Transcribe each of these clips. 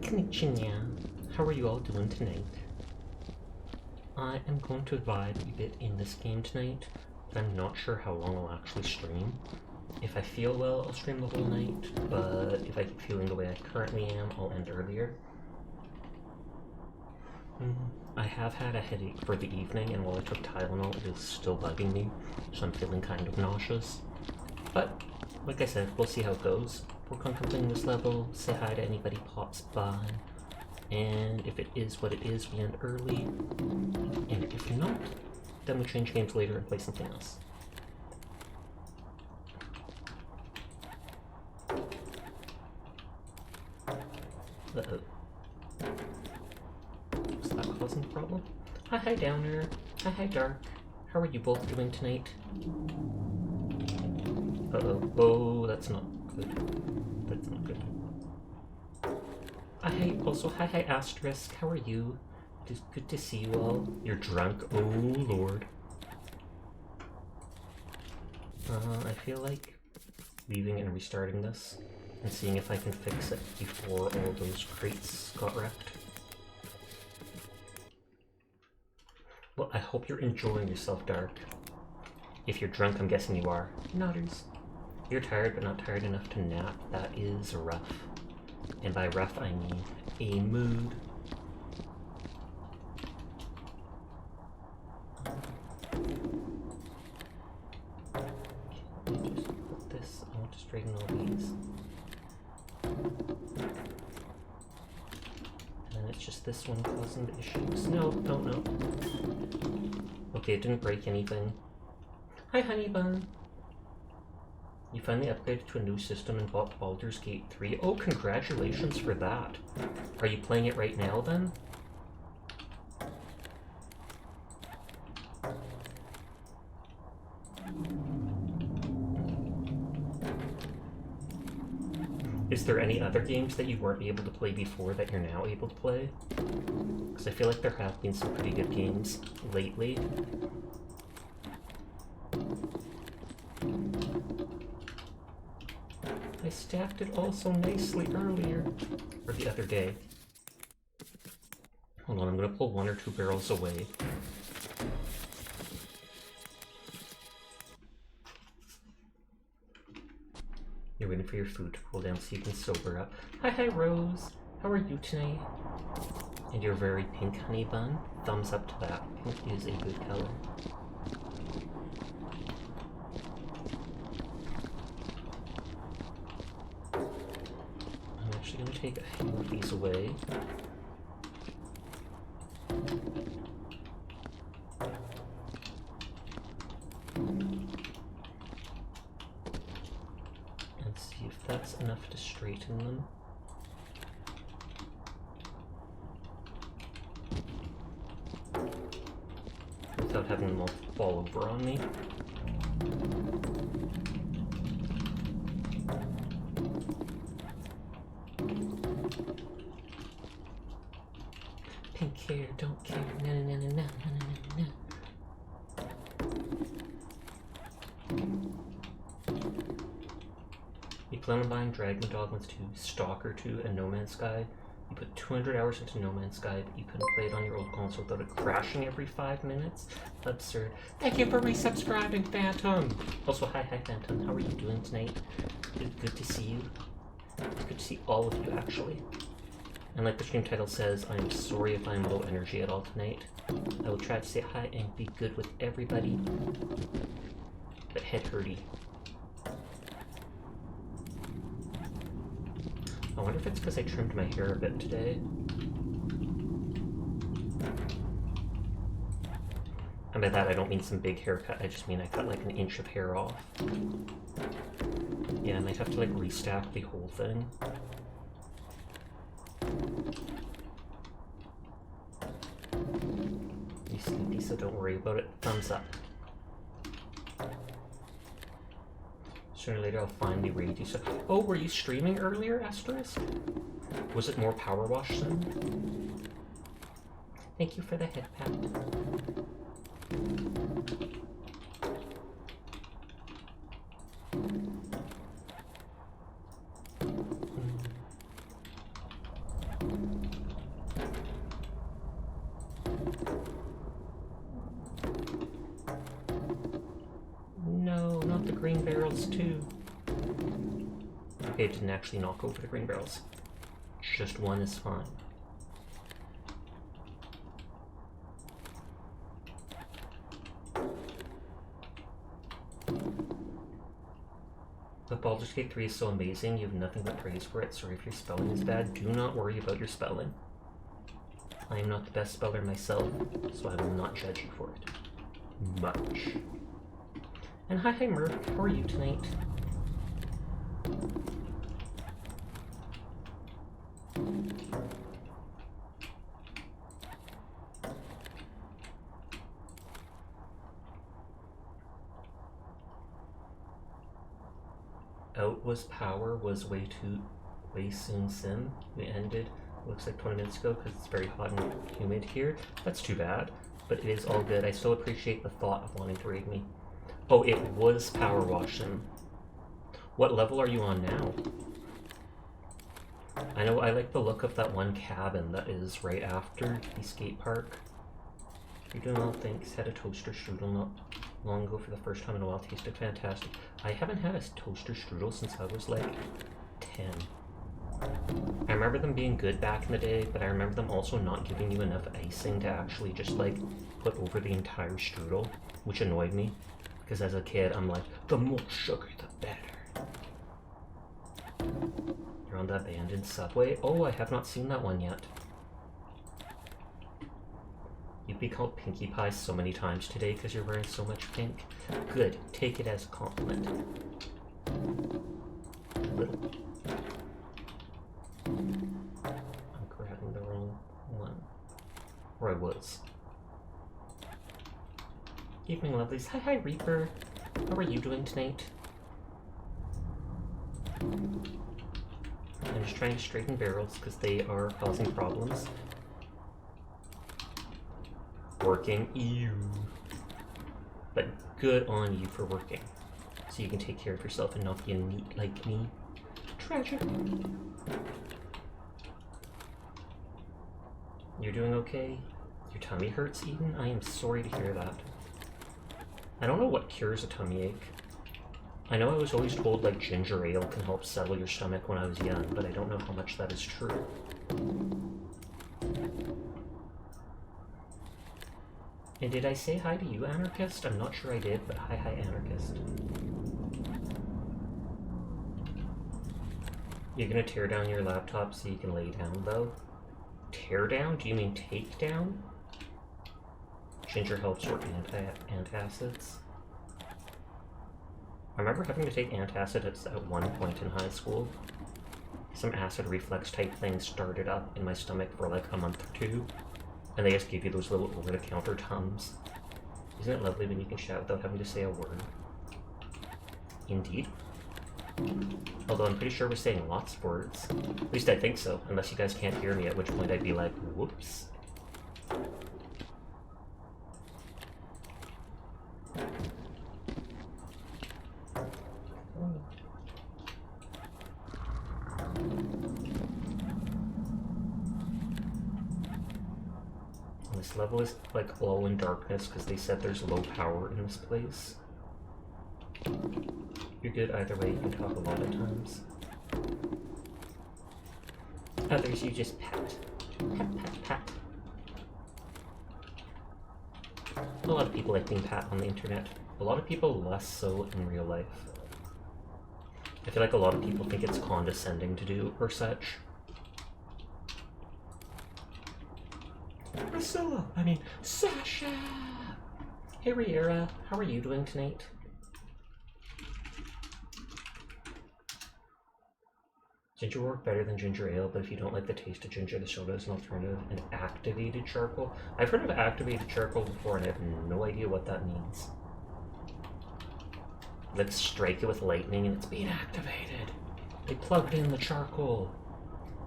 Konnichiwa. How are you all doing tonight? I am going to vibe a bit in this game tonight, but I'm not sure how long I'll actually stream. If I feel well, I'll stream the whole night, but if I keep feeling the way I currently am, I'll end earlier. I have had a headache for the evening, and while I took Tylenol, it is still bugging me, so I'm feeling kind of nauseous. But, like I said, we'll see how it goes. Work on completing this level, say hi to anybody pops by, and if it is what it is, we end early, and if not, then we change games later and play something else. Uh-oh. Is that causing a problem? Hi Downer. Hi Dark. How are you both doing tonight? Uh-oh. Oh, that's not good. That's not good. Hi Asterisk. How are you? It is good to see you all. You're drunk. Oh lord. I feel like leaving and restarting this and seeing if I can fix it before all those crates got wrecked. Well, I hope you're enjoying yourself, Dark. If you're drunk, I'm guessing you are. Nodders. You're tired, but not tired enough to nap. That is rough. And by rough, I mean a mood. Let me just put this, I want to straighten all these. And it's just this one causing the issues. No. Okay, it didn't break anything. Hi, Honey Bun. You finally upgraded to a new system and bought Baldur's Gate 3. Oh, congratulations for that. Are you playing it right now, then? Is there any other games that you weren't able to play before that you're now able to play? Because I feel like there have been some pretty good games lately. I stacked it all so nicely earlier, or the other day. Hold on, I'm gonna pull 1 or 2 barrels away. You're waiting for your food to cool down so you can sober up. Hi Rose, how are you tonight? And you're very pink, Honey Bun. Thumbs up to that. Pink is a good color. I'm actually going to take a few of these away. And see if that's enough to straighten them. Without having them all fall over on me. Pink hair, don't care, na na na na na na na. You plan on buying Dragon Dogmas 2, Stalker 2, and No Man's Sky. You put 200 hours into No Man's Sky, but you couldn't play it on your old console without it crashing every 5 minutes? Absurd. Thank you for resubscribing, Phantom! Also, hi Phantom, how are you doing tonight? Good to see you. Good to see all of you, actually. And like the stream title says, I'm sorry if I'm low energy at all tonight. I will try to say hi and be good with everybody, but head hurty. I wonder if it's because I trimmed my hair a bit today. And by that I don't mean some big haircut, I just mean I cut like an inch of hair off. Yeah, I might have to like restack the whole thing. You sleepy, so don't worry about it. Thumbs up. Sooner or later I'll finally raid you. So, oh, were you streaming earlier, Asterisk? Was it more Power Wash then? Thank you for the head pat. green barrels too. Okay, it didn't actually knock over the green barrels. Just one is fine. But Baldur's Gate 3 is so amazing, you have nothing but praise for it. Sorry if your spelling is bad. Do not worry about your spelling. I am not the best speller myself, so I will not judge you for it. Much. And hi Murph, how are you tonight? Out was power was way soon sim. We ended, looks like 20 minutes ago because it's very hot and humid here. That's too bad, but it is all good. I still appreciate the thought of wanting to raid me. Oh, it was power wash sim. What level are you on now? I know I like the look of that one cabin that is right after the skate park. You're doing well, thanks. Had a toaster strudel not long ago for the first time in a while. Tasted fantastic. I haven't had a toaster strudel since I was like 10. I remember them being good back in the day, but I remember them also not giving you enough icing to actually just like put over the entire strudel, which annoyed me. Because as a kid, I'm like, the more sugar, the better. You're on the abandoned subway? Oh, I have not seen that one yet. You've been called Pinkie Pie so many times today because you're wearing so much pink. Good. Take it as a compliment. Little. I'm grabbing the wrong one. Or I was. Evening, lovelies. Hi, Reaper. How are you doing tonight? I'm just trying to straighten barrels because they are causing problems. Working, ew. But good on you for working. So you can take care of yourself and not be a neat like me. Treasure. You're doing okay? Your tummy hurts, Eden? I am sorry to hear that. I don't know what cures a tummy ache. I know I was always told like ginger ale can help settle your stomach when I was young, but I don't know how much that is true. And did I say hi to you, Anarchist? I'm not sure I did, but hi, Anarchist. You're gonna tear down your laptop so you can lay down, though? Tear down? Do you mean take down? Ginger helps work antacids. I remember having to take antacids at one point in high school. Some acid reflux type thing started up in my stomach for like a month or two. And they just give you those little over-the-counter Tums. Isn't it lovely when you can shout without having to say a word? Indeed. Although I'm pretty sure we're saying lots of words. At least I think so, unless you guys can't hear me, at which point I'd be like, whoops. This level is like glow in darkness because they said there's low power in this place. You're good either way, you can talk a lot of times. Others you just pat. Pat. A lot of people like being pat on the internet. A lot of people less so in real life. I feel like a lot of people think it's condescending to do or such. Sasha! Hey Riera, how are you doing tonight? Ginger work better than ginger ale, but if you don't like the taste of ginger, the soda is an alternative. And activated charcoal? I've heard of activated charcoal before and I have no idea what that means. Let's strike it with lightning and it's being activated. They plugged in the charcoal.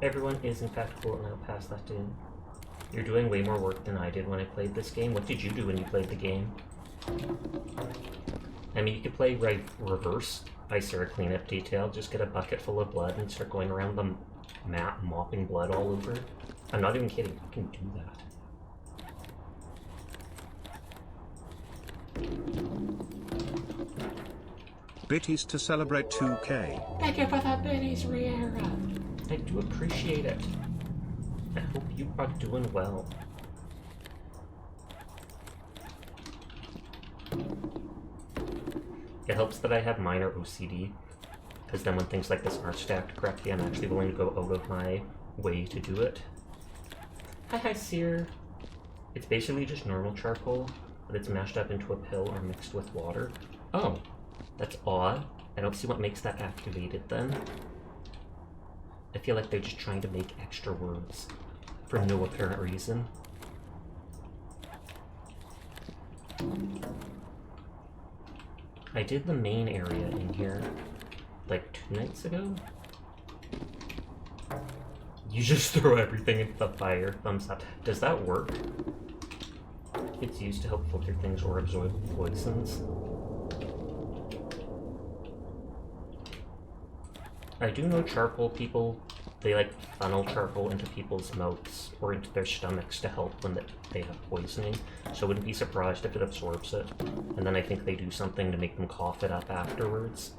Everyone is in fact cool and I'll pass that in. You're doing way more work than I did when I played this game. What did you do when you played the game? I mean, you could play reverse Viscera Cleanup Detail. Just get a bucket full of blood and start going around the map mopping blood all over. I'm not even kidding. You can do bitties to celebrate 2K. Thank you for the bitties, Riera. I do appreciate it. I hope you are doing well. It helps that I have minor OCD, because then when things like this are stacked correctly, I'm actually willing to go out of my way to do it. Hi, Seer. It's basically just normal charcoal, but it's mashed up into a pill or mixed with water. Oh, that's odd. I don't see what makes that activated then. I feel like they're just trying to make extra words for no apparent reason. I did the main area in here like 2 nights ago. You just throw everything into the fire. Thumbs up. Does that work? It's used to help filter things or absorb poisons. I do know charcoal people, they like funnel charcoal into people's mouths or into their stomachs to help when they have poisoning, so I wouldn't be surprised if it absorbs it. And then I think they do something to make them cough it up afterwards.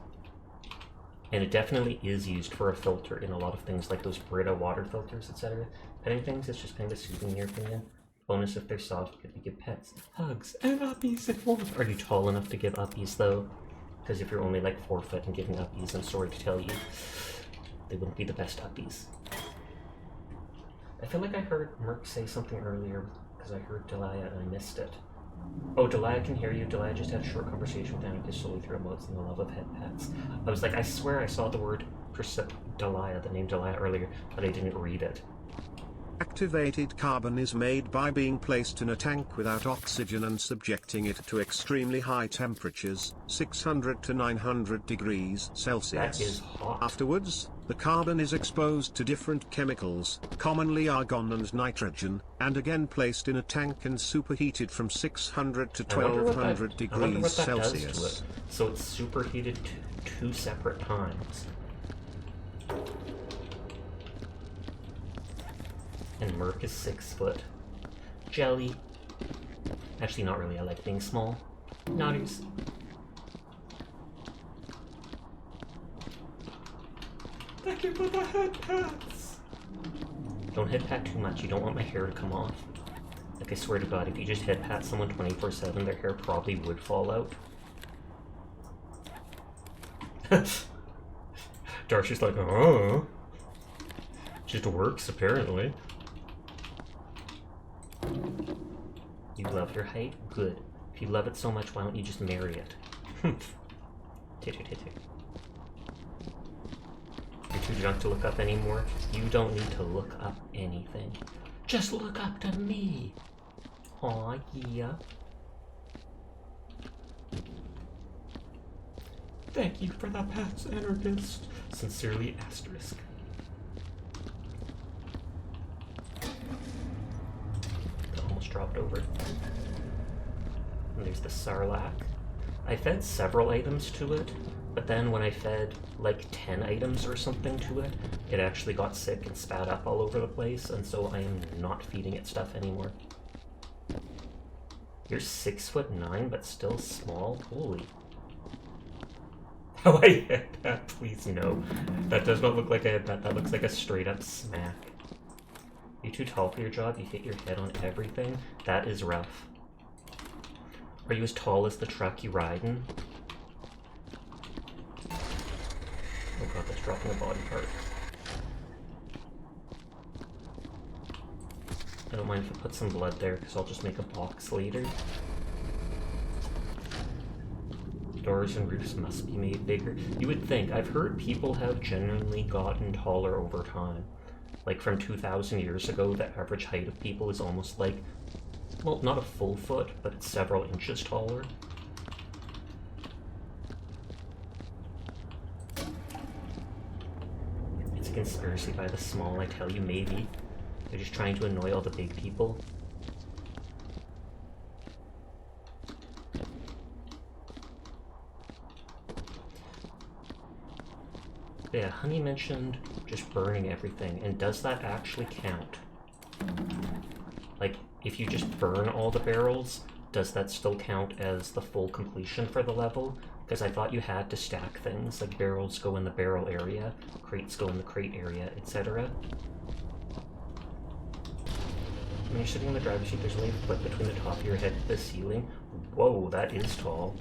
And it definitely is used for a filter in a lot of things like those Brita water filters, etc. Petting things is just kind of soothing in your opinion. Bonus if they're soft, if you give pets hugs and uppies if warmth. Are you tall enough to give uppies though? Because if you're only like 4 foot and giving uppies, I'm sorry to tell you, they wouldn't be the best uppies. I feel like I heard Merc say something earlier, because I heard Delia and I missed it. Oh, Delia can hear you. Delia just had a short conversation with Annika solely through emotes and the love of head pets. I was like, I swear I saw the word Delia, the name Delia earlier, but I didn't read it. Activated carbon is made by being placed in a tank without oxygen and subjecting it to extremely high temperatures, 600 to 900 degrees Celsius. That is hot. Afterwards, the carbon is exposed to different chemicals, commonly argon and nitrogen, and again placed in a tank and superheated from 600 to 1200 degrees Celsius. So it's superheated 2 separate times. And Merc is 6 foot. Jelly. Actually, not really. I like being small. Notters. Thank you for the head pats. Don't head pat too much. You don't want my hair to come off. Like, I swear to God, if you just head pat someone 24/7, their hair probably would fall out. Darcy's like, oh. Just works, apparently. You love your height? Good. If you love it so much, why don't you just marry it? You're too drunk to look up anymore? You don't need to look up anything. Just look up to me! Aw, yeah. Thank you for the pets, anarchist. Sincerely, asterisk. Dropped over. And there's the Sarlacc. I fed several items to it, but then when I fed like 10 items or something to it, it actually got sick and spat up all over the place, and so I am not feeding it stuff anymore. You're 6'9", but still small? Holy. How I hit that, please no. That does not look like I hit that. That looks like a straight up smack. You're too tall for your job, you hit your head on everything? That is rough. Are you as tall as the truck you ride in? Oh god, that's dropping a body part. I don't mind if I put some blood there, because I'll just make a box later. Doors and roofs must be made bigger. You would think. I've heard people have genuinely gotten taller over time. Like from 2,000 years ago, the average height of people is almost like, well, not a full foot, but it's several inches taller. It's a conspiracy by the small, I tell you, maybe. They're just trying to annoy all the big people. Yeah, Honey mentioned just burning everything, and does that actually count? Like, if you just burn all the barrels, does that still count as the full completion for the level? because I thought you had to stack things, like barrels go in the barrel area, crates go in the crate area, etc. When you're sitting in the driver's seat, there's only a foot between the top of your head and the ceiling. Whoa, that is tall.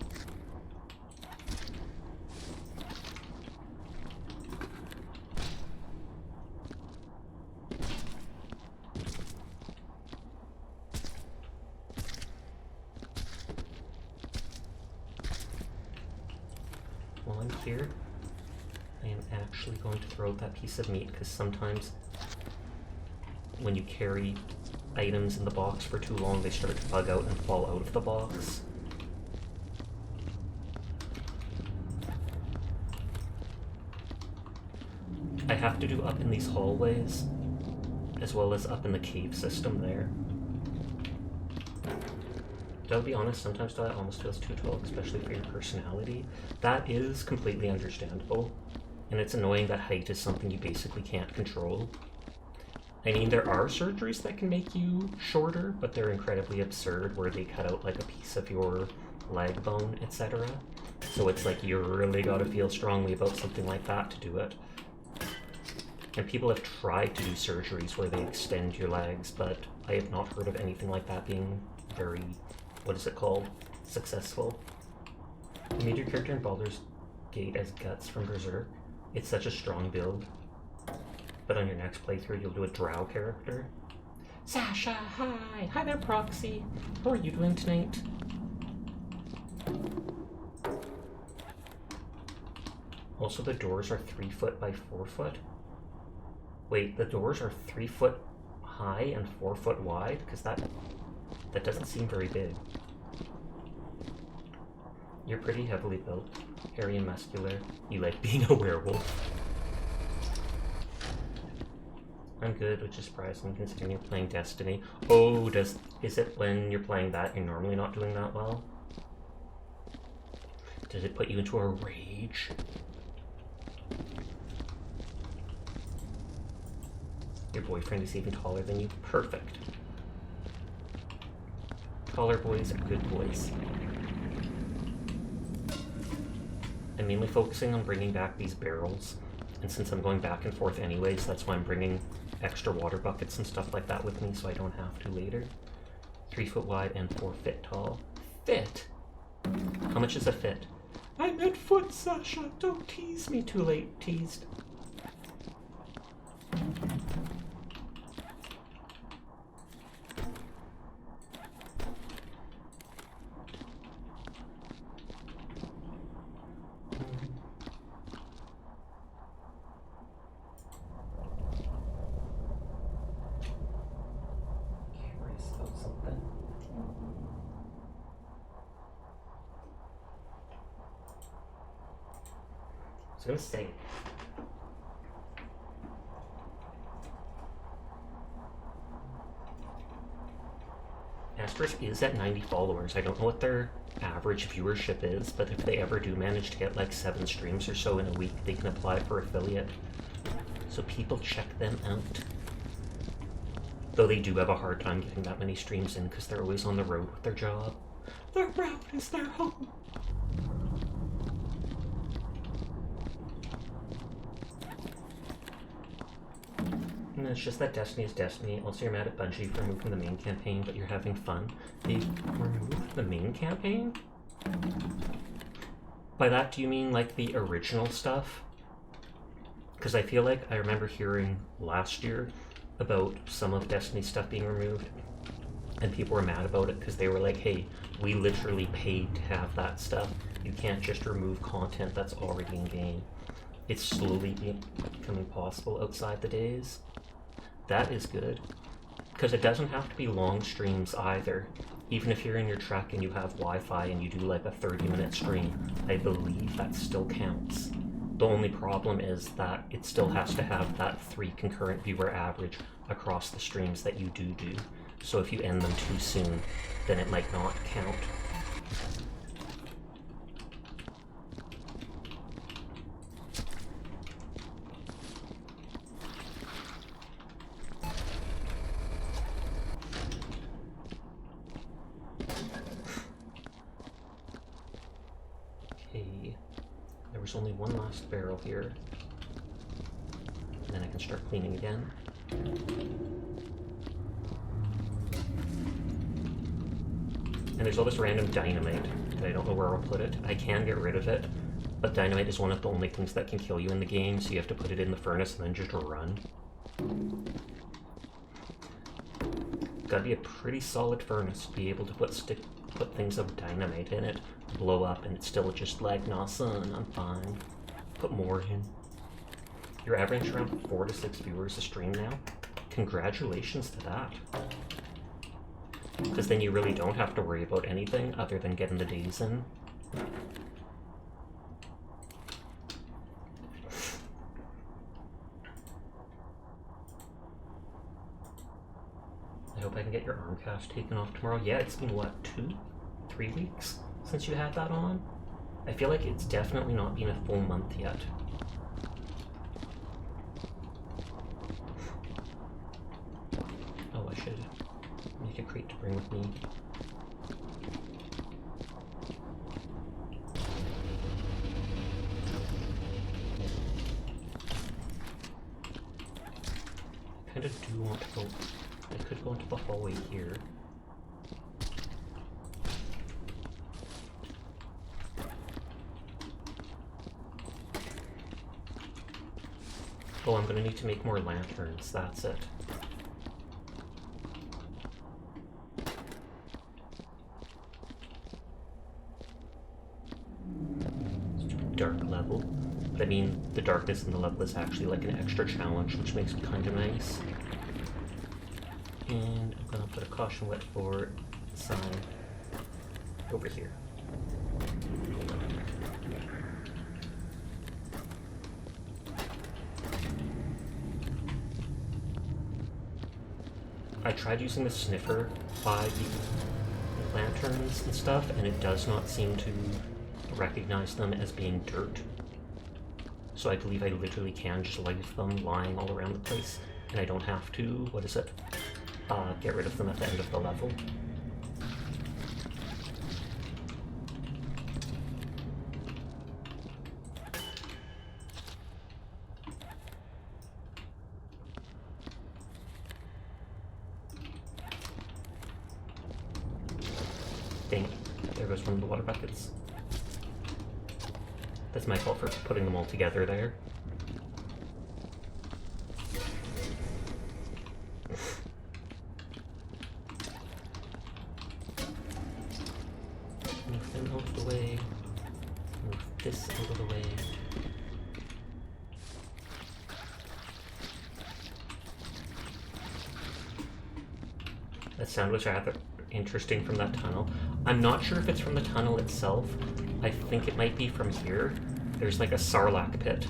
While I'm here, I am actually going to throw out that piece of meat, because sometimes when you carry items in the box for too long, they start to bug out and fall out of the box. I have to do up in these hallways, as well as up in the cave system there. I'll be honest, sometimes that almost feels too tall, especially for your personality. That is completely understandable, and it's annoying that height is something you basically can't control. I mean, there are surgeries that can make you shorter, but they're incredibly absurd, where they cut out like a piece of your leg bone, etc. So it's like you really gotta feel strongly about something like that to do it. And people have tried to do surgeries where they extend your legs, but I have not heard of anything like that being very, what is it called, successful. You made your character in Baldur's Gate as Guts from Berserk. It's such a strong build. But on your next playthrough, you'll do a drow character. Sasha, hi! Hi there, Proxy! How are you doing tonight? Also, the doors are 3 foot by 4 foot. Wait, the doors are 3 foot high and 4 foot wide? Because that doesn't seem very big. You're pretty heavily built, hairy and muscular. You like being a werewolf. I'm good, which is surprising considering you're playing Destiny. Oh, is it when you're playing that you're normally not doing that well? Does it put you into a rage? Your boyfriend is even taller than you? Perfect. Taller boys are good boys. I'm mainly focusing on bringing back these barrels, and since I'm going back and forth anyways, that's why I'm bringing extra water buckets and stuff like that with me so I don't have to later. 3 foot wide and 4 feet tall. Fit? How much is a fit? I meant foot, Sasha. Don't tease me. Too late. Teased. I was gonna say. Asterisk is at 90 followers. I don't know what their average viewership is, but if they ever do manage to get like 7 streams or so in a week, they can apply for affiliate. So people check them out. Though they do have a hard time getting that many streams in because they're always on the road with their job. Their road is their home. And it's just that Destiny is Destiny. Also, you're mad at Bungie for removing the main campaign, but you're having fun. They removed the main campaign? By that, do you mean like the original stuff? Because I feel like I remember hearing last year about some of Destiny's stuff being removed, and people were mad about it because they were like, hey, we literally paid to have that stuff. You can't just remove content that's already in game. It's slowly becoming possible outside the days. That is good, because it doesn't have to be long streams either. Even if you're in your truck and you have Wi-Fi and you do like a 30-minute stream, I believe that still counts. The only problem is that it still has to have that 3 concurrent viewer average across the streams that you do. So if you end them too soon, then it might not count. Okay. there's only one last barrel here. And then I can start cleaning again. And there's all this random dynamite that I don't know where I'll put it. I can get rid of it, but dynamite is one of the only things that can kill you in the game, so you have to put it in the furnace and then just run. Gotta be a pretty solid furnace to be able to put things of dynamite in it, blow up, and it's still just like, nah son, I'm fine. Put more in. You're averaging around 4 to 6 viewers a stream now. Congratulations to that. Because then you really don't have to worry about anything other than getting the days in. I hope I can get your arm cast taken off tomorrow. Yeah, it's been what, 2-3 weeks since you had that on? I feel like it's definitely not been a full month yet. Oh, I should make a crate to bring with me. I kind of do want to go. I could go into the hallway here. Oh, I'm gonna need to make more lanterns, that's it. Dark level. But I mean, the darkness in the level is actually like an extra challenge, which makes it kind of nice. And I'm gonna put a caution wet for sign over here. I tried using the sniffer by the lanterns and stuff, and it does not seem to recognize them as being dirt. So I believe I literally can just leave them lying all around the place, and I don't have to, what is it, get rid of them at the end of the level. Dang, there goes one of the water buckets. That's my fault for putting them all together there. Move them out of the way. Move this out of the way. That sound was rather interesting from that tunnel. I'm not sure if it's from the tunnel itself. I think it might be from here. There's like a sarlacc pit.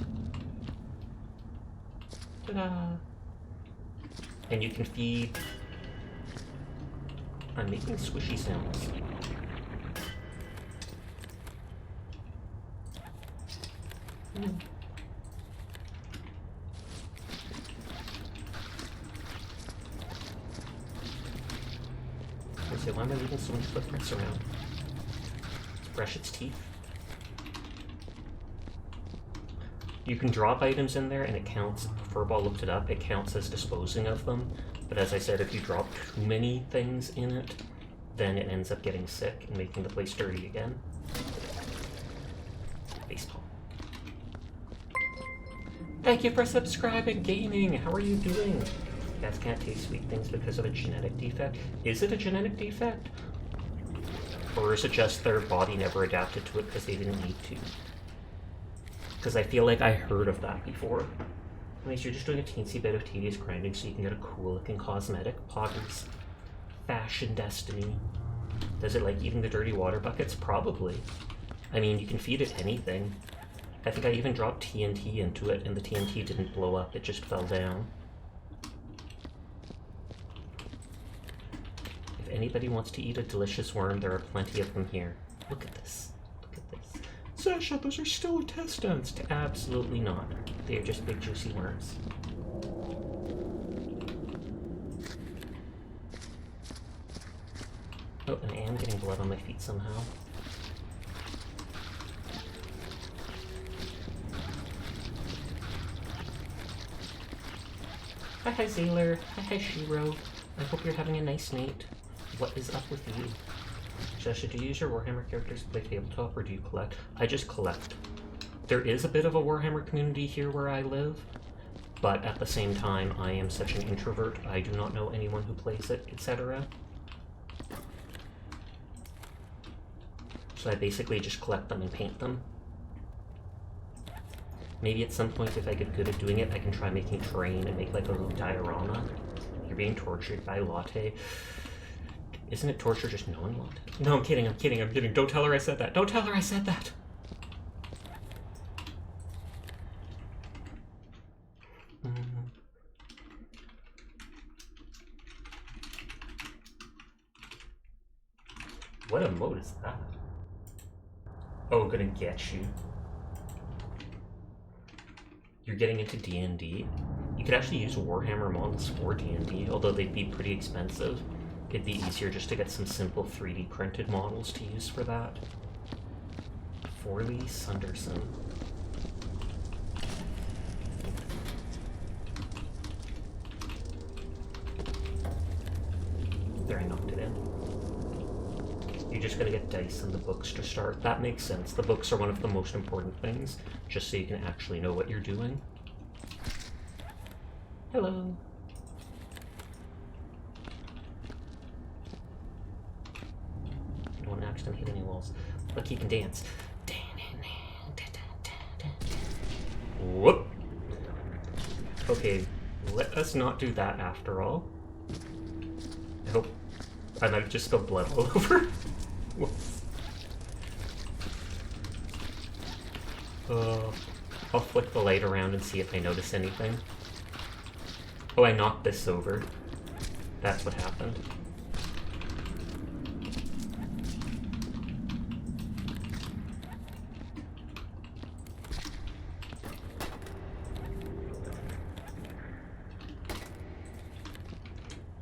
Ta-da! And you can feed... I'm making squishy sounds. I say, why am I leaving so many footprints around? Let's brush its teeth. You can drop items in there and it counts, Furball looked it up, it counts as disposing of them. But as I said, if you drop too many things in it, then it ends up getting sick and making the place dirty again. Baseball. Thank you for subscribing, Gaming! How are you doing? Cats can't taste sweet things because of a genetic defect. Is it a genetic defect? Or is it just their body never adapted to it because they didn't need to? Because I feel like I heard of that before. Anyways, you're just doing a teensy bit of tedious grinding so you can get a cool looking cosmetic. Poggers. Fashion destiny. Does it like eating the dirty water buckets? Probably. I mean, you can feed it anything. I think I even dropped TNT into it and the TNT didn't blow up, it just fell down. If anybody wants to eat a delicious worm, there are plenty of them here. Look at this. Look at this. Sasha, those are still intestines. Absolutely not. They are just big juicy worms. Oh, and I am getting blood on my feet somehow. Hi Zaylor. Hi Shiro. I hope you're having a nice night. What is up with you? Shasha, do you use your Warhammer characters to play tabletop or do you collect? I just collect. There is a bit of a Warhammer community here where I live, but at the same time I am such an introvert, I do not know anyone who plays it, etc. So I basically just collect them and paint them. Maybe at some point, if I get good at doing it, I can try making terrain and make like a little diorama. You're being tortured by Latte. Isn't it torture just knowing Latte? No, I'm kidding, I'm kidding, I'm kidding. Don't tell her I said that. Don't tell her I said that! What emote is that? Oh, gonna get you. You're getting into D&D. You could actually use Warhammer models for D&D, although they'd be pretty expensive. It'd be easier just to get some simple 3D printed models to use for that. Forley Sunderson. There, I knocked it in. You're just gonna get dice and the books to start. That makes sense. The books are one of the most important things, just so you can actually know what you're doing. Hello. Don't want to accidentally hit any walls. Look, you can dance. Whoop. Okay, let us not do that after all. I hope I might have just spilled blood all over. I'll flick the light around and see if I notice anything. Oh, I knocked this over. That's what happened.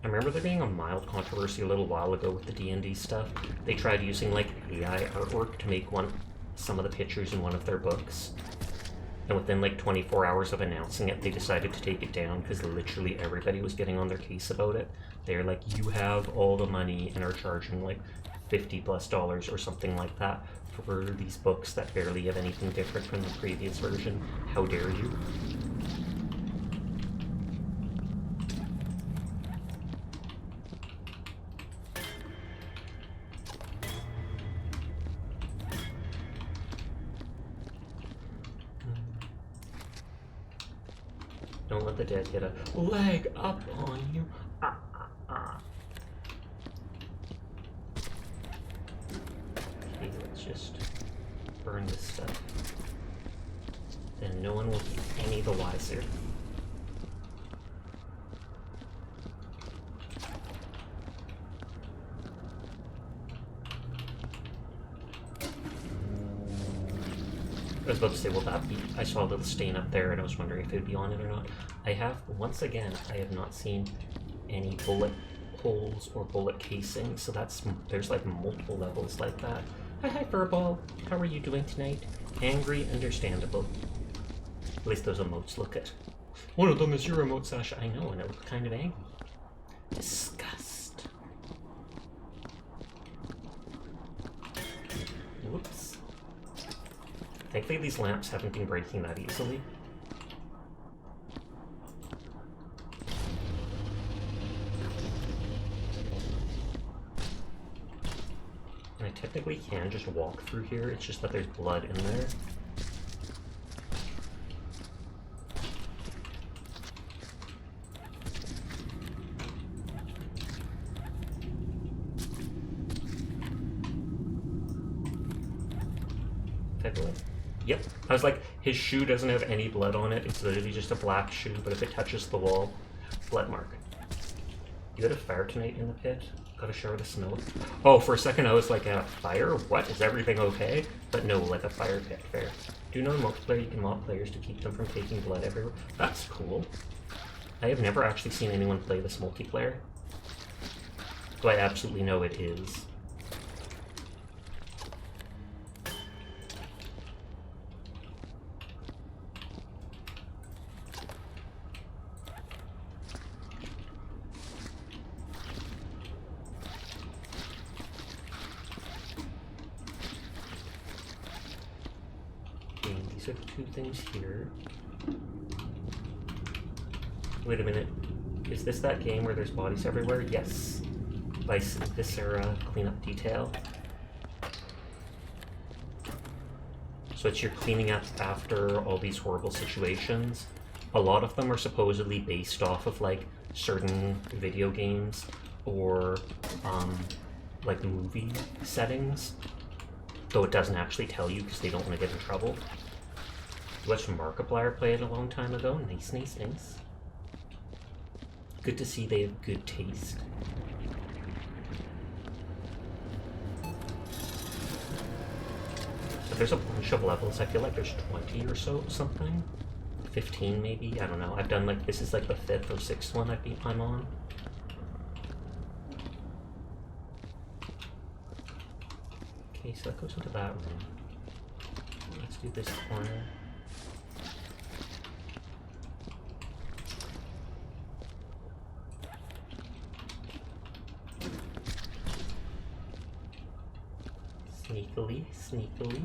I remember there being a mild controversy a little while ago with the D&D stuff. They tried using like AI artwork to make some of the pictures in one of their books. And within like 24 hours of announcing it, they decided to take it down because literally everybody was getting on their case about it. They're like, you have all the money and are charging like $50+ or something like that for these books that barely have anything different from the previous version. How dare you? Don't let the dead get a leg up on you. Ah, ah, ah. Okay, let's just burn this stuff. Then no one will be any the wiser. I was about to say, will that be... I saw a little stain up there and I was wondering if it would be on it or not. I have, once again, I have not seen any bullet holes or bullet casings, so there's like multiple levels like that. Hi Furball, how are you doing tonight? Angry, understandable. At least those emotes look it. One of them is your emote, Sasha. I know, and it looked kind of angry. Disgust. Whoops. Thankfully these lamps haven't been breaking that easily. And I technically can just walk through here, it's just that there's blood in there. Yep. I was like, his shoe doesn't have any blood on it. It's literally just a black shoe, but if it touches the wall, blood mark. You had a fire tonight in the pit? Got a shower to smell it? Oh, for a second I was like, a fire? What? Is everything okay? But no, like a fire pit. Fair. Do you know in multiplayer you can mod players to keep them from taking blood everywhere? That's cool. I have never actually seen anyone play this multiplayer. Though I absolutely know it is. are the two things here. Wait a minute. Is this that game where there's bodies everywhere? Yes. Viscera Cleanup Detail. So it's you're cleaning up after all these horrible situations. A lot of them are supposedly based off of like certain video games or like movie settings, though it doesn't actually tell you because they don't want to get in trouble. I watched Markiplier play it a long time ago. Nice, nice, nice. Good to see they have good taste. But there's a bunch of levels. I feel like there's 20 or so, something. 15 maybe, I don't know. I've done like, this is like the 5th or 6th one I'm on. Okay, so that goes into that room. Let's do this corner. Sneakily, sneakily.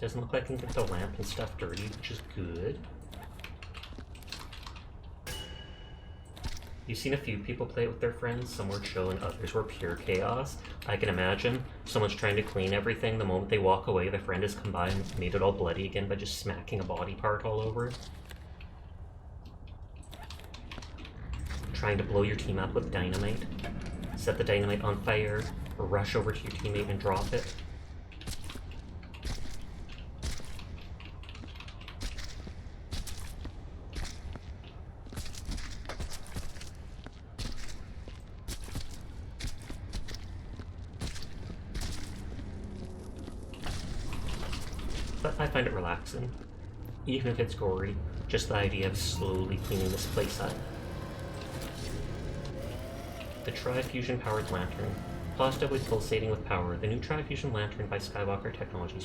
Doesn't look like I can get the lamp and stuff dirty, which is good. You've seen a few people play it with their friends. Some were chill and others were pure chaos. I can imagine someone's trying to clean everything. The moment they walk away, the friend has come by and made it all bloody again by just smacking a body part all over. Trying to blow your team up with dynamite. Set the dynamite on fire, or rush over to your teammate and drop it. But I find it relaxing. Even if it's gory, just the idea of slowly cleaning this place up. The Tri-Fusion-powered lantern. Positively pulsating with power, the new Tri-Fusion lantern by Skywalker Technologies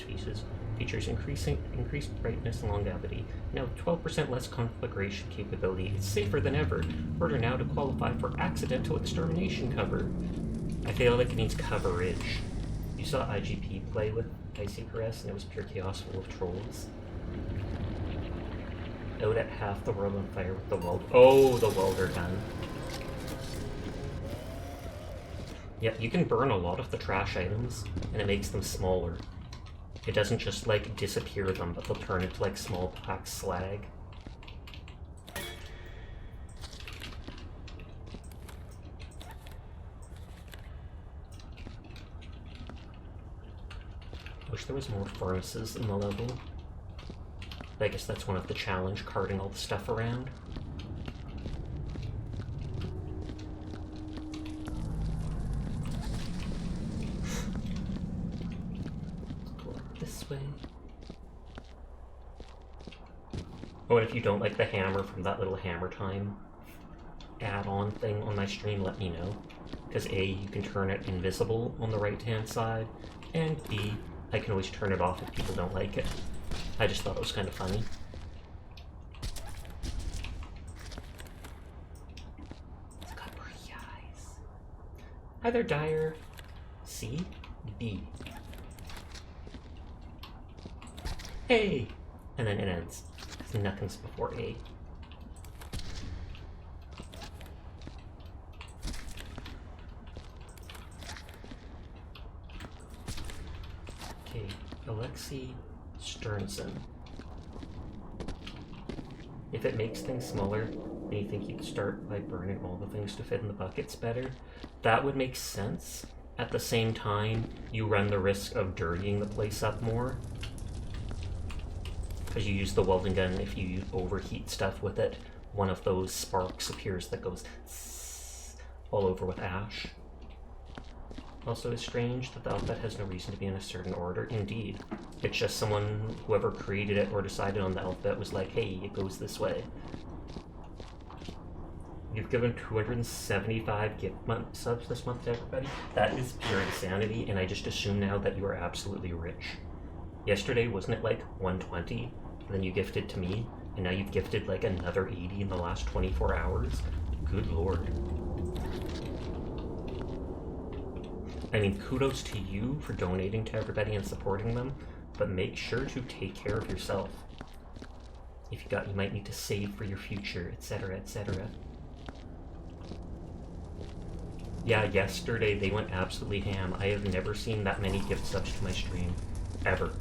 features increased brightness and longevity. Now with 12% less conflagration capability, it's safer than ever. Order now to qualify for accidental extermination cover. I feel like it means coverage. You saw IGP play with Icy Caress, and it was pure chaos full of trolls. Out at half the world on fire with the weld. Oh, the welder gun. Yeah, you can burn a lot of the trash items, and it makes them smaller. It doesn't just, like, disappear them, but they'll turn into, like, small black slag. Wish there was more furnaces in the level. But I guess that's one of the challenge, carting all the stuff around. Go this way. Oh, and if you don't like the hammer from that little Hammer Time add-on thing on my stream, let me know. Because A, you can turn it invisible on the right-hand side, and B, I can always turn it off if people don't like it. I just thought it was kind of funny. It's got pretty eyes. Hi there, Dyer. C, B. Hey! And then it ends. Because nothing's before A. Alexei Sternson. If it makes things smaller, then you think you'd start by burning all the things to fit in the buckets better? That would make sense. At the same time, you run the risk of dirtying the place up more. Because you use the welding gun, if you overheat stuff with it, one of those sparks appears that goes all over with ash. Also, it's strange that the alphabet has no reason to be in a certain order. Indeed. It's just whoever created it or decided on the alphabet was like, hey, it goes this way. You've given 275 gift subs this month to everybody. That is pure insanity, and I just assume now that you are absolutely rich. Yesterday, wasn't it like 120? Then you gifted to me, and now you've gifted like another 80 in the last 24 hours? Good lord. I mean, kudos to you for donating to everybody and supporting them, but make sure to take care of yourself. If you might need to save for your future, etc., etc. Yeah, yesterday they went absolutely ham. I have never seen that many gift subs to my stream, ever.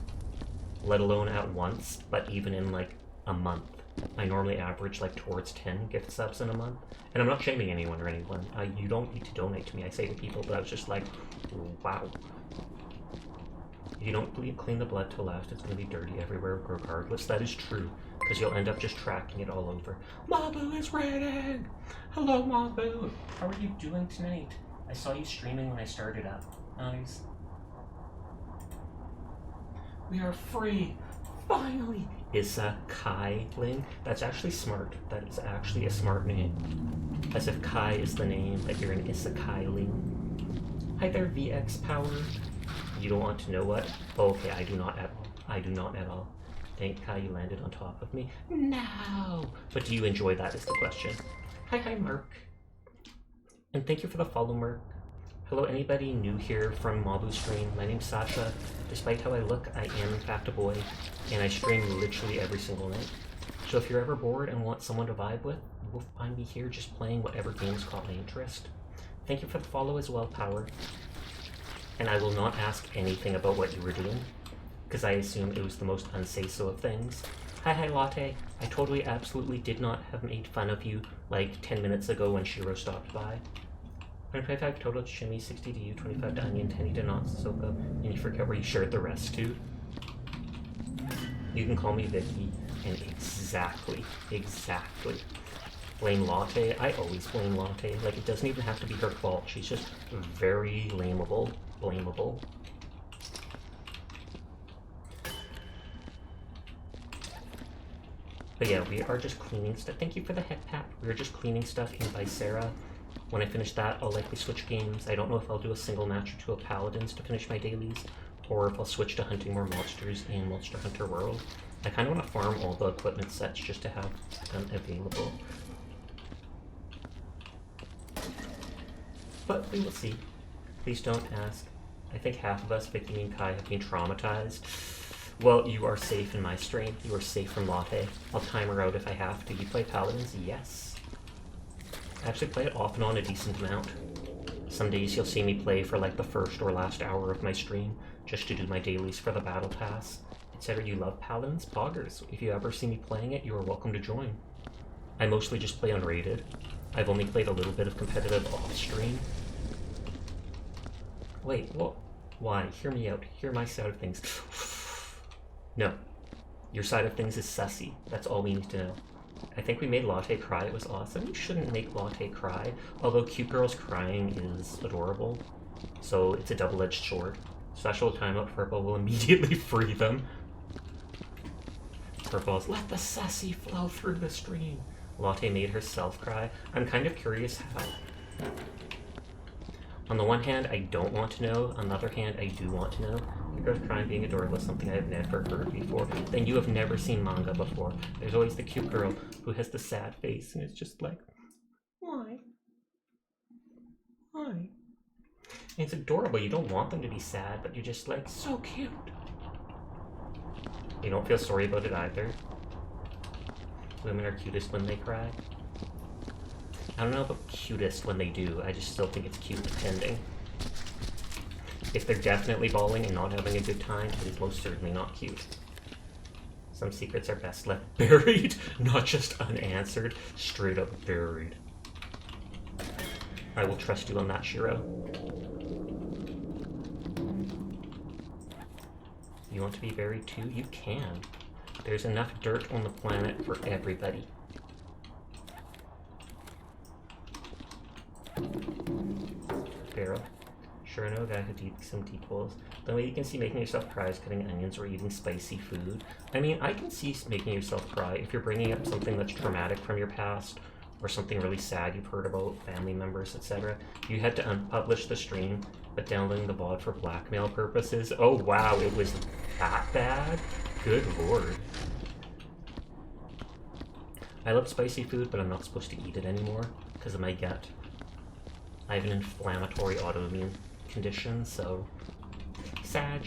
Let alone at once, but even in like a month. I normally average like towards 10 gift subs in a month. And I'm not shaming anyone or anyone. You don't need to donate to me, I say to people, but I was just like, wow. If you don't clean the blood till last, it's going to be dirty everywhere regardless. That is true, because you'll end up just tracking it all over. Mabu is raiding! Hello, Mabu! How are you doing tonight? I saw you streaming when I started up. Nice. We are free! Finally! Issa Kai Ling? That's actually smart. That is actually a smart name. As if Kai is the name, but you're an Issa Kai Ling. Hi there, VX Power. You don't want to know what? Oh, okay, I do not at all. I do not at all. Thank Kai you landed on top of me. No! But do you enjoy that is the question. Hi, Mark. And thank you for the follow, Mark. Hello, anybody new here from Mabu stream? My name's Sasha. Despite how I look, I am in fact a boy, and I stream literally every single night. So if you're ever bored and want someone to vibe with, you will find me here just playing whatever games caught my interest. Thank you for the follow as well, Power. And I will not ask anything about what you were doing, because I assume it was the most unsay-so of things. Hi, Latte. I totally absolutely did not have made fun of you like 10 minutes ago when Shiro stopped by. 125 total to Shimmy, 60 to you, 25 to Onion, 10 to not Soka, and you forget where you shared the rest to. You can call me Vicky, and exactly. Blame Latte. I always blame Latte. Like, it doesn't even have to be her fault. She's just very blamable. But yeah, we are just cleaning stuff. Thank you for the head pat. We are just cleaning stuff in Viscera. When I finish that, I'll likely switch games. I don't know if I'll do a single match or two of Paladins to finish my dailies, or if I'll switch to hunting more monsters in Monster Hunter World. I kind of want to farm all the equipment sets just to have them available. But we will see. Please don't ask. I think half of us, Vicky and Kai, have been traumatized. Well, you are safe in my stream. You are safe from Latte. I'll time her out if I have to. You play Paladins? Yes. I actually play it off and on a decent amount. Some days you'll see me play for like the first or last hour of my stream, just to do my dailies for the battle pass, etc. You love Paladins? Poggers. If you ever see me playing it, you are welcome to join. I mostly just play unrated. I've only played a little bit of competitive off-stream. Wait, what? Why? Hear me out. Hear my side of things. No. Your side of things is sussy. That's all we need to know. I think we made Latte cry. It was awesome. You shouldn't make Latte cry. Although cute girls crying is adorable. So it's a double-edged sword. Special timeout Purple will immediately free them. Purple's, let the sussy flow through the stream. Latte made herself cry. I'm kind of curious how. On the one hand, I don't want to know. On the other hand, I do want to know. Girls crying being adorable is something I have never heard before. Then you have never seen manga before. There's always the cute girl who has the sad face, and it's just like, why? Why? And it's adorable. You don't want them to be sad, but you're just like, so cute. You don't feel sorry about it either. Women are cutest when they cry. I don't know about cutest when they do. I just still think it's cute depending. If they're definitely bawling and not having a good time, it is most certainly not cute. Some secrets are best left buried, not just unanswered, straight up buried. I will trust you on that, Shiro. You want to be buried too? You can. There's enough dirt on the planet for everybody. Barrel. Sure, no guy who eats some deep holes. The way you can see making yourself cry is cutting onions or eating spicy food. I mean, I can see making yourself cry if you're bringing up something that's traumatic from your past, or something really sad you've heard about, family members, etc. You had to unpublish the stream, but downloading the VOD for blackmail purposes. Oh wow, it was that bad? Good lord. I love spicy food, but I'm not supposed to eat it anymore because of my gut. I have an inflammatory autoimmune conditions, so Sag.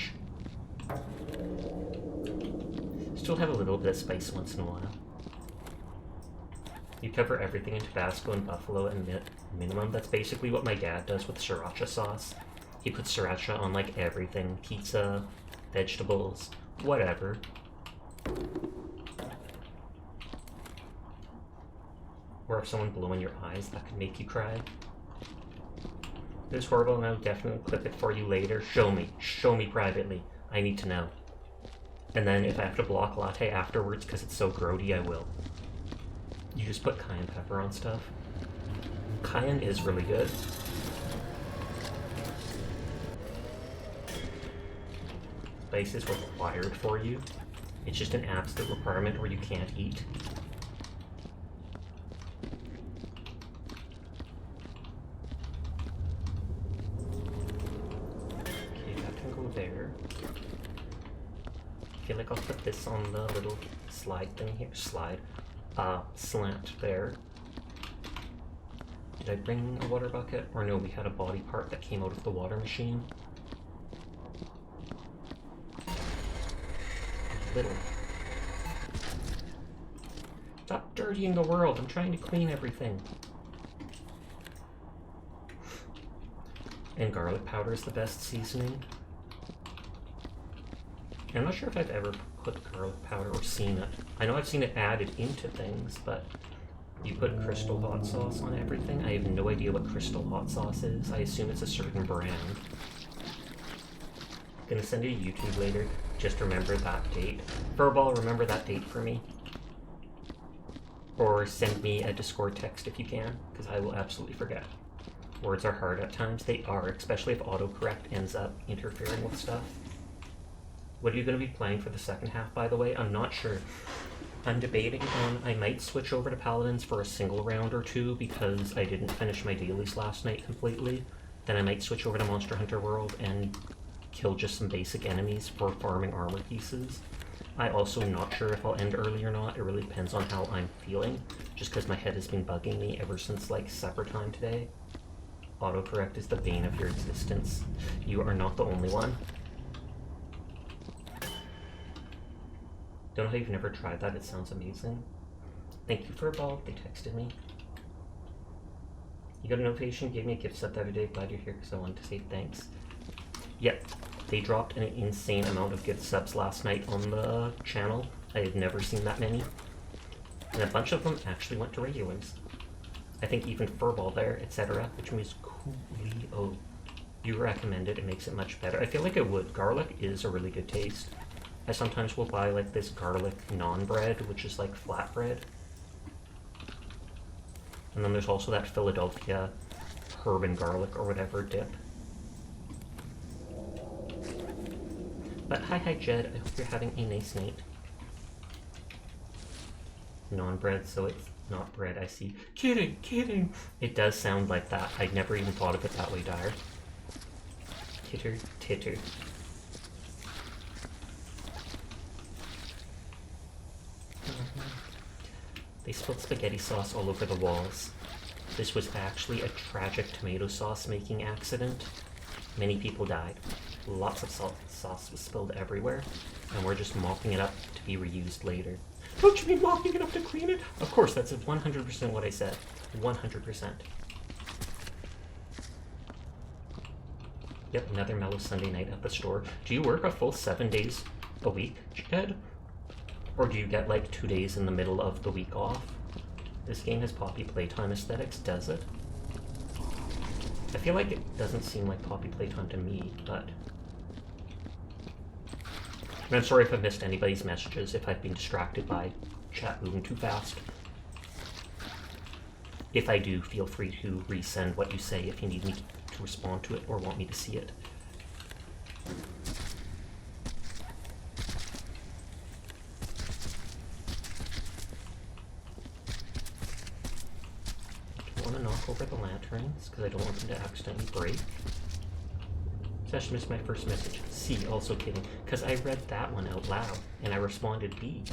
Still have a little bit of spice once in a while. You cover everything in Tabasco and buffalo and minimum. That's basically what my dad does with sriracha sauce. He puts sriracha on like everything. Pizza, vegetables, whatever. Or if someone blew in your eyes, that could make you cry. This is horrible and I'll definitely clip it for you later. Show me privately. I need to know. And then if I have to block latte afterwards because it's so grody, I will. You just put cayenne pepper on stuff. Cayenne is really good. Spice is required for you. It's just an absolute requirement or you can't eat. Okay, that can go there. I feel like I'll put this on the little slide thing here. Slant there. Did I bring a water bucket? Or no, we had a body part that came out of the water machine. Little. Stop dirtying the world. I'm trying to clean everything. And garlic powder is the best seasoning. I'm not sure if I've ever put garlic powder or seen it. I know I've seen it added into things, but you put crystal hot sauce on everything. I have no idea what crystal hot sauce is. I assume it's a certain brand. Gonna send you a YouTube later. Just remember that date. Furball, remember that date for me. Or send me a Discord text if you can, because I will absolutely forget. Words are hard at times. They are, especially if autocorrect ends up interfering with stuff. What are you going to be playing for the second half, by the way? I'm not sure. I'm debating on I might switch over to Paladins for a single round or two because I didn't finish my dailies last night completely. Then I might switch over to Monster Hunter World and kill just some basic enemies for farming armor pieces. I also am not sure if I'll end early or not. It really depends on how I'm feeling, just because my head has been bugging me ever since like supper time today. Autocorrect is the bane of your existence. You are not the only one. Don't know how you've never tried that. It sounds amazing. Thank you for a ball. They texted me. You got a notification, gave me a gift set the other day. Glad you're here because I wanted to say thanks. Yep, they dropped an insane amount of gift subs last night on the channel. I had never seen that many. And a bunch of them actually went to regulars. I think even Furball there, etc. Which means coolio. You recommend it, it makes it much better. I feel like it would. Garlic is a really good taste. I sometimes will buy like this garlic naan bread, which is like flatbread. And then there's also that Philadelphia herb and garlic or whatever dip. But hi Jed, I hope you're having a nice night. Naan bread, so it's not bread, I see. Kidding! It does sound like that. I'd never even thought of it that way, Dire. Titter, titter. They spilled spaghetti sauce all over the walls. This was actually a tragic tomato sauce making accident. Many people died. Lots of sauce was spilled everywhere, and we're just mopping it up to be reused later. Don't you mean mopping it up to clean it? Of course, that's 100% what I said. 100%. Yep, another mellow Sunday night at the store. Do you work a full 7 days a week, Jed? Or do you get like 2 days in the middle of the week off? This game has Poppy Playtime aesthetics, does it? I feel like it doesn't seem like Poppy Playtime to me, but... And I'm sorry if I've missed anybody's messages, if I've been distracted by chat moving too fast. If I do, feel free to resend what you say if you need me to respond to it or want me to see it. Over the lanterns because I don't want them to accidentally break. Session missed my first message. C, also kidding, because I read that one out loud and I responded B.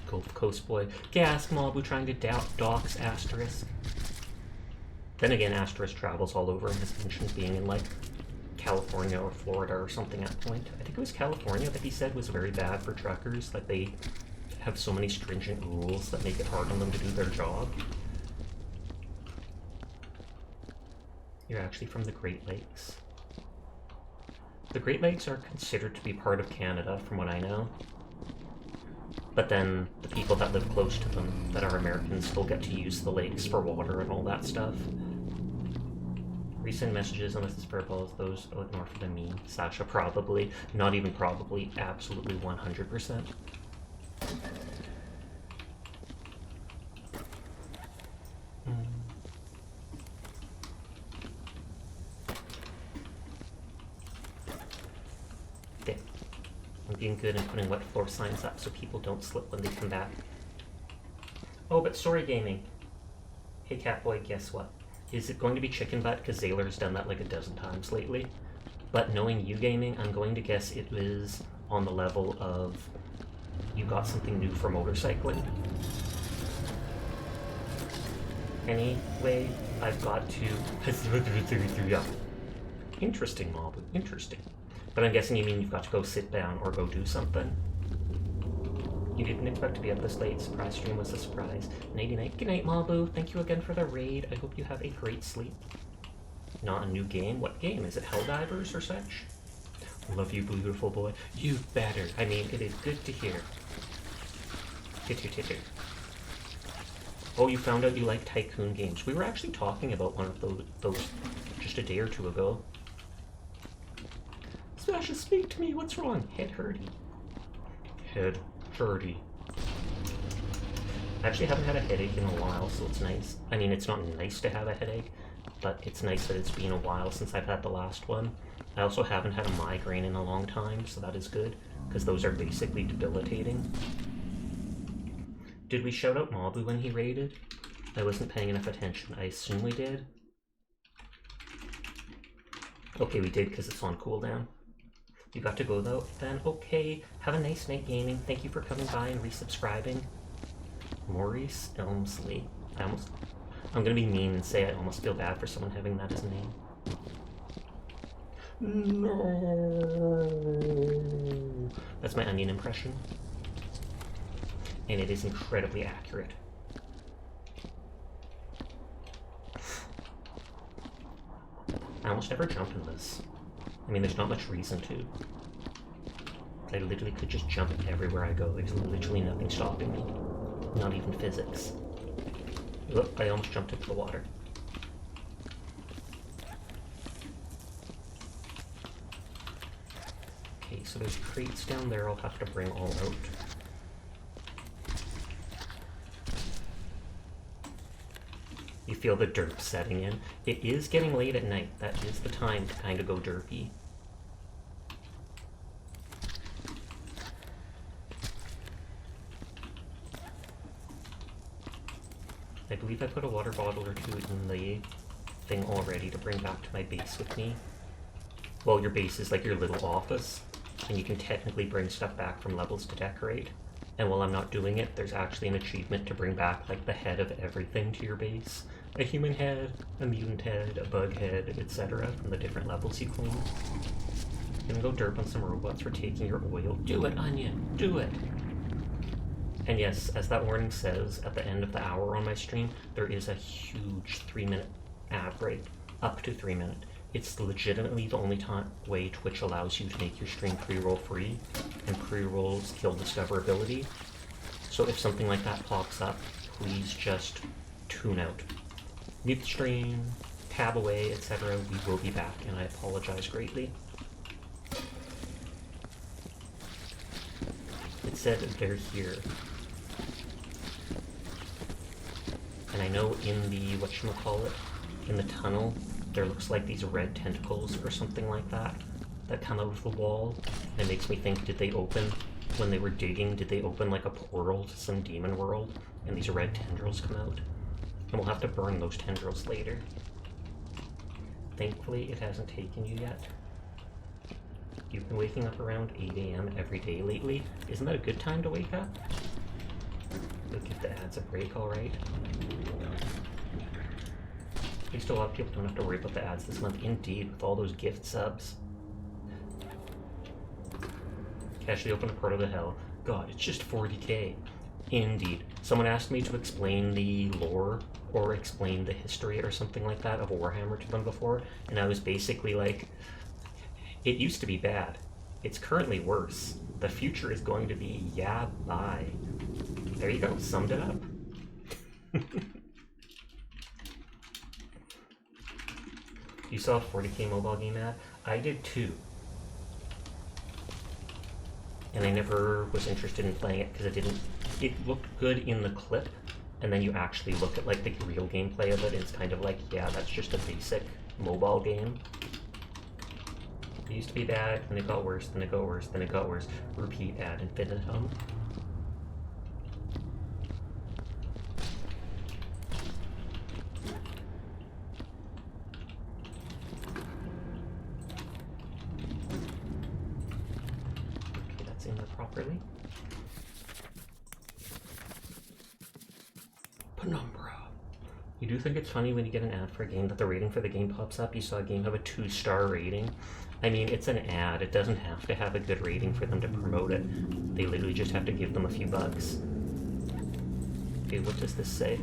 Gulf Coast boy. Gas mob who trying to dox asterisk. Then again, Asterisk travels all over and has mentioned being in, like, California or Florida or something at point. I think it was California that he said was very bad for truckers. Like, they have so many stringent rules that make it hard on them to do their job. You're actually from the Great Lakes. The Great Lakes are considered to be part of Canada, from what I know. But then the people that live close to them, that are Americans, still get to use the lakes for water and all that stuff. Resend messages unless it's purple, those ignore for the meme. Sasha, probably. Not even probably. Absolutely 100%. There. I'm being good and putting wet floor signs up so people don't slip when they come back. Oh, but Story Gaming. Hey Catboy, guess what? Is it going to be chicken butt? Because Zaylor's done that like a dozen times lately. But knowing you gaming, I'm going to guess it was on the level of you got something new for motorcycling. Anyway, I've got to... Interesting, Mabu. Interesting. But I'm guessing you mean you've got to go sit down or go do something. You didn't expect to be up this late. Surprise stream was a surprise. Nighty night. Good night, Mabu. Thank you again for the raid. I hope you have a great sleep. Not a new game? What game? Is it Helldivers or such? Love you, beautiful boy. You better. I mean, it is good to hear. Titter titter. Oh, you found out you like tycoon games. We were actually talking about one of those just a day or two ago. Sasha, speak to me. What's wrong? Head hurty. Head hurty. I actually haven't had a headache in a while, so it's nice. I mean, it's not nice to have a headache, but it's nice that it's been a while since I've had the last one. I also haven't had a migraine in a long time, so that is good, because those are basically debilitating. Did we shout out Mabu when he raided? I wasn't paying enough attention. I assume we did. Okay, we did, because it's on cooldown. You got to go though? Then okay. Have a nice night gaming. Thank you for coming by and resubscribing. Maurice Elmsley. I'm gonna be mean and say I almost feel bad for someone having that as a name. No. That's my onion impression. And it is incredibly accurate. I almost never jump in this. I mean, there's not much reason to. I literally could just jump everywhere I go. There's literally nothing stopping me. Not even physics. Look, I almost jumped into the water. Okay, so there's crates down there I'll have to bring all out. You feel the derp setting in. It is getting late at night. That is the time to kind of go derpy. I believe I put a water bottle or two in the thing already to bring back to my base with me. Well, your base is like your little office, and you can technically bring stuff back from levels to decorate. And while I'm not doing it, there's actually an achievement to bring back like the head of everything to your base. A human head, a mutant head, a bug head, etc. from the different levels you claim. Gonna go derp on some robots for taking your oil. Do it, Onion! Do it! And yes, as that warning says, at the end of the hour on my stream, there is a huge 3-minute ad break. Up to 3 minutes. It's legitimately the only way Twitch allows you to make your stream pre-roll free, and pre-rolls kill discoverability. So if something like that pops up, please just tune out. Mute the stream, tab away, etc. We will be back, and I apologize greatly. It said they're here. And I know in the, whatchamacallit, in the tunnel, there looks like these red tentacles or something like that come out of the wall. It makes me think, did they open, when they were digging, did they open like a portal to some demon world and these red tendrils come out? And we'll have to burn those tendrils later. Thankfully, it hasn't taken you yet. You've been waking up around 8 AM every day lately. Isn't that a good time to wake up? We'll give the ads a break, alright? At least a lot of people don't have to worry about the ads this month. Indeed, with all those gift subs. Actually open a portal to hell. God, it's just 40k. Indeed. Someone asked me to explain the lore or explain the history or something like that of Warhammer to them before, and I was basically like, it used to be bad. It's currently worse. The future is going to be, yeah, bye. There you go, summed it up. You saw a 40k mobile game ad? I did too. And I never was interested in playing it because it looked good in the clip, and then you actually look at like the real gameplay of it and it's kind of like, yeah, that's just a basic mobile game. It used to be bad, then it got worse, then it got worse, then it got worse. Repeat ad infinitum. Okay, that's in there properly. Penumbra. You do think it's funny when you get an ad for a game that the rating for the game pops up? You saw a game have a 2-star rating. I mean, it's an ad. It doesn't have to have a good rating for them to promote it. They literally just have to give them a few bucks. Okay, what does this say?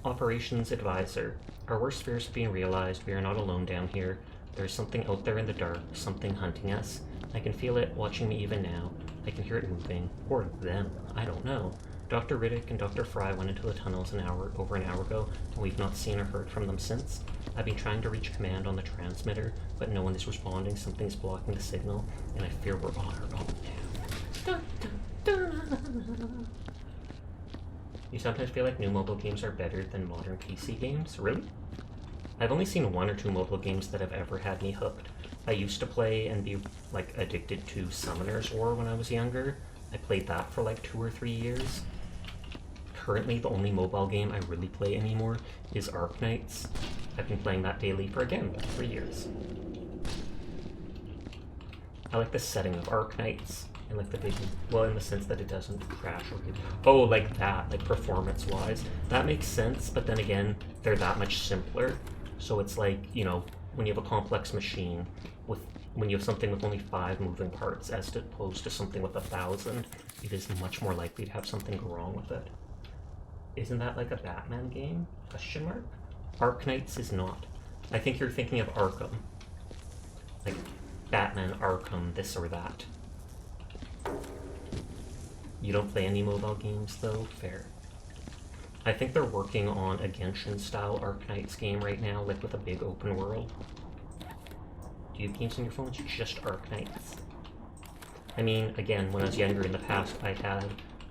Operations Advisor. Our worst fears are being realized. We are not alone down here. There is something out there in the dark, something hunting us. I can feel it watching me even now. I can hear it moving. Or them. I don't know. Dr. Riddick and Dr. Fry went into the tunnels over an hour ago, and we've not seen or heard from them since. I've been trying to reach command on the transmitter, but no one is responding. Something's blocking the signal, and I fear we're on our own now. You sometimes feel like new mobile games are better than modern PC games? Really? I've only seen 1 or 2 mobile games that have ever had me hooked. I used to play and be like addicted to Summoner's War when I was younger. I played that for like 2 or 3 years. Currently, the only mobile game I really play anymore is Arknights. I've been playing that daily for, again, 3 years. I like the setting of Arknights, and like the big, well, in the sense that it doesn't crash or get, oh, like that, like performance-wise. That makes sense, but then again, they're that much simpler. So it's like, you know, when you have a complex machine, when you have something with only 5 moving parts as opposed to something with 1,000, it is much more likely to have something go wrong with it. Isn't that like a Batman game? Question mark? Arknights is not. I think you're thinking of Arkham. Like Batman, Arkham, this or that. You don't play any mobile games though? Fair. I think they're working on a Genshin-style Arknights game right now, like with a big open world. Do you have games on your phone? It's just Arknights. I mean, again, when I was younger in the past, I had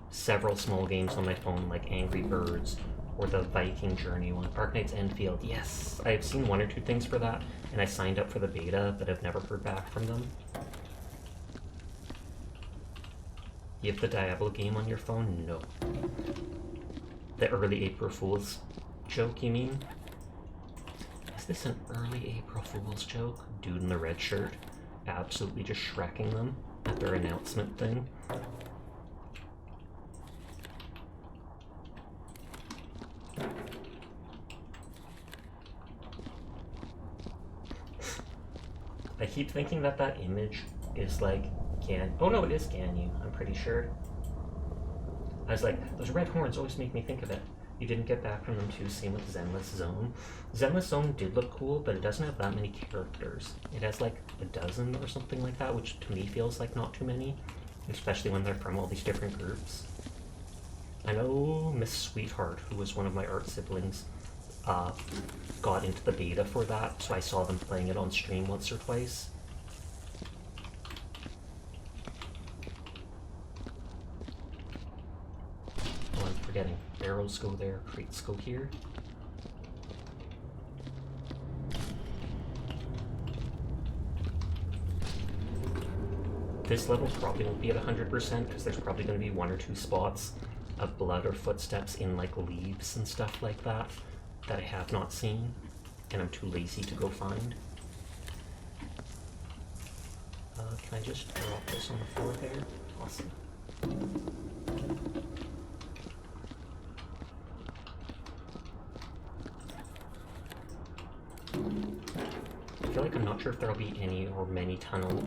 several small games on my phone, like Angry Birds, or the Viking Journey one. Arknights Enfield, yes! I've seen 1 or 2 things for that, and I signed up for the beta, but I've never heard back from them. You have the Diablo game on your phone? No. The early April Fool's joke, you mean? Is this an early April Fool's joke? Dude in the red shirt absolutely just shrekking them at their announcement thing. I keep thinking that that image is like oh no, it is Ganyu, I'm pretty sure. I was like, those red horns always make me think of it. You didn't get back from them too, same with Zenless Zone. Zenless Zone did look cool, but it doesn't have that many characters. It has like a dozen or something like that, which to me feels like not too many, especially when they're from all these different groups. I know Miss Sweetheart, who was one of my art siblings, got into the beta for that, so I saw them playing it on stream once or twice. Oh, I'm forgetting. Barrels go there, crates go here. This level probably won't be at 100% because there's probably going to be 1 or 2 spots of blood or footsteps in like leaves and stuff like that that I have not seen, and I'm too lazy to go find. Can I just drop this on the floor there? Awesome. feel like I'm not sure if there'll be any or many tunnel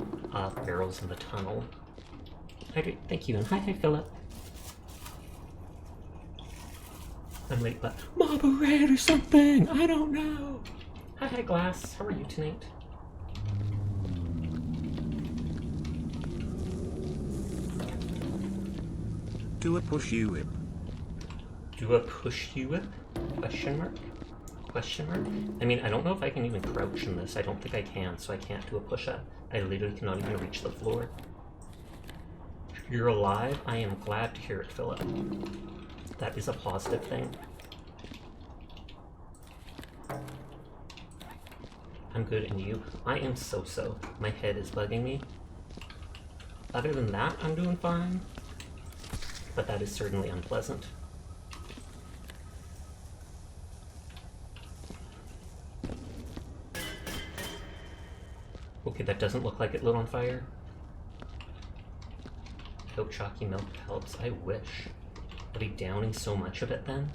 barrels in the tunnel. Thank you, and hi Philip. I'm late, but Mama Red or something. I don't know. Hi Glass. How are you tonight? Do a push you whip. Do a push you whip? Question mark? Question mark? I mean, I don't know if I can even crouch in this. I don't think I can, so I can't do a push-up. I literally cannot even reach the floor. You're alive? I am glad to hear it, Philip. That is a positive thing. I'm good, and you? I am so-so. My head is bugging me. Other than that, I'm doing fine. But that is certainly unpleasant. Okay, that doesn't look like it lit on fire. I hope chalky milk helps. I wish. Are they downing so much of it then?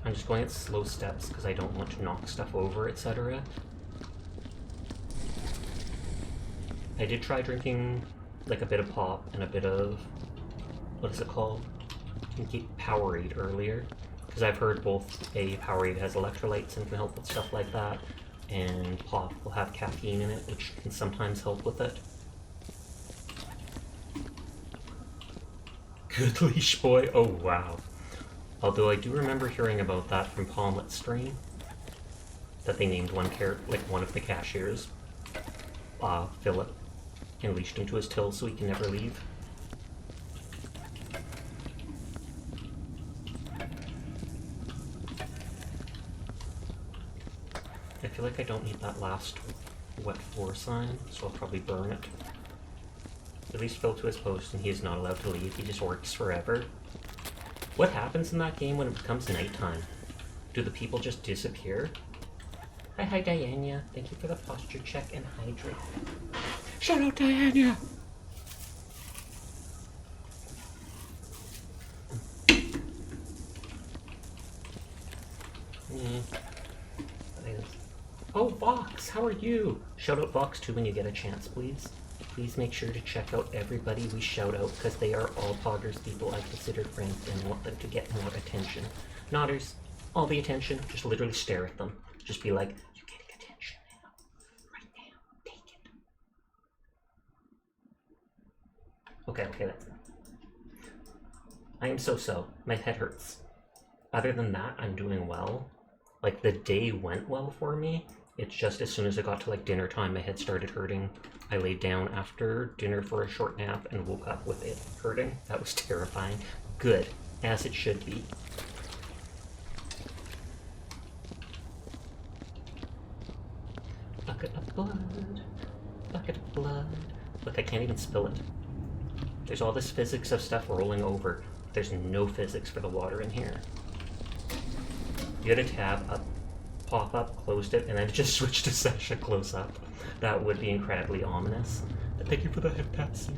I'm just going at slow steps because I don't want to knock stuff over, etc. I did try drinking like a bit of pop and a bit of, what is it called? I think Powerade earlier. Because I've heard both Powerade has electrolytes and can help with stuff like that, and pop will have caffeine in it, which can sometimes help with it. Good leash boy, oh wow. Although I do remember hearing about that from Palmet's stream, that they named one of the cashiers, Philip, and leashed him to his till so he can never leave. I feel like I don't need that last wet floor sign, so I'll probably burn it. At least Phil to his post, and he is not allowed to leave. He just works forever. What happens in that game when it becomes nighttime? Do the people just disappear? Hi Diana. Thank you for the posture check and hydrate. Shout out Diana! Oh, Vox, how are you? Shout out Vox too when you get a chance, please. Please make sure to check out everybody we shout out, because they are all Poggers people I consider friends and want them to get more attention. Nodders, all the attention, just literally stare at them. Just be like, you're getting attention now. Right now. Take it. Okay, that's it. I am so-so. My head hurts. Other than that, I'm doing well. Like, the day went well for me. It's just as soon as I got to like dinner time, my head started hurting. I laid down after dinner for a short nap and woke up with it hurting. That was terrifying. Good, as it should be. Bucket of blood, bucket of blood. Look, I can't even spill it. There's all this physics of stuff rolling over. There's no physics for the water in here. You had a tab up. Pop up, closed it, and then it just switched to Sasha close up. That would be incredibly ominous. But thank you for the head pats here.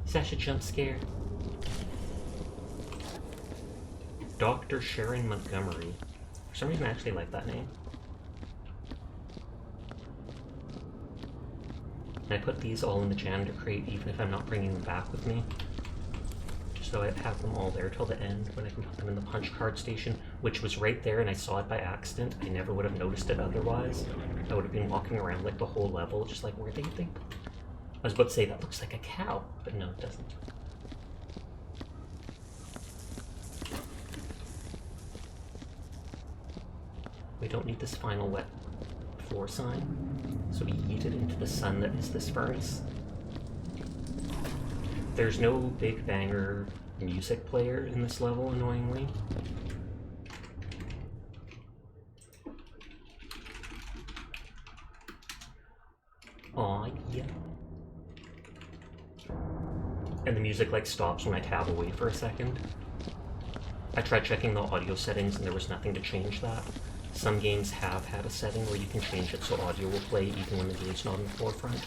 Sasha jump scare. Dr. Sharon Montgomery. For some reason I actually like that name. And I put these all in the janitor crate even if I'm not bringing them back with me. So I have them all there till the end when I can put them in the punch card station, which was right there and I saw it by accident. I never would have noticed it otherwise. I would have been walking around like the whole level, just like, where do you think? I was about to say, that looks like a cow, but no, it doesn't. We don't need this final wet floor sign, so we yeet it into the sun that is this furnace. There's no big banger music player in this level, annoyingly. Aw, yeah. And the music like stops when I tab away for a second. I tried checking the audio settings and there was nothing to change that. Some games have had a setting where you can change it so audio will play even when the game's not in the forefront.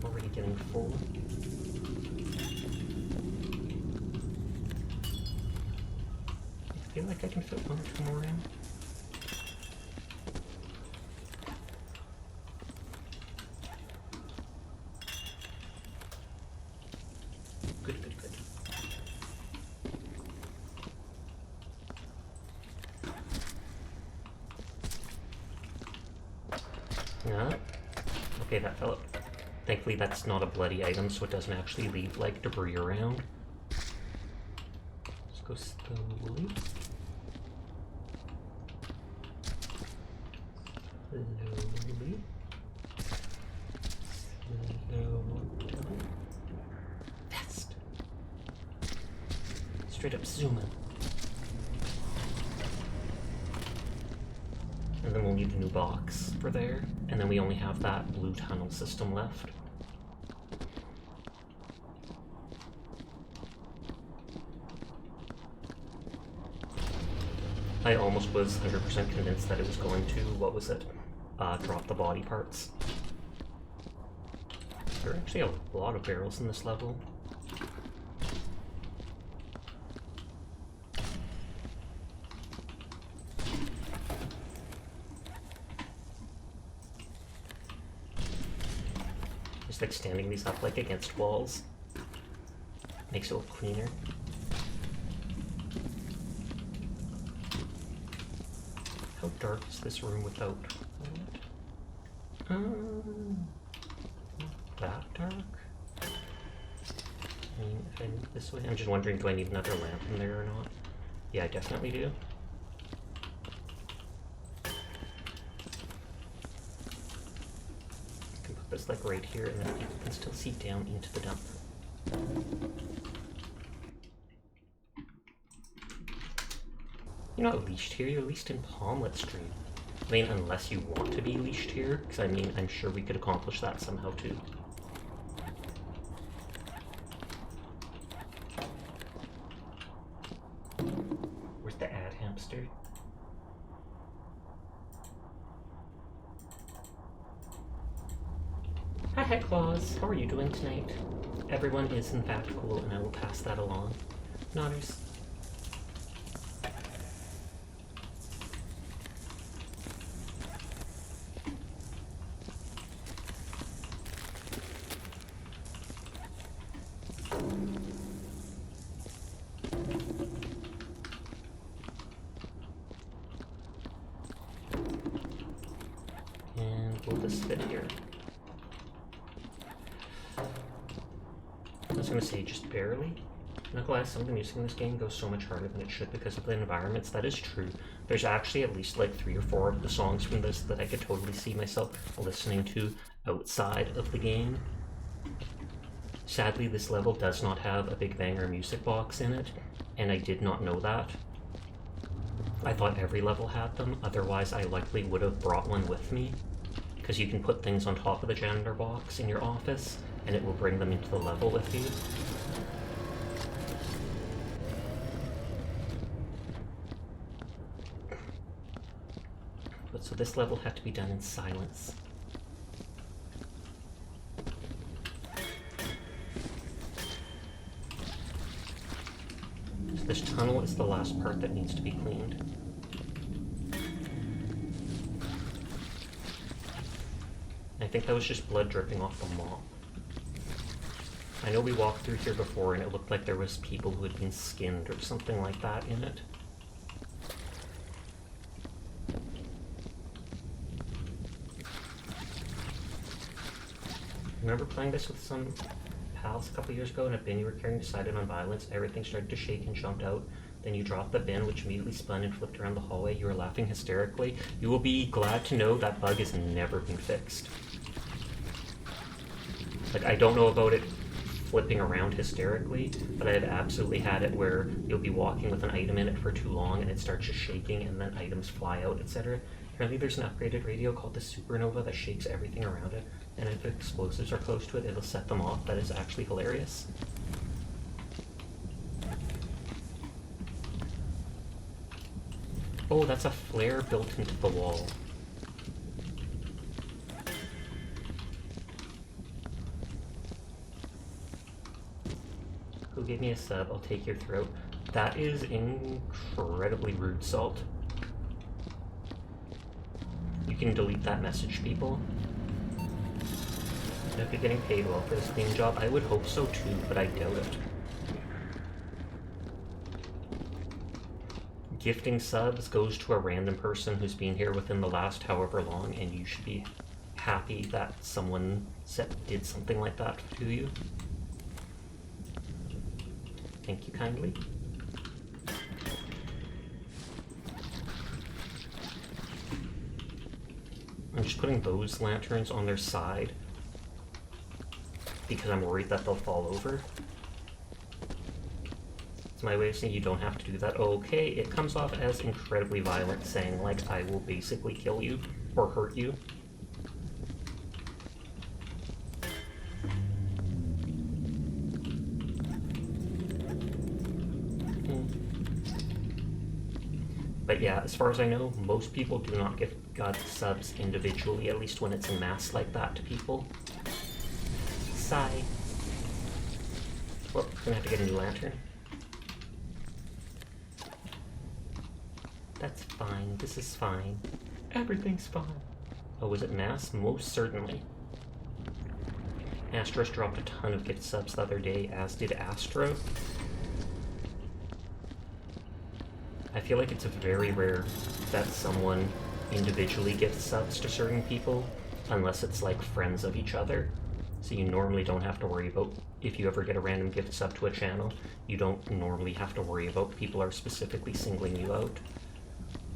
already getting full. I feel like I can fit 1 or 2 more in. Good, good, good. Yeah. Okay, that fell up. Thankfully that's not a bloody item, so it doesn't actually leave, like, debris around. Let's go slowly. Slowly. Slowly. Fast. Straight up zooming. And then we'll need a new box for there. And then we only have that blue tunnel system left. I almost was 100% convinced that it was going to, what was it, drop the body parts. There are actually a lot of barrels in this level. Just like standing these up like against walls makes it look cleaner. How dark is this room without light? Not that dark. I mean, if I move this way, I'm just wondering, do I need another lamp in there or not? Yeah, I definitely do. I can put this like right here, and then people can still see down into the dump. You're not leashed here, you're leased in Palmlet Street. I mean, unless you want to be leashed here, because I mean, I'm sure we could accomplish that somehow too. Where's the ad hamster? Hi, Claus. How are you doing tonight? Everyone is in fact cool, and I will pass that along. Nodders. And will this fit here? I was gonna say just barely. Not gonna lie, some of the music in this game goes so much harder than it should because of the environments. That is true. There's actually at least like 3 or 4 of the songs from this that I could totally see myself listening to outside of the game. Sadly, this level does not have a Big Banger music box in it, and I did not know that. I thought every level had them, otherwise I likely would have brought one with me, because you can put things on top of the janitor box in your office, and it will bring them into the level with you. But so this level had to be done in silence. So this tunnel is the last part that needs to be cleaned. I think that was just blood dripping off the mop. I know we walked through here before and it looked like there was people who had been skinned or something like that in it. Remember playing this with some pals a couple years ago, and a bin you were carrying decided on violence, everything started to shake and jumped out. Then you dropped the bin, which immediately spun and flipped around the hallway. You were laughing hysterically. You will be glad to know that bug has never been fixed. Like, I don't know about it flipping around hysterically, but I've absolutely had it where you'll be walking with an item in it for too long and it starts just shaking and then items fly out, etc. Apparently there's an upgraded radio called the Supernova that shakes everything around it, and if explosives are close to it, it'll set them off. That is actually hilarious. Oh, that's a flare built into the wall. gave me a sub, I'll take your throat. That is incredibly rude, Salt. You can delete that message, people. If you're getting paid well for this cleaning job, I would hope so too, but I doubt it. Gifting subs goes to a random person who's been here within the last however long, and you should be happy that someone did something like that to you. Thank you kindly. I'm just putting those lanterns on their side because I'm worried that they'll fall over. It's my way of saying you don't have to do that. Okay, it comes off as incredibly violent, saying like I will basically kill you or hurt you. But yeah, as far as I know, most people do not give God subs individually, at least when it's in mass like that to people. Sigh. Well, I'm gonna have to get a new lantern. That's fine, this is fine. Everything's fine. Oh, was it mass? Most certainly. Astros dropped a ton of gift subs the other day, as did Astro. I feel like it's very rare that someone individually gifts subs to certain people, unless it's like friends of each other. So you normally don't have to worry about, if you ever get a random gift sub to a channel, you don't normally have to worry about people are specifically singling you out.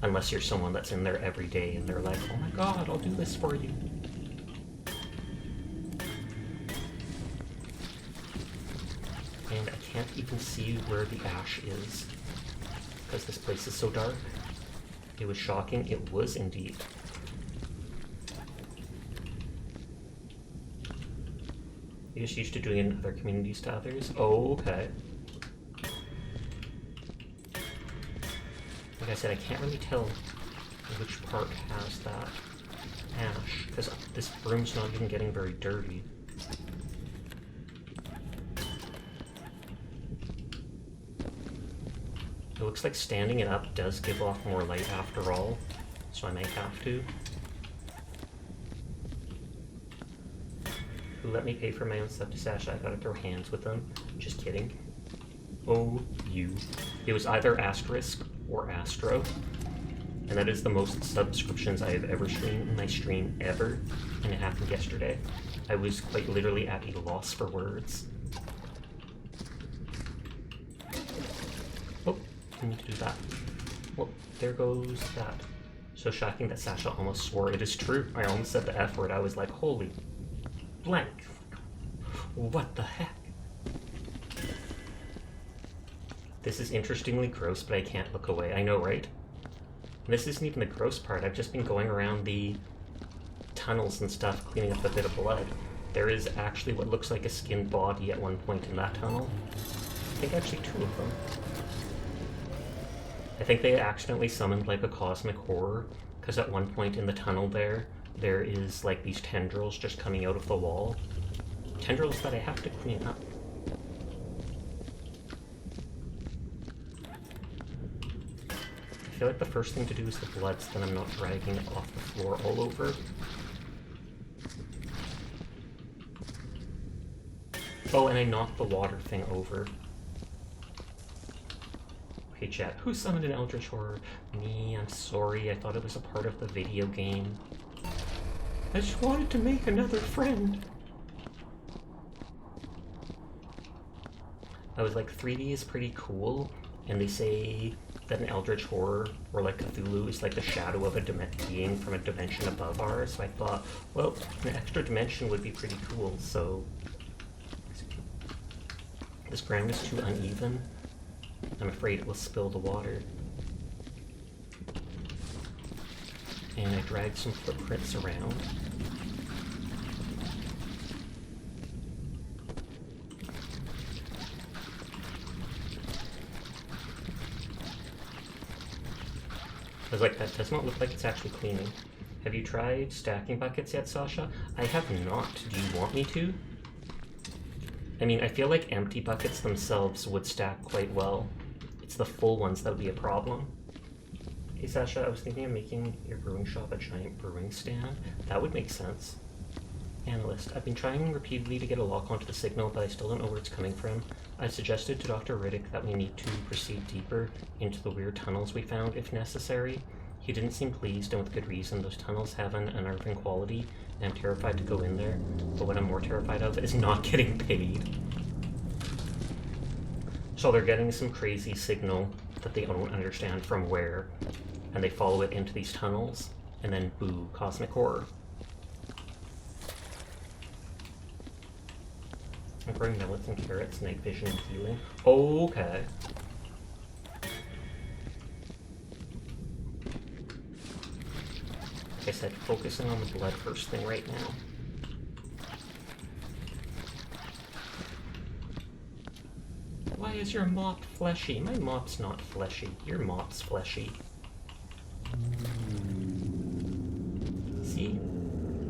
Unless you're someone that's in there every day and they're like, oh my god, I'll do this for you. And I can't even see where the ash is, because this place is so dark. It was shocking. It was indeed. You're just used to doing it in other communities to others? Oh, okay. Like I said, I can't really tell which part has that ash, because this room's not even getting very dirty. It looks like standing it up does give off more light after all, so I might have to. Who let me pay for my own stuff to Sasha? I gotta throw hands with them. Just kidding. Oh, you. It was either Asterisk or Astro, and that is the most subscriptions I have ever streamed in my stream ever, and it happened yesterday. I was quite literally at a loss for words. Oh, I need to do that. Well, there goes that. So shocking that Sasha almost swore. It is true. I almost said the F word. I was like, holy blank. What the heck? This is interestingly gross, but I can't look away. I know, right? This isn't even the gross part. I've just been going around the tunnels and stuff, cleaning up a bit of blood. There is actually what looks like a skinned body at one point in that tunnel. I think actually two of them. I think they accidentally summoned like a cosmic horror, because at one point in the tunnel there is like these tendrils just coming out of the wall. Tendrils that I have to clean up. I feel like the first thing to do is the blood, so then I'm not dragging it off the floor all over. Oh, and I knocked the water thing over. Okay, chat, who summoned an Eldritch Horror? Me, I'm sorry, I thought it was a part of the video game. I just wanted to make another friend. I was like, 3D is pretty cool, and they say that an Eldritch Horror, or like Cthulhu, is like the shadow of a being from a dimension above ours, so I thought, well, an extra dimension would be pretty cool, so... This ground is too uneven. I'm afraid it will spill the water. And I dragged some footprints around. I was like, that does not look like it's actually cleaning. Have you tried stacking buckets yet, Sasha? I have not. Do you want me to? I mean, I feel like empty buckets themselves would stack quite well. It's the full ones that would be a problem. Hey Sasha, I was thinking of making your brewing shop a giant brewing stand. That would make sense. Analyst, I've been trying repeatedly to get a lock onto the signal, but I still don't know where it's coming from. I suggested to Dr. Riddick that we need to proceed deeper into the weird tunnels we found, if necessary. He didn't seem pleased, and with good reason. Those tunnels have an unnerving quality, and I'm terrified to go in there. But what I'm more terrified of is not getting paid. So they're getting some crazy signal that they don't understand from where, and they follow it into these tunnels, and then boo, cosmic horror. I'm growing millets and carrots, night vision and healing. Okay. Like I said, focusing on the blood first thing right now. Why is your mop fleshy? My mop's not fleshy. Your mop's fleshy. See?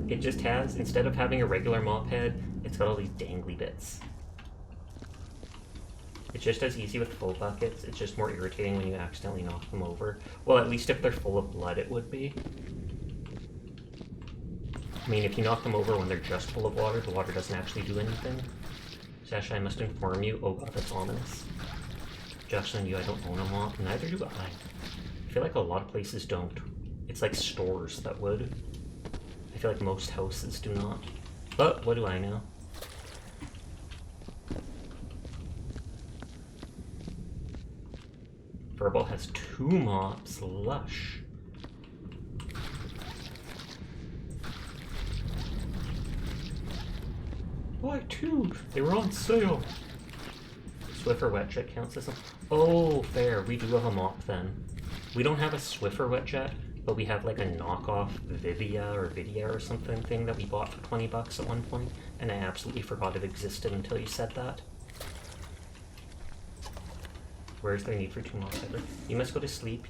It just has, instead of having a regular mop head, it's got all these dangly bits. It's just as easy with full buckets, it's just more irritating when you accidentally knock them over. Well, at least if they're full of blood, it would be. I mean, if you knock them over when they're just full of water, the water doesn't actually do anything. Sasha, I must inform you. Oh god, that's ominous. Just on you, I don't own a mop, neither do I feel like a lot of places don't. It's like stores that would. I feel like most houses do not. But what do I know? Verbal has 2 mops. Lush. Why 2? They were on sale. Swiffer wet jet counts as a... Oh, fair. We do have a mop then. We don't have a Swiffer wet jet, but we have like a knockoff Vidia or something thing that we bought for 20 bucks at one point, and I absolutely forgot it existed until you said that. Where's their need for 2 mops ever? You must go to sleep.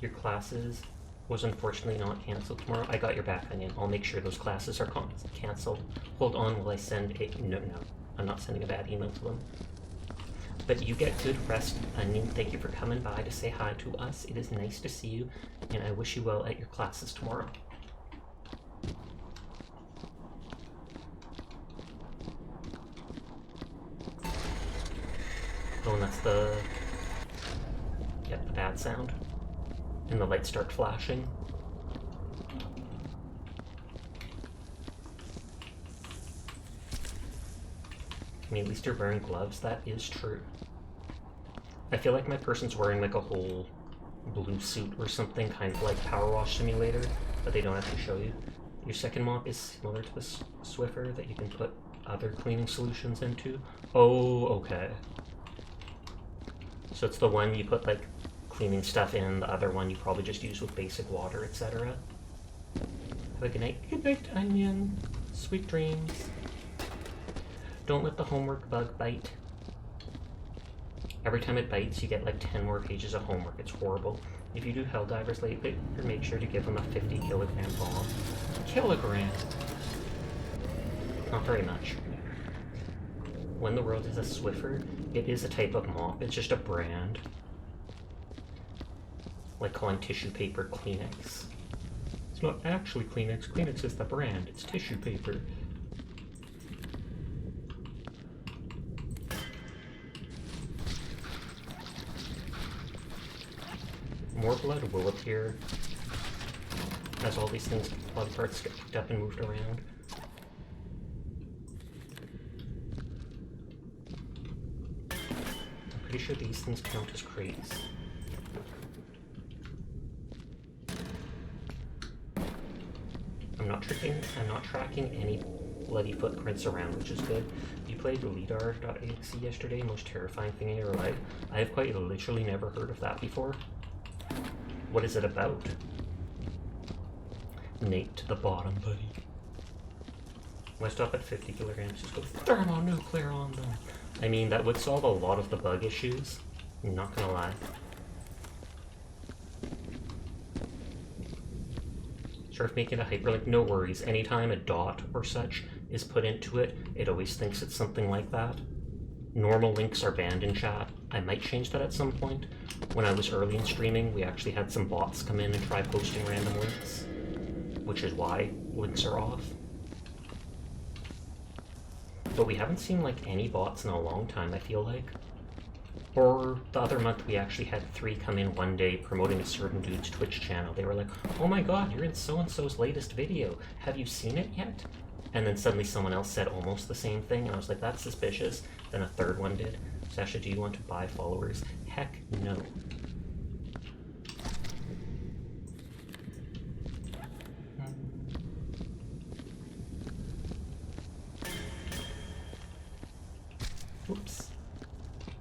Your classes was unfortunately not cancelled tomorrow. I got your back, Onion. I'll make sure those classes are cancelled. Hold on while I send a... No. I'm not sending a bad email to them. But you get good rest, Onion. Thank you for coming by to say hi to us. It is nice to see you, and I wish you well at your classes tomorrow. Oh, and that's the... Yep, the bad sound. And the lights start flashing. I mean, at least you're wearing gloves. That is true. I feel like my person's wearing like a whole blue suit or something, kind of like Power Wash Simulator, but they don't actually show you. Your second mop is similar to the Swiffer that you can put other cleaning solutions into. Oh, okay. So it's the one you put like cleaning stuff in, the other one you probably just use with basic water, etc. Have a good night. Good night, Onion. Sweet dreams. Don't let the homework bug bite. Every time it bites, you get like 10 more pages of homework. It's horrible. If you do Helldivers lately, make sure to give them a 50 kilogram bomb. Kilogram? Not very much. When the World is a Swiffer, it is a type of mop. It's just a brand. Like calling tissue paper Kleenex. It's not actually Kleenex. Kleenex is the brand. It's tissue paper. More blood will appear as all these things, blood parts get picked up and moved around. I'm pretty sure these things count as crates. I'm not tracking any bloody footprints around, which is good. You played Lidar.exe yesterday, most terrifying thing in your life. I have quite literally never heard of that before. What is it about? Nate to the bottom, buddy. When I stop at 50 kilograms, just go thermonuclear on them. I mean, that would solve a lot of the bug issues. I'm not gonna lie. Start making a hyperlink, no worries. Anytime a dot or such is put into it, it always thinks it's something like that. Normal links are banned in chat. I might change that at some point. When I was early in streaming, we actually had some bots come in and try posting random links, which is why links are off. But we haven't seen like any bots in a long time, I feel like. Or the other month we actually had 3 come in one day promoting a certain dude's Twitch channel. They were like, oh my god, you're in so-and-so's latest video. Have you seen it yet? And then suddenly someone else said almost the same thing, and I was like, that's suspicious. Then a third one did. Sasha, do you want to buy followers? Heck no. Oops.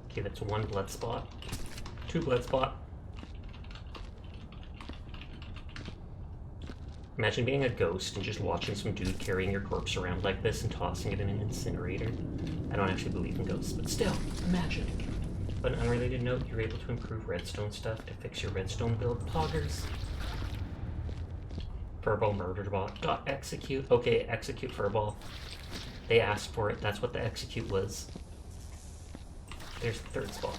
Okay, that's 1 blood spot. 2 blood spot. Imagine being a ghost and just watching some dude carrying your corpse around like this and tossing it in an incinerator. I don't actually believe in ghosts, but still, imagine. On an unrelated note, you're able to improve redstone stuff to fix your redstone build. Poggers. Furball murdered bot. Execute. Okay, execute furball. They asked for it. That's what the execute was. There's the 3rd spot.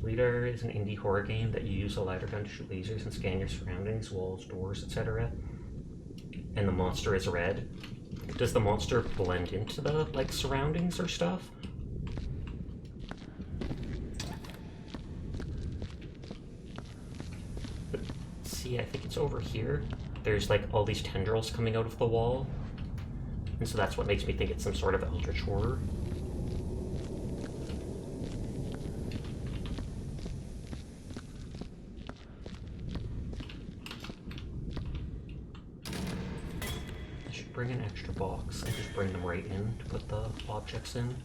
Leader is an indie horror game that you use a lighter gun to shoot lasers and scan your surroundings, walls, doors, etc. And the monster is red. Does the monster blend into the like surroundings or stuff? But see, I think it's over here. There's like all these tendrils coming out of the wall. And so that's what makes me think it's some sort of eldritch horror. Bring an extra box and just bring them right in to put the objects in.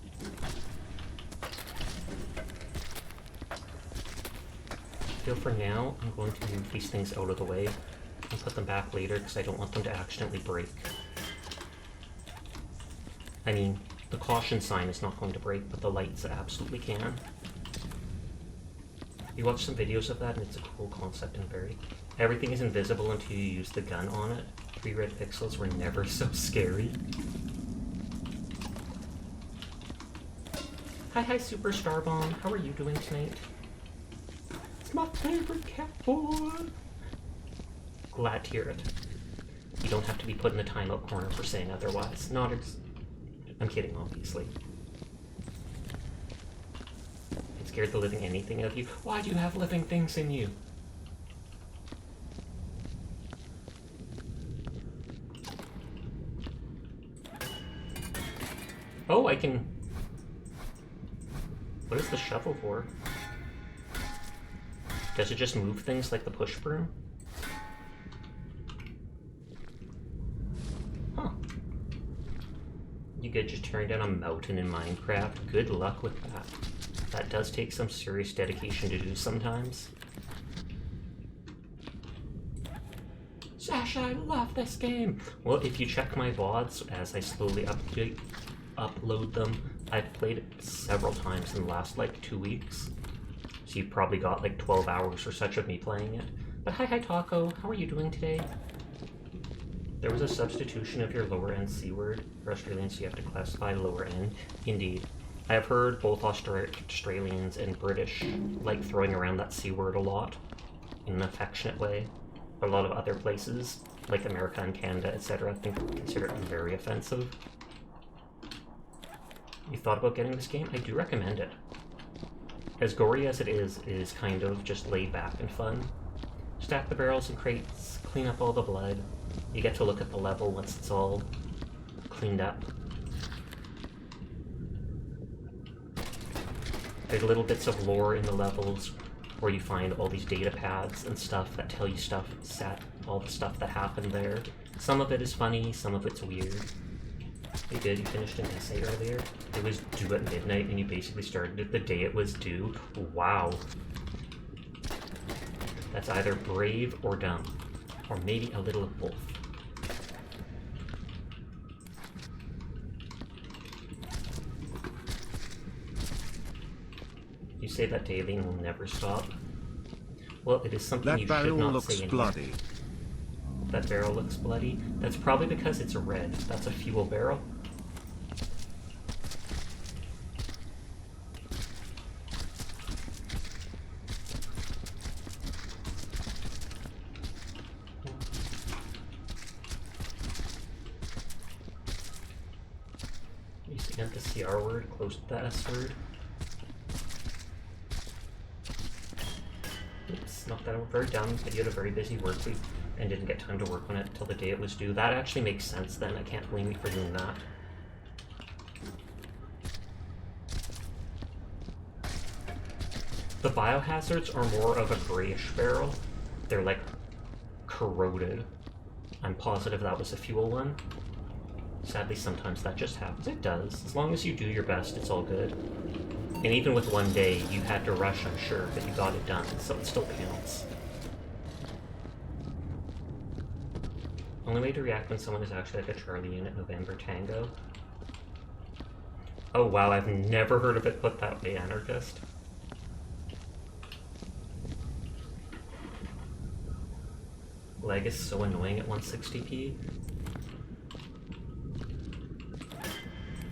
I feel for now I'm going to move these things out of the way and put them back later because I don't want them to accidentally break. I mean, the caution sign is not going to break, but the lights absolutely can. You watch some videos of that and it's a cool concept and very... Everything is invisible until you use the gun on it. 3 red pixels were never so scary. Hi Super Starbomb, how are you doing tonight? It's my favorite cat boy! Glad to hear it. You don't have to be put in the timeout corner for saying otherwise. I'm kidding, obviously. It scared the living anything out of you. Why do you have living things in you? Oh, I can... What is the shovel for? Does it just move things like the push broom? Huh. You could just tearing down a mountain in Minecraft. Good luck with that. That does take some serious dedication to do sometimes. Sasha, I love this game! Well, if you check my VODs as I slowly upload them, I've played it several times in the last like 2 weeks. So you've probably got like 12 hours or such of me playing it. But hi Taco, how are you doing today? There was a substitution of your lower end C word. For Australians, you have to classify lower end. Indeed. I have heard both Australians and British like throwing around that C word a lot in an affectionate way. But a lot of other places, like America and Canada, etc., consider it very offensive. You thought about getting this game? I do recommend it. As gory as it is kind of just laid back and fun. Stack the barrels and crates, clean up all the blood. You get to look at the level once it's all cleaned up. There's little bits of lore in the levels where you find all these data pads and stuff that tell you stuff, all the stuff that happened there. Some of it is funny, some of it's weird. You did, you finished an essay earlier. It was due at midnight and you basically started it the day it was due. Wow. That's either brave or dumb. Or maybe a little of both. You say that daily will never stop. Well, it is something That you should barrel not looks say in bloody. here. That barrel looks bloody. That's probably because it's red. That's a fuel barrel. Use again the CR word, close to the S word. Oops, not that I'm very dumb, but you had a very busy work week and didn't get time to work on it until the day it was due. That actually makes sense then. I can't blame you for doing that. The biohazards are more of a grayish barrel. They're like corroded. I'm positive that was a fuel one. Sadly, sometimes that just happens. It does. As long as you do your best, it's all good. And even with one day, you had to rush, I'm sure, but you got it done, so it still counts. Only way to react when someone is actually like a Charlie Unit November Tango. Oh wow, I've never heard of it put that way, Anarchist. Lag is so annoying at 160p.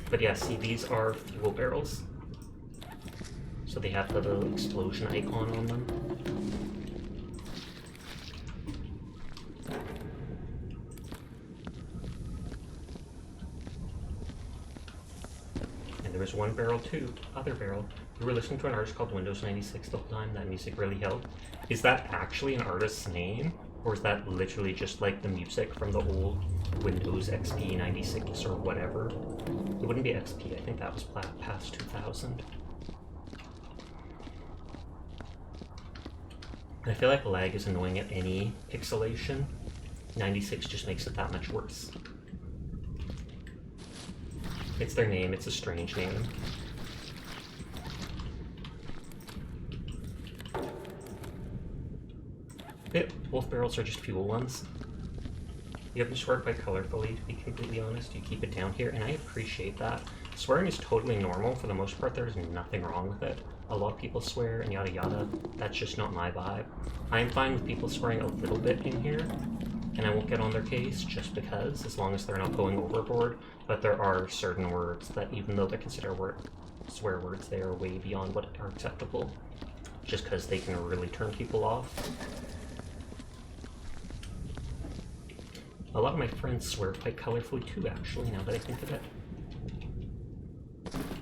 But yeah, see, these are fuel barrels. So they have the little explosion icon on them. And there was one barrel too, other barrel. We were listening to an artist called Windows 96 the whole time. That music really helped. Is that actually an artist's name? Or is that literally just like the music from the old Windows XP 96 or whatever? It wouldn't be XP, I think that was past 2000. And I feel like lag is annoying at any pixelation. 96 just makes it that much worse. It's their name, it's a strange name. Both barrels are just fuel ones. You have to swear quite colorfully, to be completely honest. You keep it down here, and I appreciate that. Swearing is totally normal. For the most part, there's nothing wrong with it. A lot of people swear and yada yada. That's just not my vibe. I'm fine with people swearing a little bit in here, and I won't get on their case just because, as long as they're not going overboard. But there are certain words that, even though they're considered swear words, they are way beyond what are acceptable, just because they can really turn people off. A lot of my friends swear quite colorfully too, actually, now that I think of it.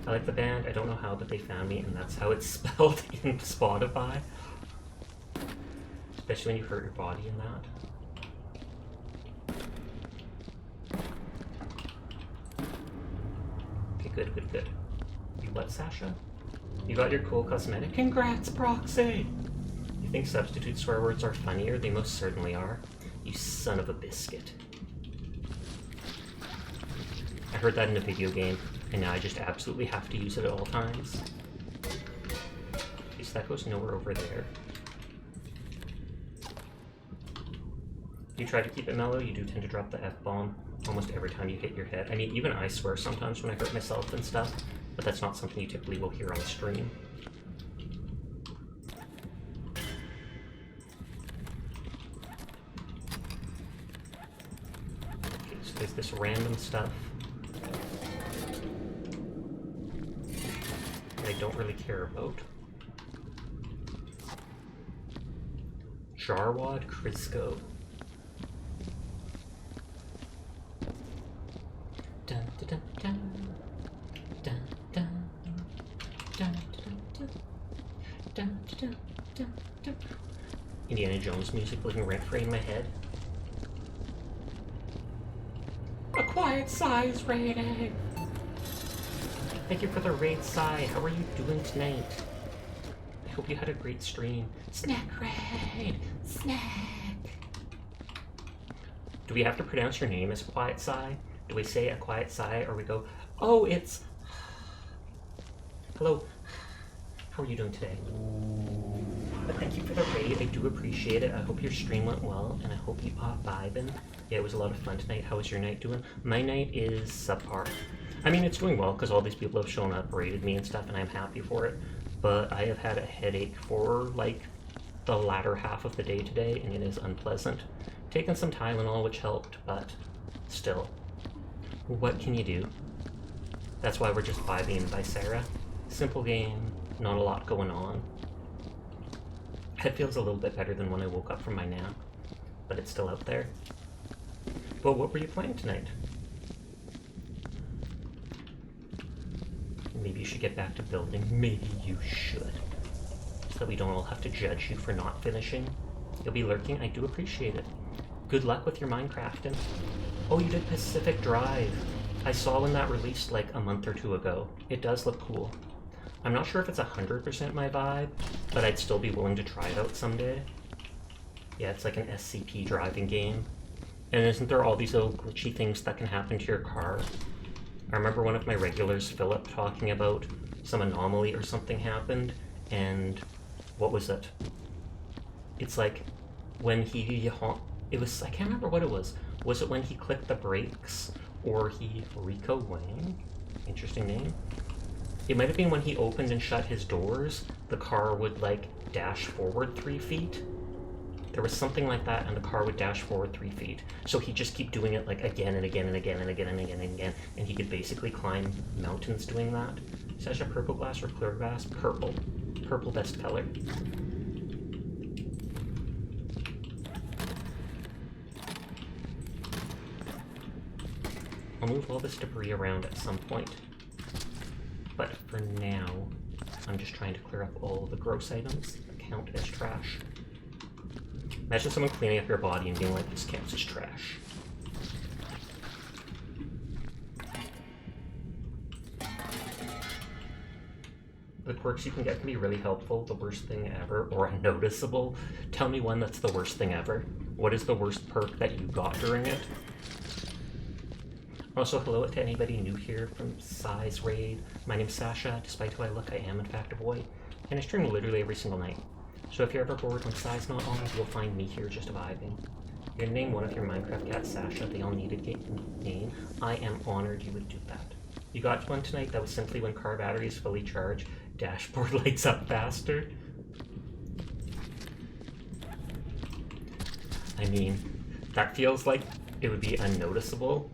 I like the band, I don't know how, but they found me, and that's how it's spelled in Spotify. Especially when you hurt your body in that. Okay, good, good, good. You what, Sasha? You got your cool cosmetic? Congrats, Proxy! You think substitute swear words are funnier? They most certainly are. You son of a biscuit. I heard that in a video game, and now I just absolutely have to use it at all times. Okay, so that goes nowhere over there. You try to keep it mellow, you do tend to drop the F-bomb almost every time you hit your head. I mean, even I swear sometimes when I hurt myself and stuff, but that's not something you typically will hear on the stream. Okay, so there's this random stuff that I don't really care about. Jarwad Crisco. Dun, dun, dun, dun, dun, dun, dun, dun, dun, dun, dun. Indiana Jones music living rent-free in my head. A quiet size rating. Thank you for the raid, Sai. How are you doing tonight? I hope you had a great stream. Snack raid! Snack! Do we have to pronounce your name as Quiet Sai? Do we say a quiet sigh, or we go, oh, it's... Hello, how are you doing today? But thank you for the raid, I do appreciate it. I hope your stream went well, and I hope you are vibing. Yeah, it was a lot of fun tonight. How was your night doing? My night is subpar. I mean, it's doing well, because all these people have shown up, rated me and stuff, and I'm happy for it. But I have had a headache for, like, the latter half of the day today, and it is unpleasant. Taken some Tylenol, which helped, but still. What can you do? That's why we're just vibing in Viscera. Simple game, not a lot going on. Head feels a little bit better than when I woke up from my nap, but it's still out there. But what were you playing tonight? Maybe you should get back to building. Maybe you should. So that we don't all have to judge you for not finishing. You'll be lurking. I do appreciate it. Good luck with your Minecrafting. Oh, you did Pacific Drive. I saw when that released like a month or two ago. It does look cool. I'm not sure if it's 100% my vibe, but I'd still be willing to try it out someday. Yeah, it's like an SCP driving game. And isn't there all these little glitchy things that can happen to your car? I remember one of my regulars, Philip, talking about some anomaly or something happened, and what was it? It's like when he, it was, I can't remember what it was. Was it when he clicked the brakes, or Rico Wang? Interesting name. It might have been when he opened and shut his doors, the car would like dash forward 3 feet. There was something like that, and the car would dash forward 3 feet. So he'd just keep doing it like again and again and again and again and again and again, and he could basically climb mountains doing that. Sasha, purple glass or clear glass? Purple. Purple best color. I'll move all this debris around at some point. But for now, I'm just trying to clear up all the gross items that count as trash. Imagine someone cleaning up your body and being like, this counts as trash. The quirks you can get can be really helpful. The worst thing ever, or unnoticeable. Tell me one that's the worst thing ever. What is the worst perk that you got during it? Also, hello to anybody new here from Size Raid. My name's Sasha. Despite who I look, I am in fact a boy. And I stream literally every single night. So if you're ever bored when Si's not on, you'll find me here just vibing. You're gonna name one of your Minecraft cats Sasha. They all need a name. I am honored you would do that. You got one tonight that was simply when car battery is fully charged, dashboard lights up faster. I mean, that feels like it would be unnoticeable.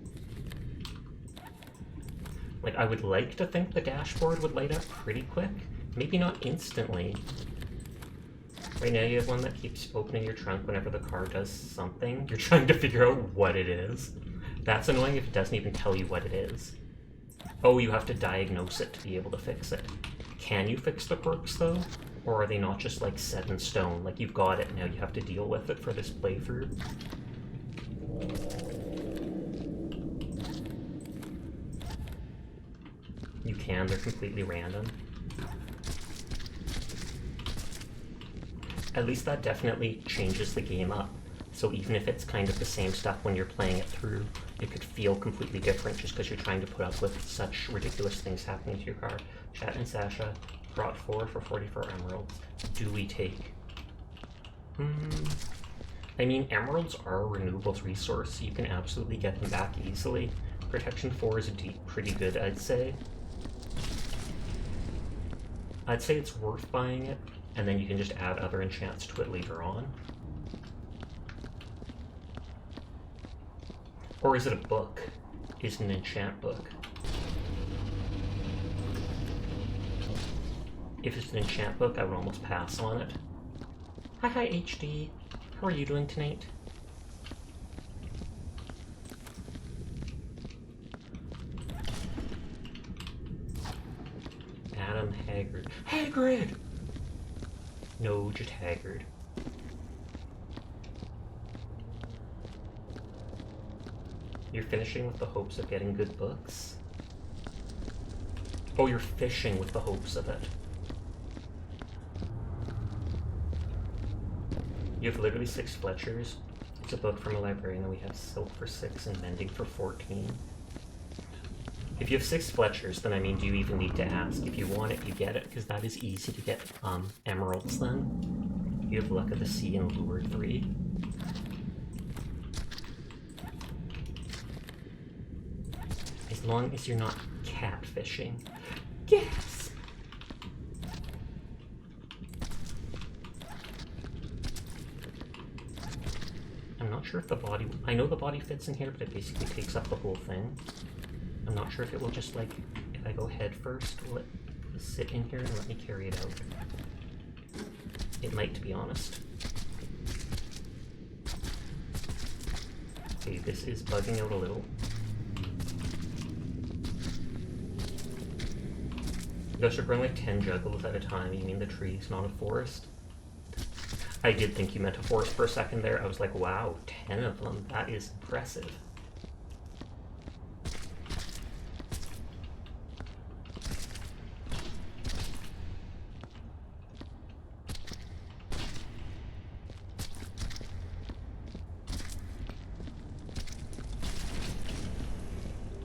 Like, I would like to think the dashboard would light up pretty quick. Maybe not instantly. Right now you have one that keeps opening your trunk whenever the car does something. You're trying to figure out what it is. That's annoying if it doesn't even tell you what it is. Oh, you have to diagnose it to be able to fix it. Can you fix the quirks though? Or are they not just like set in stone? Like you've got it, now you have to deal with it for this playthrough? You can, they're completely random. At least that definitely changes the game up. So even if it's kind of the same stuff when you're playing it through, it could feel completely different just because you're trying to put up with such ridiculous things happening to your car. Chat and Sasha brought 4 for 44 emeralds. Do we take? I mean, emeralds are a renewables resource, so you can absolutely get them back easily. Protection 4 is pretty good, I'd say. I'd say it's worth buying it, and then you can just add other enchants to it later on. Or is it a book? Is it an enchant book? If it's an enchant book, I would almost pass on it. Hi HD. How are you doing tonight? Adam Haggard. Hagrid! No, just Haggard. You're finishing with the hopes of getting good books? Oh, you're fishing with the hopes of it. You have literally 6 Fletchers. It's a book from a librarian, and we have silk for 6 and mending for 14. If you have 6 Fletchers, then I mean, do you even need to ask? If you want it, you get it, because that is easy to get emeralds then. You have Luck of the Sea and Lure 3. As long as you're not catfishing. Yes! not sure if the body... I know the body fits in here, but it basically takes up the whole thing. I'm not sure if it will just, like, if I go head first, will it sit in here and let me carry it out? It might, to be honest. Okay, this is bugging out a little. You guys are growing like 10 juggles at a time. You mean the tree's not a forest? I did think you meant a forest for a second there. I was like, wow, 10 of them. That is impressive.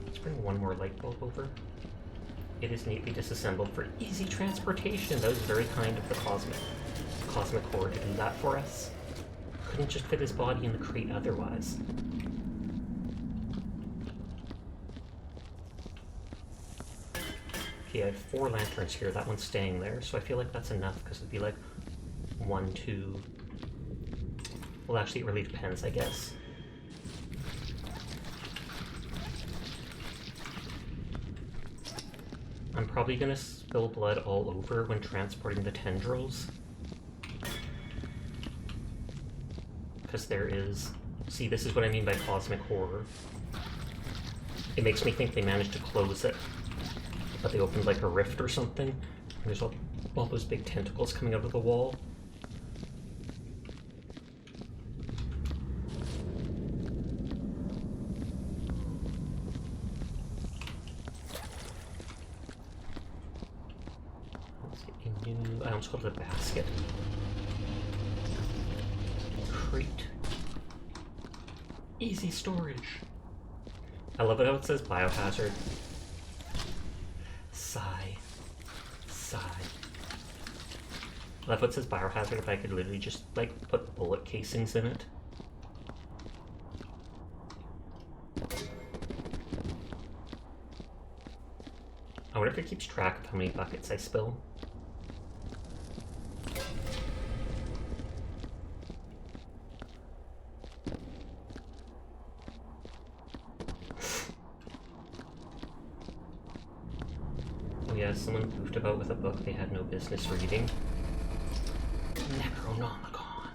Let's bring one more light bulb over. It is neatly disassembled for easy transportation. That was very kind of the Cosmic Core to do that for us. Couldn't just fit his body in the crate otherwise. Okay, I have 4 lanterns here. That one's staying there, so I feel like that's enough, because it'd be like 1, 2... Well, actually, it really depends, I guess. I'm probably gonna spill blood all over when transporting the tendrils. Because there is... See, this is what I mean by cosmic horror. It makes me think they managed to close it, but they opened like a rift or something, and there's all those big tentacles coming out of the wall. I almost called it a basket. Crate. Easy storage. I love it how it says biohazard. Sigh. Sigh. I love how it says biohazard if I could literally just, like, put bullet casings in it. I wonder if it keeps track of how many buckets I spill. Yeah, someone goofed about with a book they had no business reading. Necronomicon.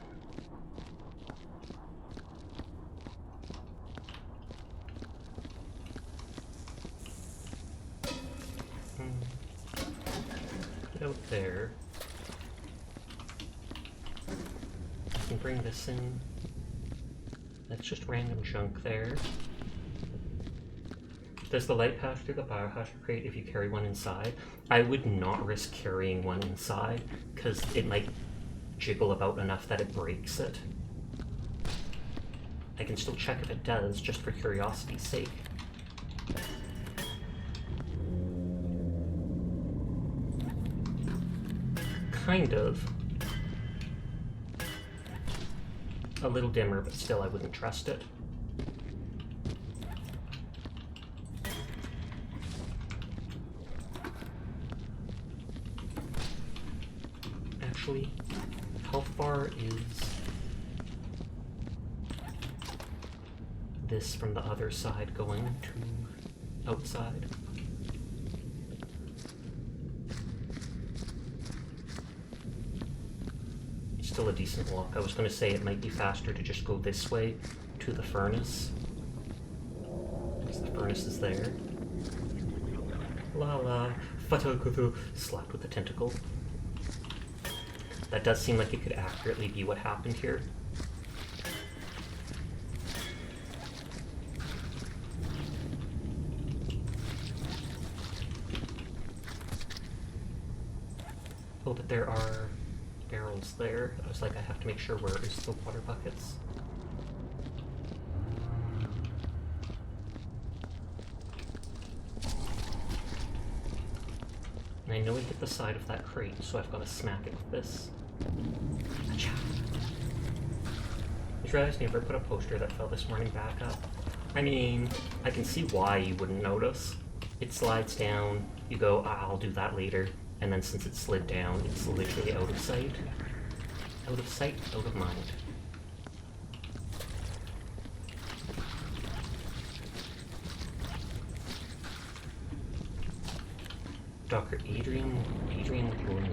Get out there. I can bring this in. That's just random junk there. Does the light pass through the biohazard crate if you carry one inside? I would not risk carrying one inside, because it might jiggle about enough that it breaks it. I can still check if it does, just for curiosity's sake. Kind of. A little dimmer, but still I wouldn't trust it. Actually, how far is this from the other side going to outside? Still a decent walk. I was going to say it might be faster to just go this way to the furnace, because the furnace is there. La la, fatakutu, slapped with the tentacle. That does seem like it could accurately be what happened here. Oh, but there are barrels there. I was like, I have to make sure where is the water buckets. And I know I hit the side of that crate, so I've got to smack it with this. Achoo. I just realized I never put a poster that fell this morning back up. I mean, I can see why you wouldn't notice. It slides down, you go, I'll do that later, and then since it slid down, it's literally out of sight. Out of sight, out of mind. Dr. Adrian Bloom.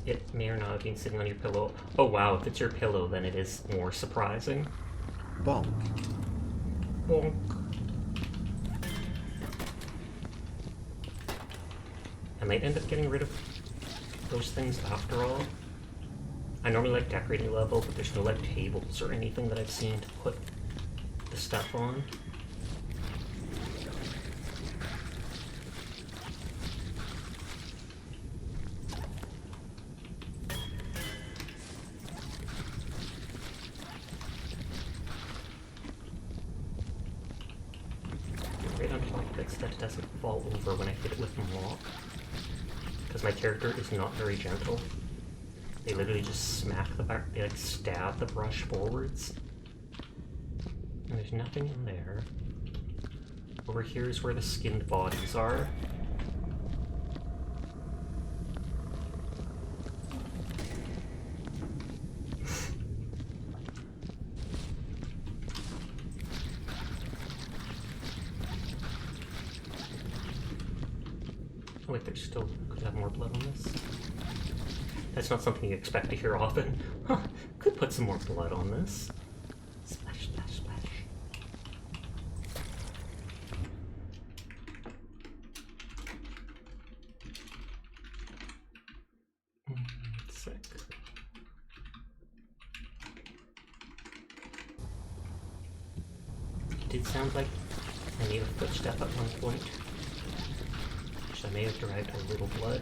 It may or not have been sitting on your pillow. Oh wow, if it's your pillow, then it is more surprising. Bonk. Bonk. I might end up getting rid of those things after all. I normally like decorating level, but there's no like tables or anything that I've seen to put the stuff on. Right on top of it so that it doesn't fall over when I hit it with mop. Because my character is not very gentle. They literally just smack the back, they like stab the brush forwards. And there's nothing in there. Over here is where the skinned bodies are. Oh wait, there's still, could have more blood on this. That's not something you expect to hear often. Huh, could put some more blood on this. Splash, splash, splash. Sick. It did sound like I made a footstep at one point. Which I may have derived a little blood.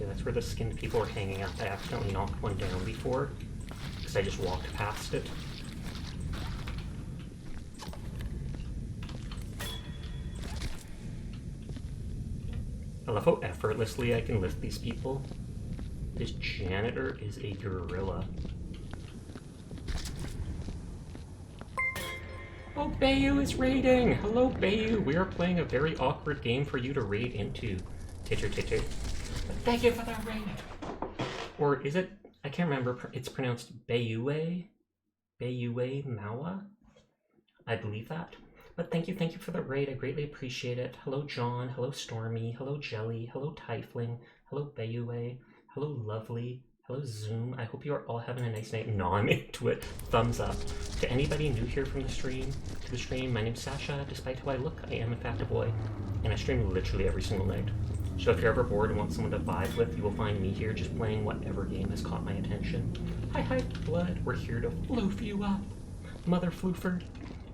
Yeah, that's where the skinned people are hanging out. I accidentally knocked one down before, because I just walked past it. I love how effortlessly I can lift these people. This janitor is a gorilla. Oh, Bayu is raiding! Hello, Bayu! We are playing a very awkward game for you to raid into. Titter titter. But thank you for the raid! Or is it? I can't remember. It's pronounced Bayue? Bayue Mawa? I believe that. But thank you for the raid. I greatly appreciate it. Hello, John. Hello, Stormy. Hello, Jelly. Hello, Tyfling. Hello, Bayue. Hello, Lovely. Hello, Zoom. I hope you are all having a nice night. No, I'm into it. Thumbs up. To anybody new here from the stream, my name's Sasha. Despite who I look, I am in fact a boy. And I stream literally every single night. So if you're ever bored and want someone to vibe with, you will find me here just playing whatever game has caught my attention. Hi, Blood. We're here to floof you up. Mother Flooford.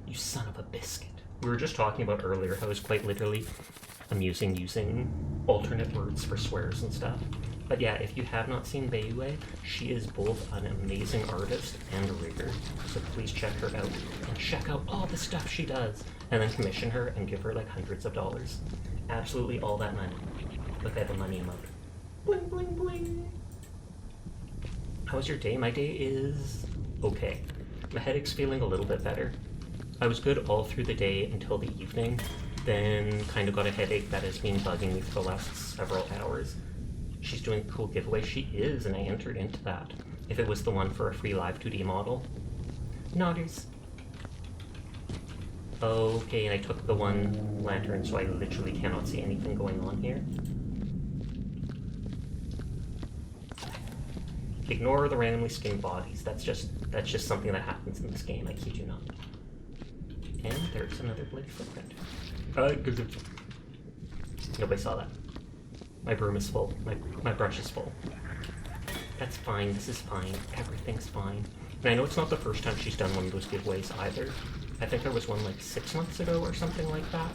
You son of a biscuit. We were just talking about earlier how it's quite literally amusing using alternate words for swears and stuff. But yeah, if you have not seen Bayue, she is both an amazing artist and a rigger. So please check her out and check out all the stuff she does. And then commission her and give her like hundreds of dollars. Absolutely all that money. Look at the money amount. Bling, bling, bling. How was your day? My day is okay. My headache's feeling a little bit better. I was good all through the day until the evening, then kind of got a headache that has been bugging me for the last several hours. She's doing a cool giveaway. She is, and I entered into that. If it was the one for a free live 2D model. Nodders. Okay, and I took the one lantern, so I literally cannot see anything going on here. Ignore the randomly skinned bodies. That's just something that happens in this game, I kid you not. And there's another bloody footprint. Nobody saw that. My broom is full. My brush is full. That's fine. This is fine. Everything's fine. And I know it's not the first time she's done one of those giveaways either. I think there was one like 6 months ago or something like that.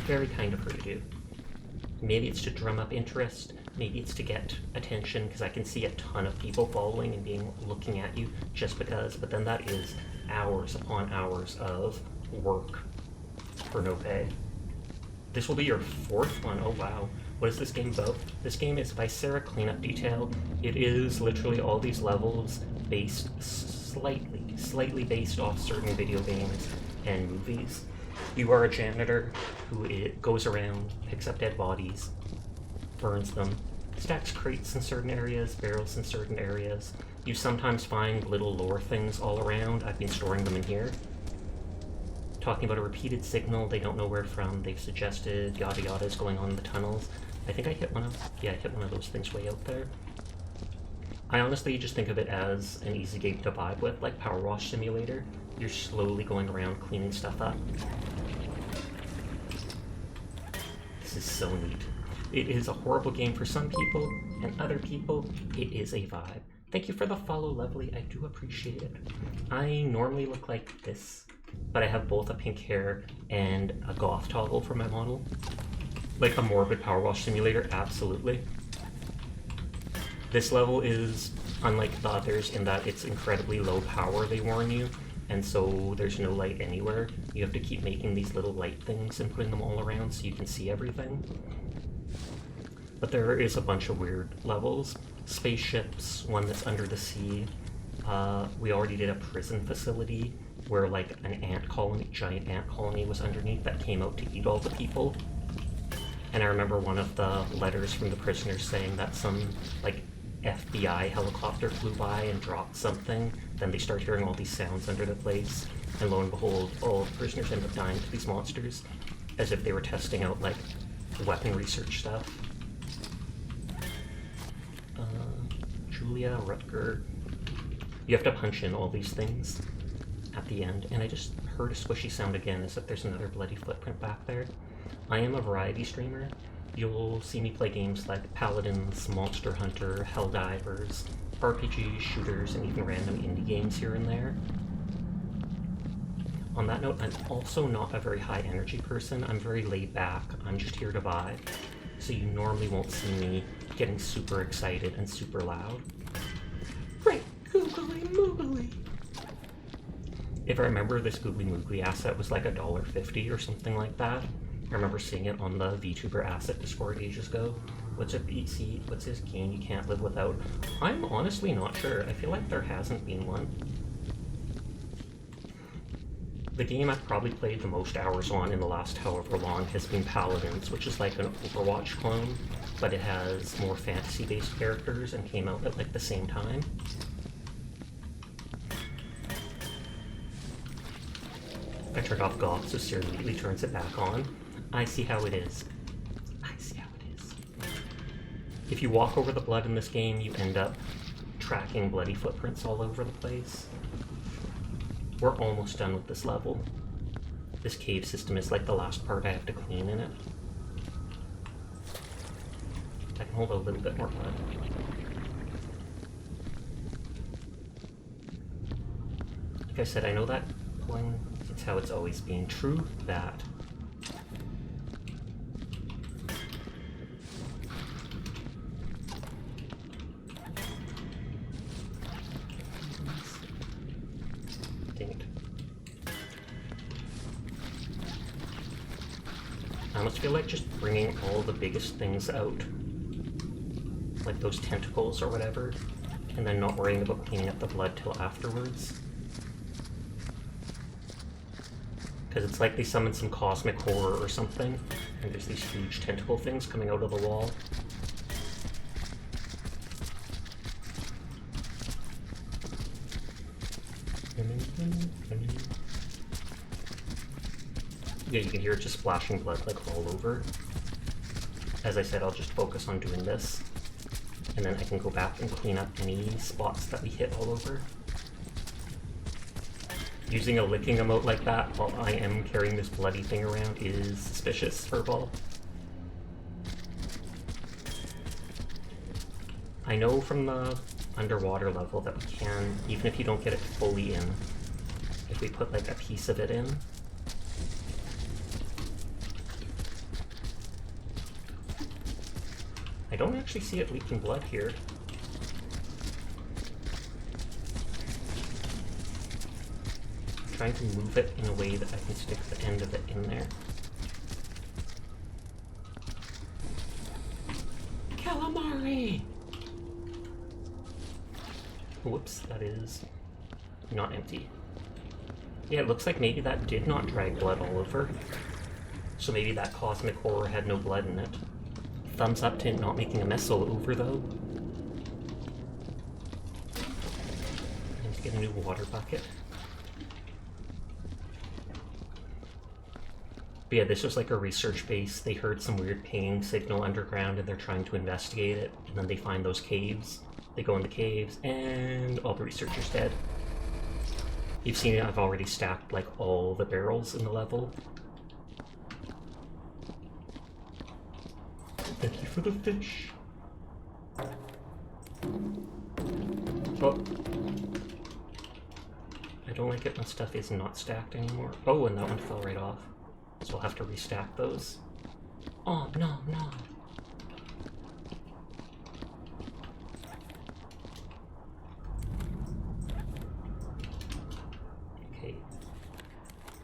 Very kind of her to do. Maybe it's to drum up interest. Maybe it's to get attention, because I can see a ton of people following and looking at you just because. But then that is hours upon hours of work for no pay. This will be your 4th one. Oh wow. What is this game about? This game is Viscera Cleanup Detail. It is literally all these levels based slightly based off certain video games and movies. You are a janitor who goes around, picks up dead bodies, burns them, stacks crates in certain areas, barrels in certain areas. You sometimes find little lore things all around. I've been storing them in here. Talking about a repeated signal they don't know where from. They've suggested yada yada is going on in the tunnels. I think I hit one of those things way out there. I honestly just think of it as an easy game to vibe with, like Power Wash Simulator. You're slowly going around cleaning stuff up. This is so neat. It is a horrible game for some people, and other people, it is a vibe. Thank you for the follow, Lovely. I do appreciate it. I normally look like this, but I have both a pink hair and a goth toggle for my model. Like a morbid Power Wash Simulator, absolutely. This level is unlike the others in that it's incredibly low power, they warn you, and so there's no light anywhere. You have to keep making these little light things and putting them all around so you can see everything. But there is a bunch of weird levels. Spaceships, one that's under the sea. We already did a prison facility where like an ant colony, giant ant colony was underneath that came out to eat all the people. And I remember one of the letters from the prisoners saying that some like FBI helicopter flew by and dropped something. Then they start hearing all these sounds under the place, and lo and behold, all the prisoners end up dying to these monsters, as if they were testing out like weapon research stuff. Julia, Rutger. You have to punch in all these things at the end, and I just heard a squishy sound again, as if there's another bloody footprint back there. I am a variety streamer. You'll see me play games like Paladins, Monster Hunter, Helldivers, RPGs, shooters, and even random indie games here and there. On that note, I'm also not a very high energy person. I'm very laid back. I'm just here to vibe. So you normally won't see me getting super excited and super loud. Right, googly moogly. If I remember, this googly moogly asset was like $1.50 or something like that. I remember seeing it on the VTuber asset Discord ages ago. What's his game you can't live without? I'm honestly not sure. I feel like there hasn't been one. The game I've probably played the most hours on in the last however long has been Paladins, which is like an Overwatch clone, but it has more fantasy-based characters and came out at like the same time. I turned off Goth, so Sir immediately turns it back on. I see how it is. I see how it is. If you walk over the blood in this game, you end up tracking bloody footprints all over the place. We're almost done with this level. This cave system is like the last part I have to clean in it. I can hold a little bit more blood. Like I said, I know that one, it's how it's always been. True that. I almost feel like just bringing all the biggest things out, like those tentacles or whatever, and then not worrying about cleaning up the blood till afterwards. Because it's like they summoned some cosmic horror or something, and there's these huge tentacle things coming out of the wall. Yeah, you can hear it just splashing blood like all over. As I said, I'll just focus on doing this, and then I can go back and clean up any spots that we hit all over. Using a licking emote like that while I am carrying this bloody thing around is suspicious, Furball. I know from the underwater level that we can, even if you don't get it fully in, if we put like a piece of it in, I don't actually see it leaking blood here. I'm trying to move it in a way that I can stick the end of it in there. Calamari! Whoops, that is not empty. Yeah, it looks like maybe that did not drag blood all over. So maybe that cosmic horror had no blood in it. Thumbs up to it not making a mess all over, though. I need to get a new water bucket. But yeah, this was like a research base. They heard some weird pinging signal underground and they're trying to investigate it. And then they find those caves. They go in the caves and all the researchers dead. You've seen it, I've already stacked like all the barrels in the level. Thank you for the fish. Oh. I don't like it when stuff is not stacked anymore. Oh, and that one fell right off. So I'll have to restack those. Oh, no, no. Okay.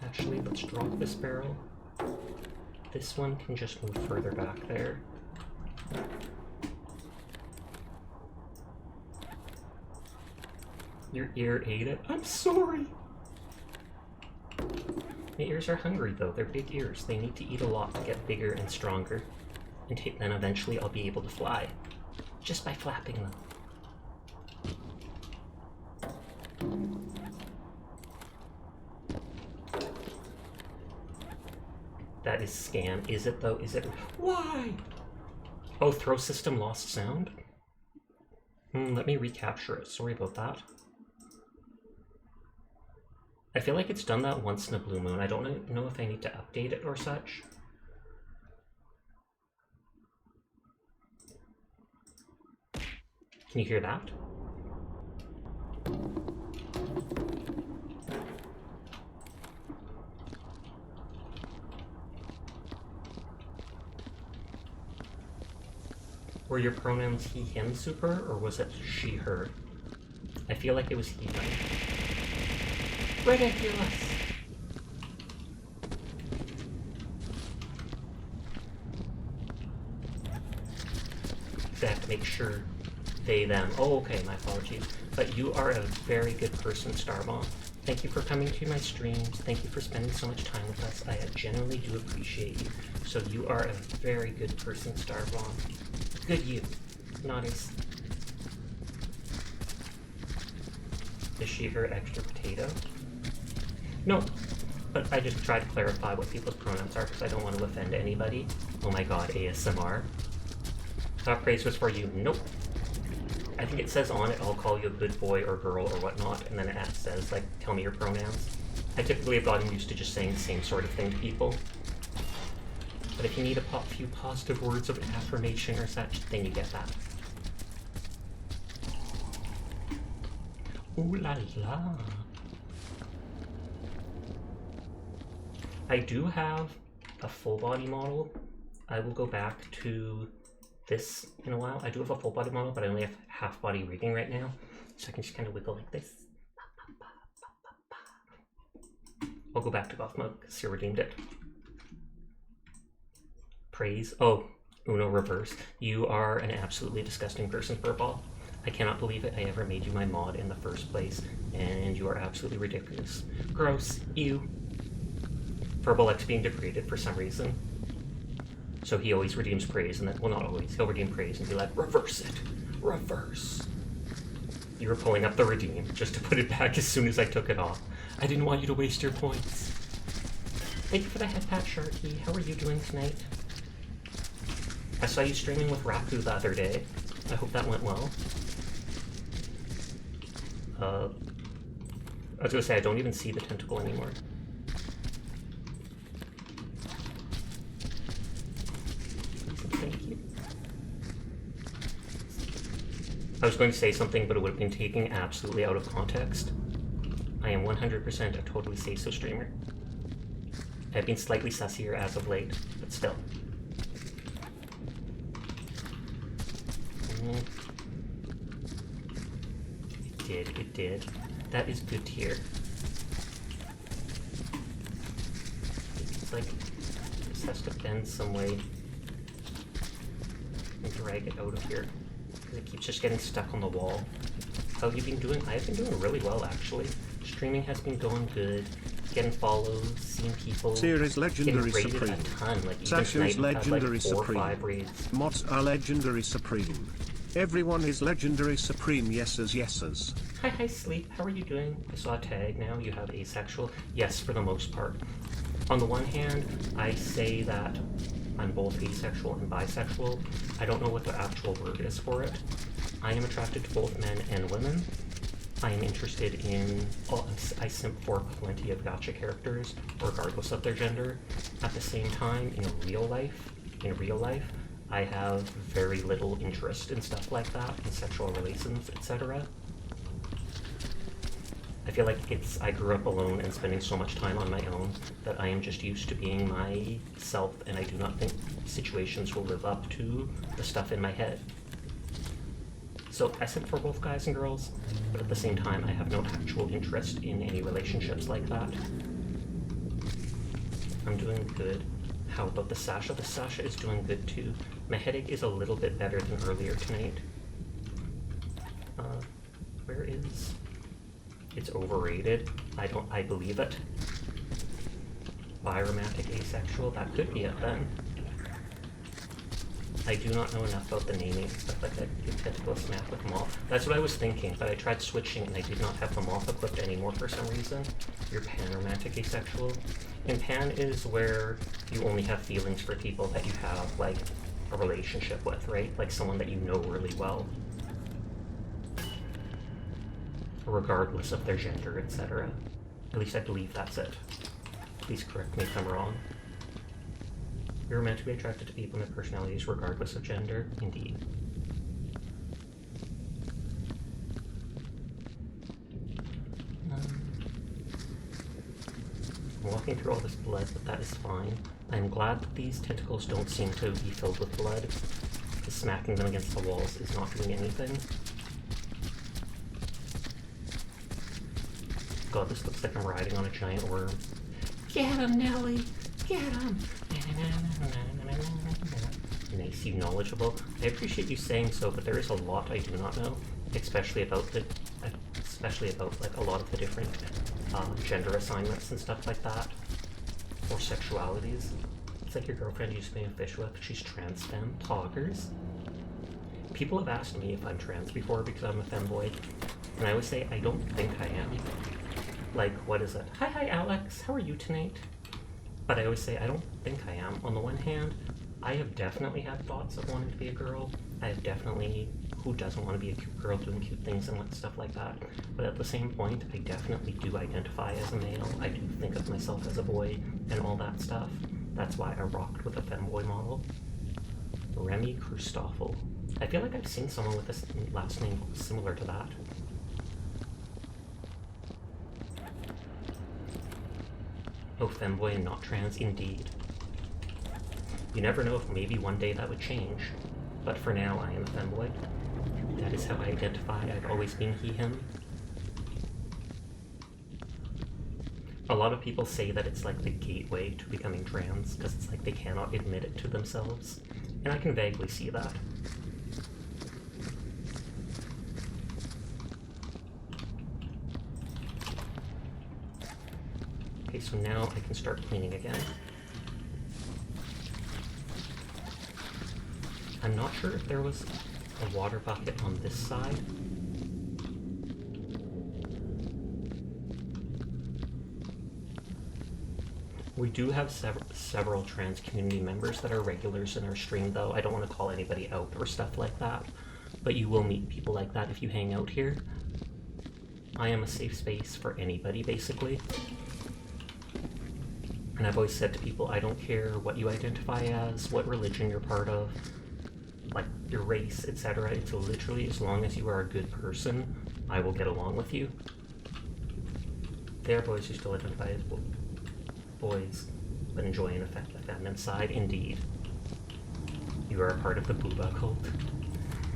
Actually, let's drop this barrel. This one can just move further back there. Your ear ate it? I'm sorry! My ears are hungry though, they're big ears. They need to eat a lot to get bigger and stronger. And then eventually I'll be able to fly. Just by flapping them. That is scam. Is it though? Is it? Why? Oh, throw system lost sound? Let me recapture it. Sorry about that. I feel like it's done that once in a blue moon. I don't know if I need to update it or such. Can you hear that? Were your pronouns he, him super, or was it she, her? I feel like it was he, him. Ridiculous! I have to make sure they, them. Oh, okay, my apologies. But you are a very good person, Starbomb. Thank you for coming to my streams. Thank you for spending so much time with us. I genuinely do appreciate you. So you are a very good person, Starbomb. Good you. Not as... Is she her extra potato? No, but I just try to clarify what people's pronouns are because I don't want to offend anybody. Oh my god, ASMR. Thought praise was for you. Nope. I think it says on it, I'll call you a good boy or girl or whatnot, and then it says, like, tell me your pronouns. I typically have gotten used to just saying the same sort of thing to people. But if you need a few positive words of affirmation or such, then you get that. Ooh la la. I do have a full body model. I will go back to this in a while. I do have a full body model, but I only have half body rigging right now. So I can just kind of wiggle like this. I'll go back to buff mode because you redeemed it. Praise. Oh, Uno reverse. You are an absolutely disgusting person, Furball. I cannot believe it. I ever made you my mod in the first place, and you are absolutely ridiculous. Gross. Ew. Furball likes being degraded for some reason. So he always redeems praise, and then, well, not always. He'll redeem praise and be like, reverse it. Reverse. You were pulling up the redeem just to put it back as soon as I took it off. I didn't want you to waste your points. Thank you for the head pat, Sharky. How are you doing tonight? I saw you streaming with Raku the other day. I hope that went well. I was gonna say, I don't even see the tentacle anymore. Thank you. I was going to say something, but it would have been taken absolutely out of context. I am 100% a totally say-so streamer. I've been slightly sussier as of late, but still. It did. That is good to hear. It's like, this has to bend some way and drag it out of here. Because it keeps just getting stuck on the wall. How have you been doing? I've been doing really well, actually. Just streaming has been going good. Getting follows, seeing people. Series legendary getting raided supreme. a ton. Like even Sasha's tonight we had legendary like 4 or supreme. 5 raids. Mods are legendary supreme. Everyone is legendary supreme. Yeses, yeses. Hi, Sleep. How are you doing? I saw a tag now. You have asexual. Yes, for the most part. On the one hand, I say that I'm both asexual and bisexual. I don't know what the actual word is for it. I am attracted to both men and women. I am interested in, I simp for plenty of gacha characters, regardless of their gender. At the same time, in real life, I have very little interest in stuff like that, in sexual relations, etc. I feel like I grew up alone and spending so much time on my own that I am just used to being myself, and I do not think situations will live up to the stuff in my head. So I simp for both guys and girls, but at the same time I have no actual interest in any relationships like that. I'm doing good. How about the Sasha? The Sasha is doing good too. My headache is a little bit better than earlier tonight. Where is... It's overrated. I believe it. Biromantic asexual, that could be it then. I do not know enough about the naming and stuff like that. You tentacle snap with moth. That's what I was thinking, but I tried switching and I did not have the moth equipped anymore for some reason. You're panromantic asexual. And pan is where you only have feelings for people that you have, like, a relationship with, right? Like someone that you know really well. Regardless of their gender, etc. At least I believe that's it. Please correct me if I'm wrong. You're meant to be attracted to people and their personalities regardless of gender. Indeed. I'm walking through all this blood, but that is fine. I'm glad that these tentacles don't seem to be filled with blood. Just smacking them against the walls is not doing anything. God, this looks like I'm riding on a giant worm. Get him, Nelly! Get him! Nice, you knowledgeable. I appreciate you saying so, but there is a lot I do not know, especially about like a lot of the different gender assignments and stuff like that, or sexualities. It's like your girlfriend used to be a fish with. She's trans femme. Toggers. People have asked me if I'm trans before because I'm a femboy, and I always say I don't think I am. Like, what is it? Hi, Alex. How are you tonight? But I always say I don't think I am. On the one hand, I have definitely had thoughts of wanting to be a girl. I have definitely, who doesn't want to be a cute girl doing cute things and stuff like that? But at the same point, I definitely do identify as a male. I do think of myself as a boy and all that stuff. That's why I rocked with a femboy model. Remy Christoffel. I feel like I've seen someone with this last name similar to that. Oh, femboy and not trans, indeed. You never know if maybe one day that would change. But for now, I am a femboy. That is how I identify. I've always been he, him. A lot of people say that it's like the gateway to becoming trans, because it's like they cannot admit it to themselves. And I can vaguely see that. Okay, so now I can start cleaning again. I'm not sure if there was a water bucket on this side. We do have several trans community members that are regulars in our stream, though. I don't want to call anybody out or stuff like that, but you will meet people like that if you hang out here. I am a safe space for anybody, basically. And I've always said to people, I don't care what you identify as, what religion you're part of, like your race, etc. It's literally, as long as you are a good person, I will get along with you. There are boys who still identify as boys, but enjoy and affect the feminine side. Indeed. You are a part of the booba cult.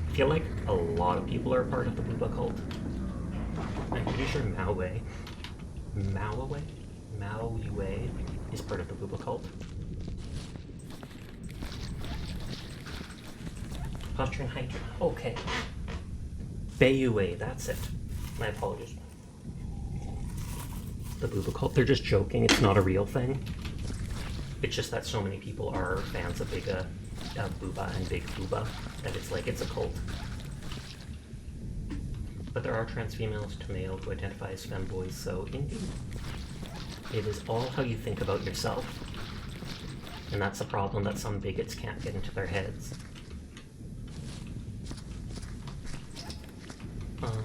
I feel like a lot of people are a part of the booba cult. I'm pretty sure Maui is part of the booba cult. Posture and height. Okay. Bayue, that's it. My apologies. the booba cult. They're just joking. It's not a real thing. It's just that so many people are fans of big booba and big booba that it's like it's a cult. But there are trans females to male who identify as femboys, so indeed. It is all how you think about yourself. And that's a problem that some bigots can't get into their heads.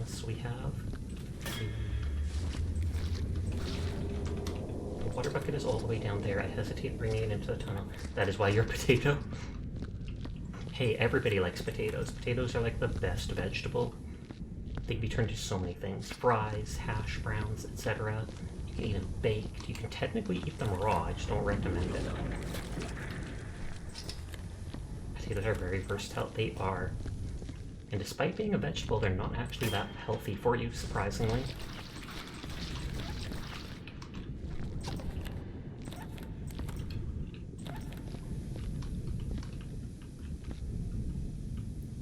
So we have the water bucket is all the way down there. I hesitate bringing it into the tunnel. That is why you're a potato. Hey, everybody likes potatoes. Potatoes are like the best vegetable. They can be turned into so many things. Fries, hash browns, etc. You can eat them baked. You can technically eat them raw. I just don't recommend it. Potatoes are very versatile. They are. And despite being a vegetable, they're not actually that healthy for you, surprisingly.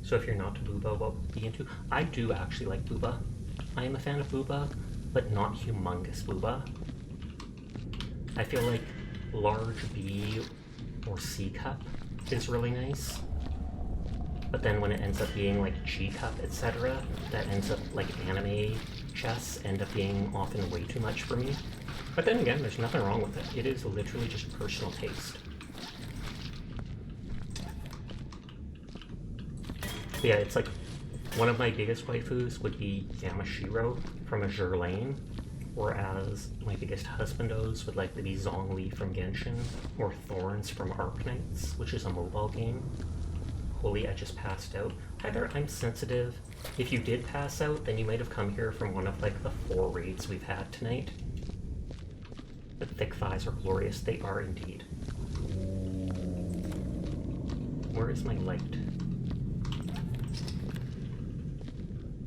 So if you're not to booba, what would you be into? I do actually like booba. I am a fan of booba, but not humongous booba. I feel like large B or C cup is really nice. But then when it ends up being like G cup, etc., that ends up like anime chess end up being often way too much for me. But then again, there's nothing wrong with it. It is literally just personal taste. But yeah, it's like one of my biggest waifus would be Yamashiro from Azure Lane, whereas my biggest husbandos would likely be Zhongli from Genshin, or Thorns from Arknights, which is a mobile game. Holy, I just passed out. Hi there, I'm sensitive. If you did pass out, then you might have come here from one of like the 4 raids we've had tonight. The thick thighs are glorious. They are indeed. Where is my light?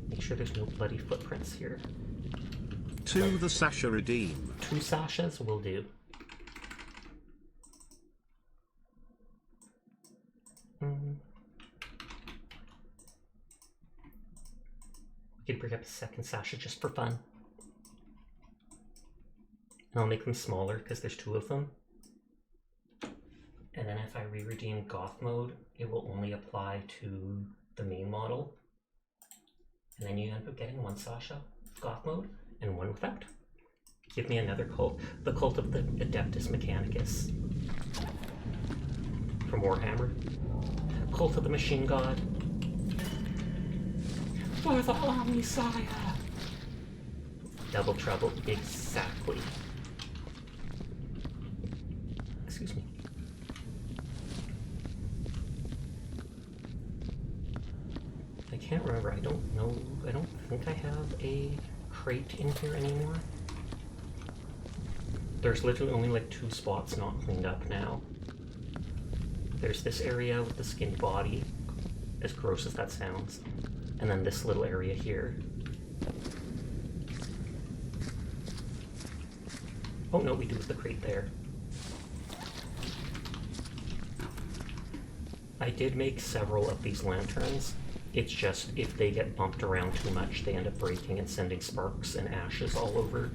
Make sure there's no bloody footprints here. To the Sasha redeem. 2 Sashas will do. We could bring up a second Sasha just for fun. And I'll make them smaller because there's 2 of them. And then if I re-redeem Goth mode, it will only apply to the main model. And then you end up getting 1 Sasha Goth mode and 1 without. Give me another cult. The cult of the Adeptus Mechanicus. From Warhammer. Cult of the Machine God. For the Omnisire! Double trouble, exactly. Excuse me. I can't remember, I don't know, I don't think I have a crate in here anymore. There's literally only like 2 spots not cleaned up now. There's this area with the skinny body, as gross as that sounds. And then this little area here. Oh no, we do have the crate there. I did make several of these lanterns. It's just if they get bumped around too much, they end up breaking and sending sparks and ashes all over.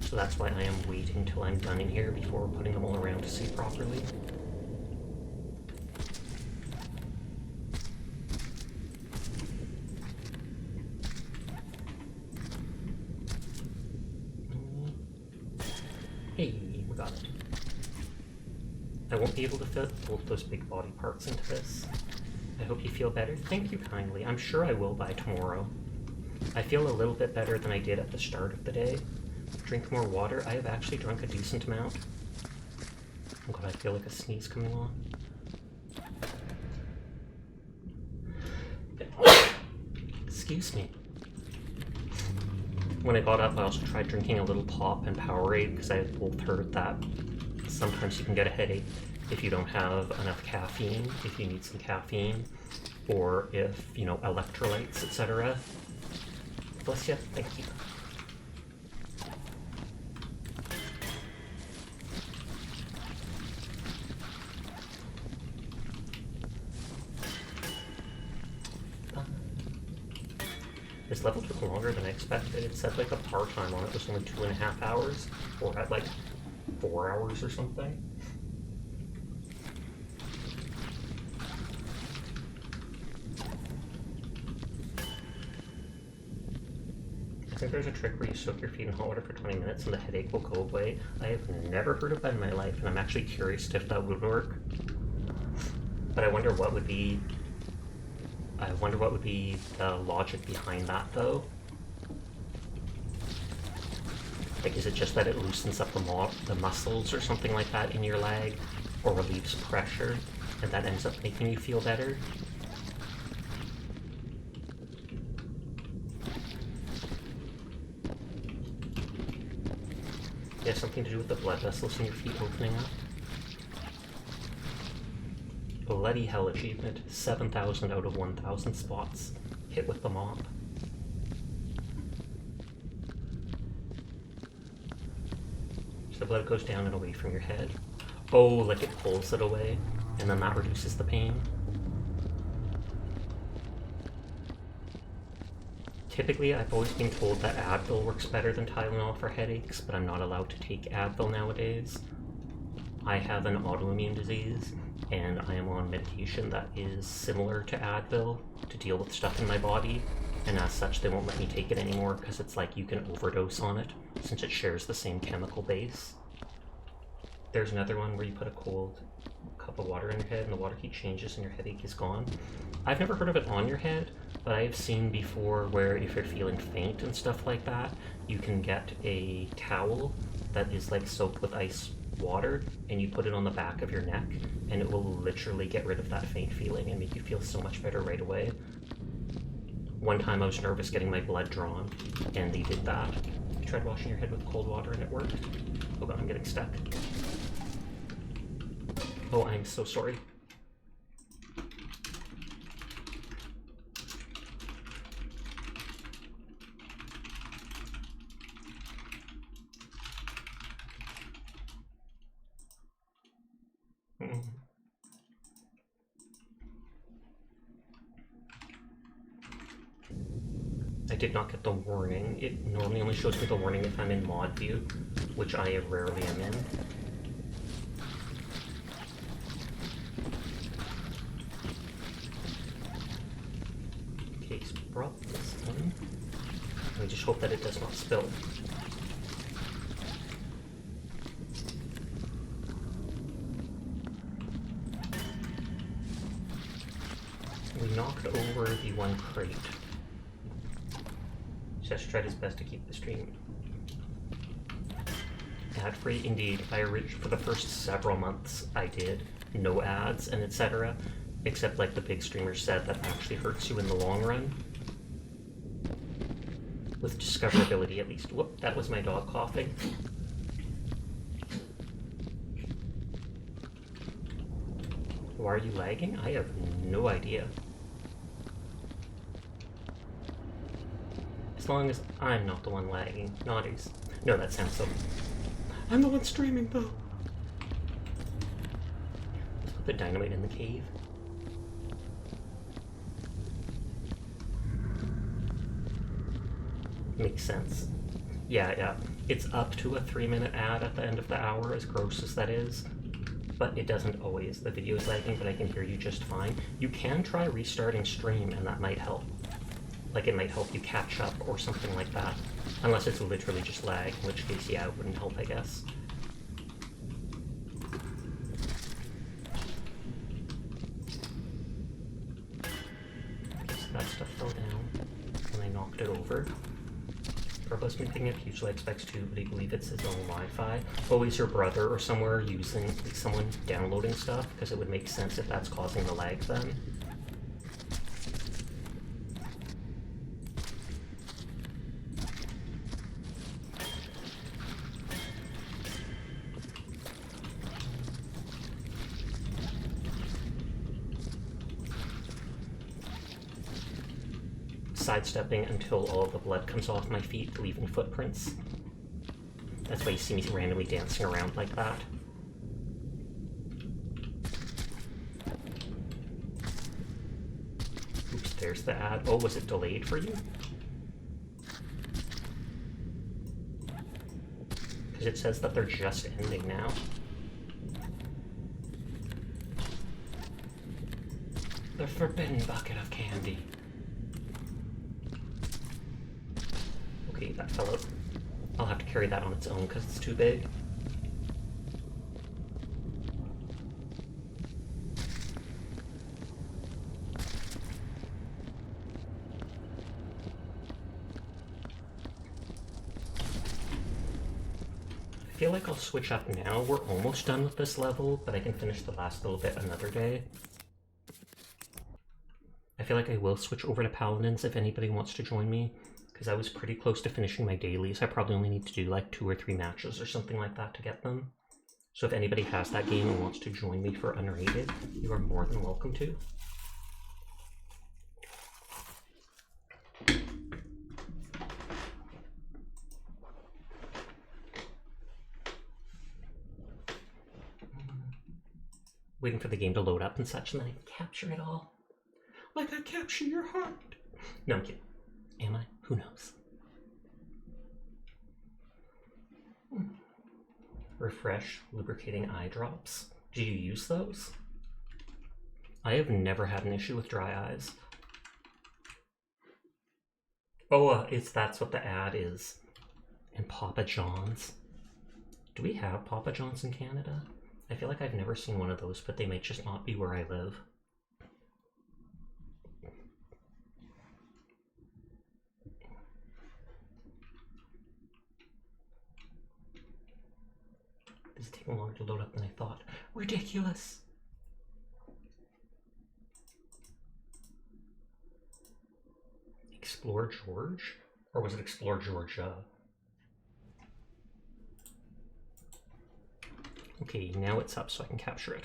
So that's why I am waiting till I'm done in here before putting them all around to see properly. Hey, we got it. I won't be able to fit both those big body parts into this. I hope you feel better. Thank you kindly. I'm sure I will by tomorrow. I feel a little bit better than I did at the start of the day. Drink more water. I have actually drunk a decent amount. Oh god, I feel like a sneeze coming on. Excuse me. When I got up, I also tried drinking a little pop and Powerade because I have both heard that sometimes you can get a headache if you don't have enough caffeine, if you need some caffeine, or if, you know, electrolytes, etc. Bless you. Thank you. This level took longer than I expected. It said like the par time on it was only 2.5 hours, or at like 4 hours or something. I think there's a trick where you soak your feet in hot water for 20 minutes and the headache will go away. I have never heard of that in my life, and I'm actually curious if that would work. But I wonder what would be the logic behind that, though. Like, is it just that it loosens up the muscles or something like that in your leg, or relieves pressure, and that ends up making you feel better? It has something to do with the blood vessels in your feet opening up. Bloody hell achievement, 7,000 out of 1,000 spots. Hit with the mop. So the blood goes down and away from your head. Oh, like it pulls it away, and then that reduces the pain. Typically, I've always been told that Advil works better than Tylenol for headaches, but I'm not allowed to take Advil nowadays. I have an autoimmune disease, and I am on medication that is similar to Advil to deal with stuff in my body, and as such they won't let me take it anymore because it's like you can overdose on it since it shares the same chemical base. There's another one where you put a cold cup of water in your head and the water heat changes and your headache is gone. I've never heard of it on your head, but I have seen before where if you're feeling faint and stuff like that, you can get a towel that is like soaked with ice water and you put it on the back of your neck and it will literally get rid of that faint feeling and make you feel so much better right away. One time I was nervous getting my blood drawn and they did that. I tried washing your head with cold water and it worked. Oh god, I'm getting stuck. Oh, I'm so sorry. I did not get the warning. It normally only shows me the warning if I'm in mod view, which I rarely am in. Okay, so we brought this in. We just hope that it does not spill. We knocked over the one crate. Just tried his best to keep the stream ad-free. Indeed, for the first several months I did no ads and etc. Except like the big streamers said that actually hurts you in the long run. With discoverability at least. Whoop, that was my dog coughing. Why are you lagging? I have no idea. As long as I'm not the one lagging. Naughties. No, that sounds so... I'm the one streaming, though! Let's put the dynamite in the cave. Makes sense. Yeah. It's up to a 3-minute ad at the end of the hour, as gross as that is. But it doesn't always. The video is lagging, but I can hear you just fine. You can try restarting stream, and that might help. Like, it might help you catch up or something like that. Unless it's literally just lag, in which case, yeah, it wouldn't help, I guess. So that stuff fell down, and I knocked it over. Our husband picking up usually expects to, but he believes it's his own Wi-Fi. Always your brother or somewhere using, like, someone downloading stuff, because it would make sense if that's causing the lag then. Sidestepping until all the blood comes off my feet, leaving footprints. That's why you see me randomly dancing around like that. Oops, there's the ad. Oh, was it delayed for you? because it says that they're just ending now. The forbidden bucket of candy. Okay, that fell out. I'll have to carry that on its own because it's too big. I feel like I'll switch up now. We're almost done with this level, but I can finish the last little bit another day. I feel like I will switch over to Paladins if anybody wants to join me, because I was pretty close to finishing my dailies. I probably only need to do like 2 or 3 matches or something like that to get them. So if anybody has that game and wants to join me for unrated, you are more than welcome to. Waiting for the game to load up and such, and then I can capture it all. Like I capture your heart. No, I'm kidding. Am I? Who knows? Refresh lubricating eye drops. Do you use those? I have never had an issue with dry eyes. Oh, that's what the ad is. And Papa John's. Do we have Papa John's in Canada? I feel like I've never seen one of those, but they might just not be where I live. This is taking longer to load up than I thought. Ridiculous! Explore George? Or was it Explore Georgia? Okay, now it's up so I can capture it.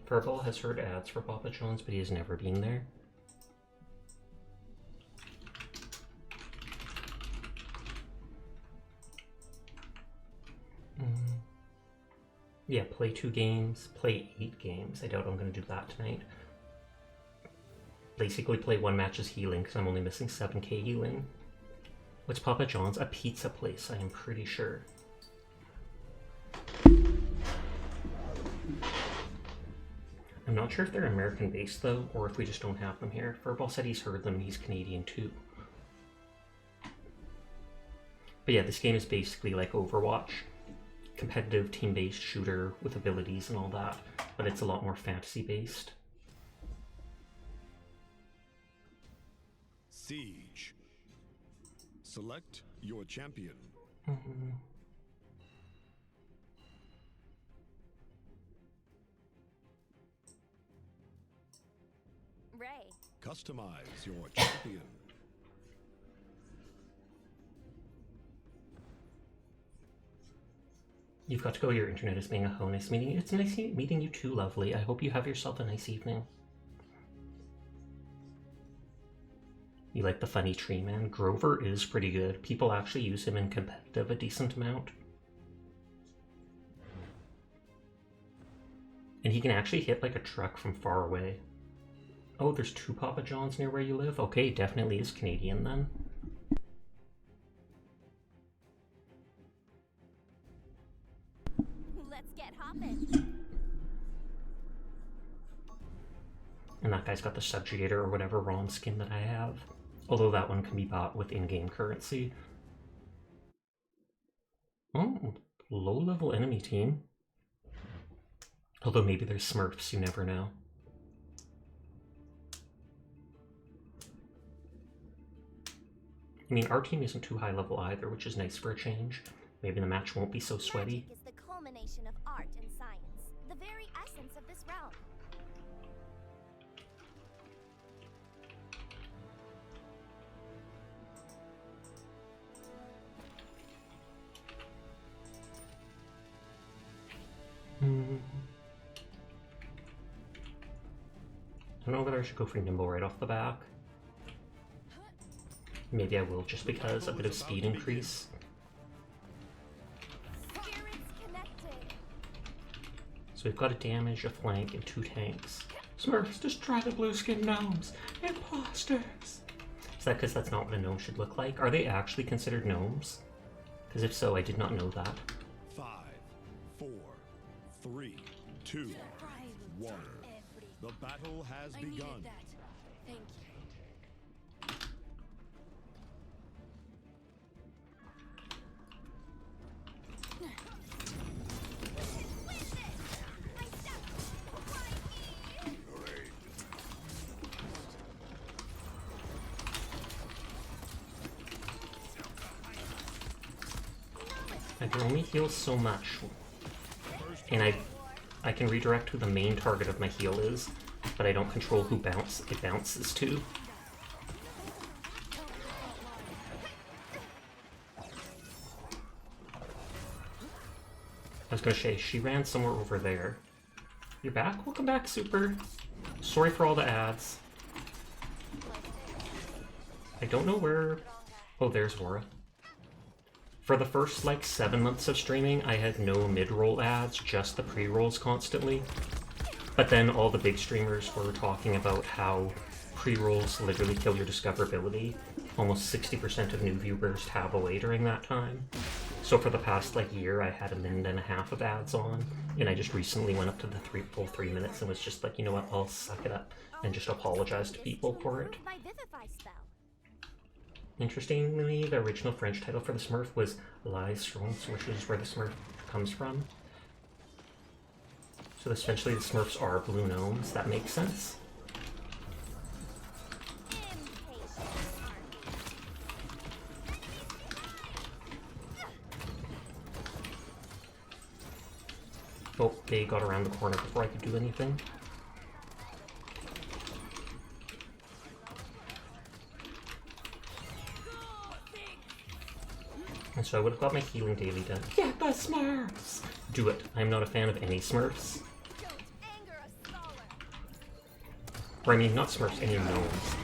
Purple has heard ads for Papa John's, but he has never been there. Yeah, play 2 games, play 8 games. I doubt I'm going to do that tonight. Basically play 1 match as healing, because I'm only missing 7k healing. What's Papa John's? A pizza place, I am pretty sure. I'm not sure if they're American-based, though, or if we just don't have them here. Furball said he's heard them and he's Canadian, too. But yeah, this game is basically like Overwatch. Competitive, team-based shooter with abilities and all that, but it's a lot more fantasy-based. Siege. Select your champion. Ray. Customize your champion. You've got to go. Your internet is being a hoe. Nice meeting you. It's nice meeting you too, lovely. I hope you have yourself a nice evening. You like the funny tree man? Grover is pretty good. People actually use him in competitive a decent amount. And he can actually hit like a truck from far away. Oh, there's 2 Papa John's near where you live? Okay, definitely is Canadian then. Let's get hopping. And that guy's got the Subjugator or whatever ROM skin that I have. Although that one can be bought with in-game currency. Oh, low-level enemy team. Although maybe there's Smurfs, you never know. I mean, our team isn't too high level either, which is nice for a change. Maybe the match won't be so sweaty. Magic is the culmination of art and science, the very essence of this realm. I don't know whether I should go for Nimble right off the back. Maybe I will, just because a bit of speed increase. So we've got a damage, a flank, and 2 tanks. Smurfs, destroy the blue-skinned gnomes! Imposters! Is that because that's not what a gnome should look like? Are they actually considered gnomes? Because if so, I did not know that. 5, 4, 3, 2, 1. The battle has begun. Thank you. I can only heal so much, and I can redirect who the main target of my heal is, but I don't control who it bounces to. I was gonna say, she ran somewhere over there. You're back? Welcome back, Super. Sorry for all the ads. I don't know where... Oh, there's Vora. For the first, like, 7 months of streaming, I had no mid-roll ads, just the pre-rolls constantly. But then all the big streamers were talking about how pre-rolls literally kill your discoverability. Almost 60% of new viewers tab away during that time. So for the past, like, year, I had 1.5 minutes of ads on, and I just recently went up to the full 3 minutes and was just like, you know what, I'll suck it up and just apologize to people for it. My Vivify spell. Interestingly, the original French title for the Smurf was Les Strons, which is where the Smurf comes from. So essentially the Smurfs are blue gnomes. That makes sense. Oh, they got around the corner before I could do anything. And so I would have got my healing daily done. Get the Smurfs! Do it. I'm not a fan of any Smurfs. Don't anger a scholar. Or I mean, not Smurfs, any gnomes.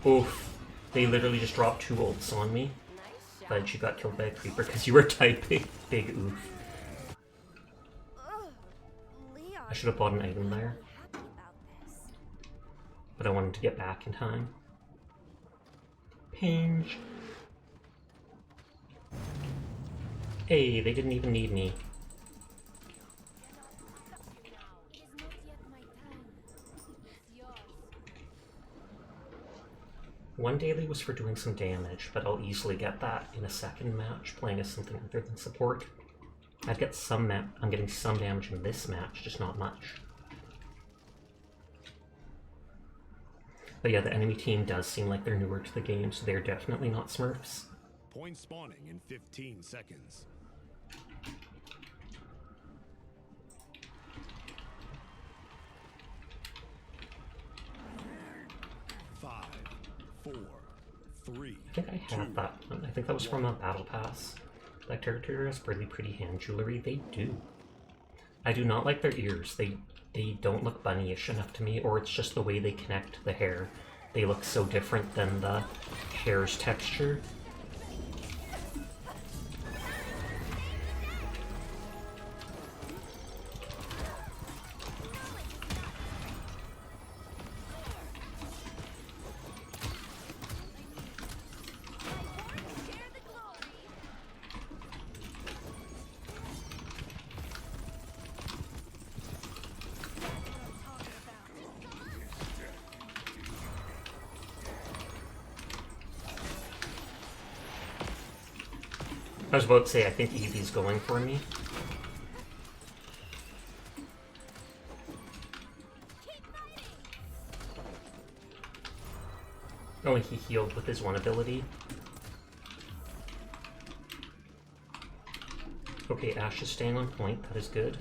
Oof. They literally just dropped 2 ults on me. But you got killed by a creeper because you were typing. Big oof. Leon, I should have bought an item there. happy about this. But I wanted to get back in time. Pinch. Hey, they didn't even need me. It is not yet my time. It's yours. One daily was for doing some damage, but I'll easily get that in a second match, playing as something other than support. I'm getting some damage in this match, just not much. But yeah, the enemy team does seem like they're newer to the game, so they're definitely not Smurfs. Point spawning in 15 seconds. 5, 4, 3. I think I had that one. I think that was from a battle pass. That character has really pretty hand jewelry. They do. I do not like their ears. They don't look bunny-ish enough to me, or it's just the way they connect the hair. They look so different than the hair's texture. I was about to say, I think Eevee's going for me. Oh, and he healed with his one ability. Okay, Ashe is staying on point. That is good.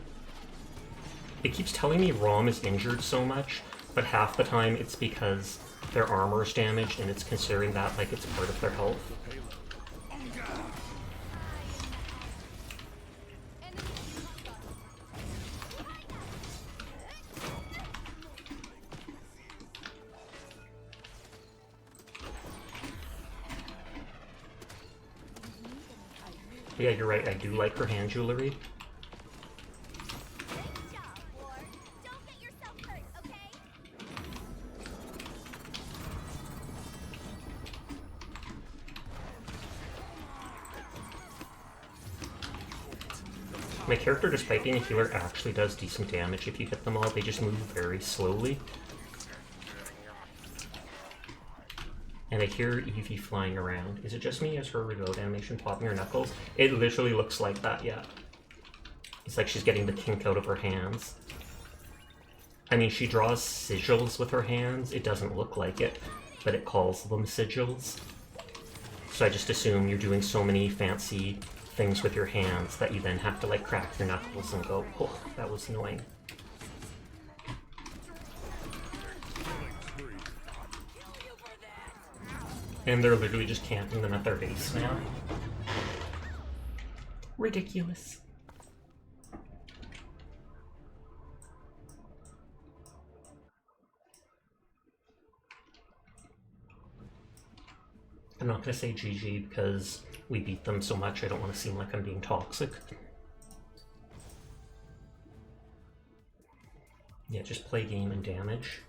It keeps telling me Rom is injured so much, but half the time it's because their armor is damaged and it's considering that like it's part of their health. Yeah, you're right, I do like her hand jewelry. My character, despite being a healer, actually does decent damage if you hit them all. They just move very slowly. And I hear Evie flying around. Is it just me? Is her reload animation popping her knuckles? It literally looks like that, yeah. It's like she's getting the kink out of her hands. I mean, she draws sigils with her hands. It doesn't look like it, but it calls them sigils. So I just assume you're doing so many fancy things with your hands that you then have to like crack your knuckles and go, oh, that was annoying. And they're literally just camping them at their base now. Ridiculous. I'm not going to say GG because we beat them so much I don't want to seem like I'm being toxic. Yeah, just play game and damage.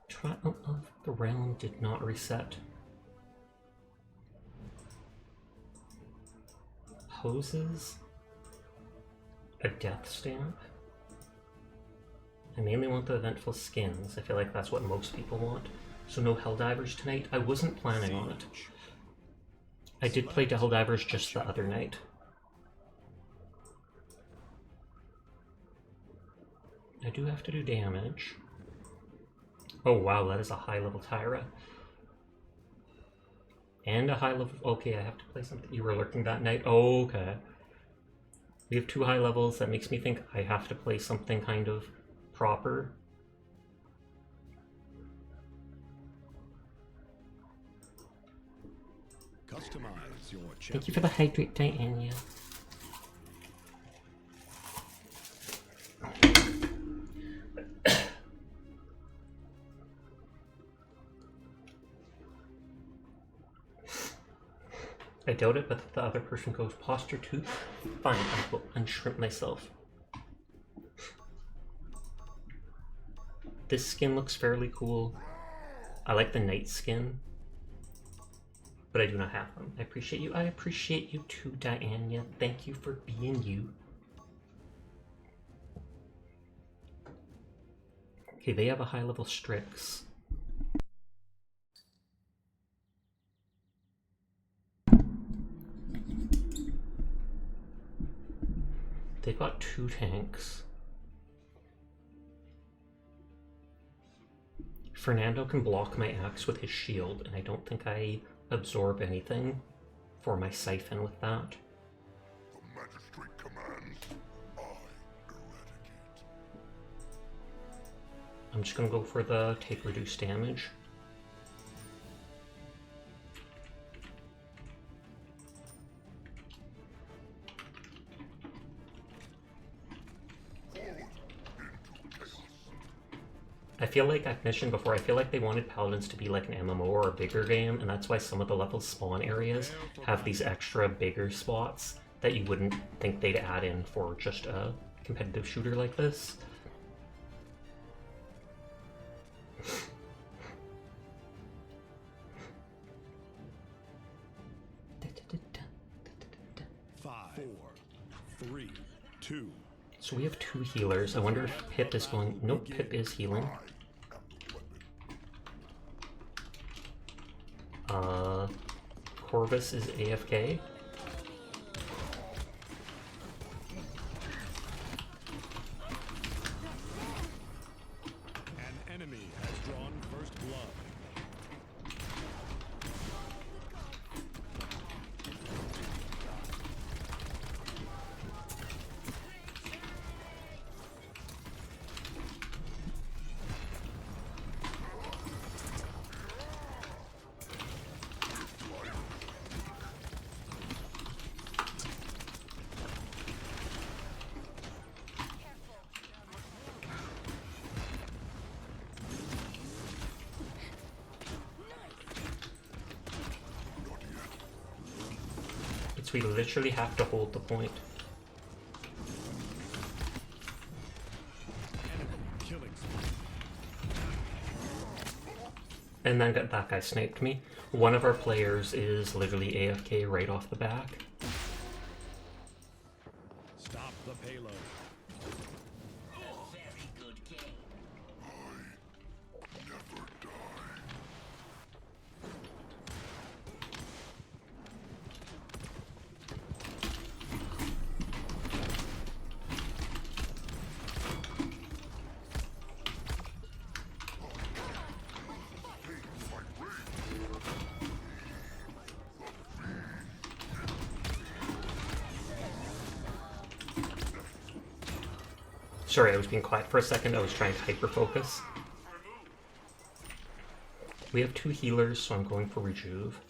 Trial of the Realm did not reset. Hoses? A death stamp? I mainly want the eventful skins. I feel like that's what most people want. So no Helldivers tonight? I wasn't planning on it. I did play Helldivers just the other night. I do have to do damage. Oh wow, that is a high level Tyra. And a high level... Okay, I have to play something. You were lurking that night? Oh, okay. We have 2 high levels. That makes me think I have to play something kind of proper. Customize your champion. Thank you for the hydrate, Diana. I doubt it, but if the other person goes posture 2, fine, I will unshrimp myself. This skin looks fairly cool. I like the knight skin, but I do not have them. I appreciate you. I appreciate you too, Diana. Thank you for being you. Okay, they have a high level Strix. They've got 2 tanks. Fernando can block my axe with his shield, and I don't think I absorb anything for my siphon with that. The magistrate commands, I eradicate. I'm just gonna go for the take reduced damage. I feel like I've mentioned before, I feel like they wanted Paladins to be like an MMO or a bigger game, and that's why some of the level spawn areas have these extra bigger spots that you wouldn't think they'd add in for just a competitive shooter like this. Five, 4, 3, 2. So we have 2 healers. I wonder if Pip is going... Nope, Pip is healing. Corvus is AFK. An enemy has drawn first blood. We literally have to hold the point. Enemy killing spree. And then that guy sniped me. One of our players is literally AFK right off the back. Stop the payload. Sorry, I was being quiet for a second. I was trying to hyper-focus. We have 2 healers, so I'm going for Rejuve.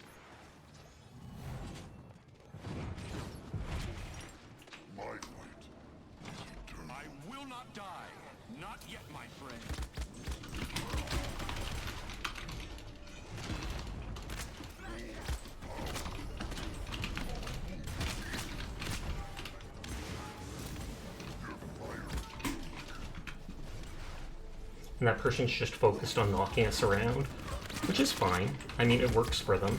My fight. I will not die. Not yet, my friend. And that person's just focused on knocking us around, which is fine. I mean, it works for them.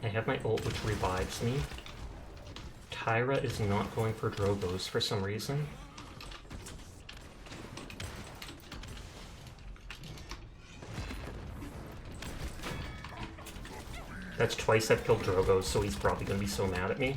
I have my ult, which revives me. Tyra is not going for Drogos for some reason. That's twice I've killed Drogos, so he's probably going to be so mad at me.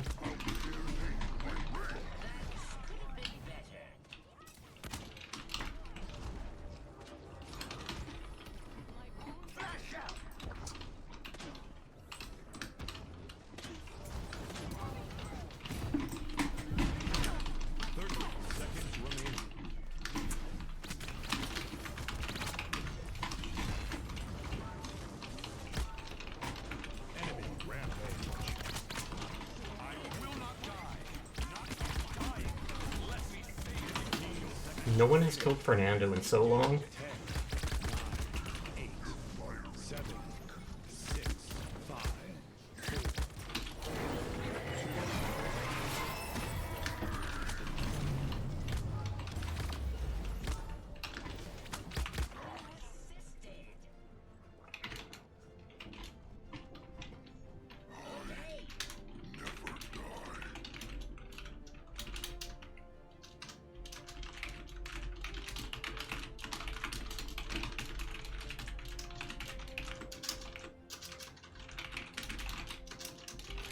No one has killed Fernando in so long. 8, 7, 6, 5, 4.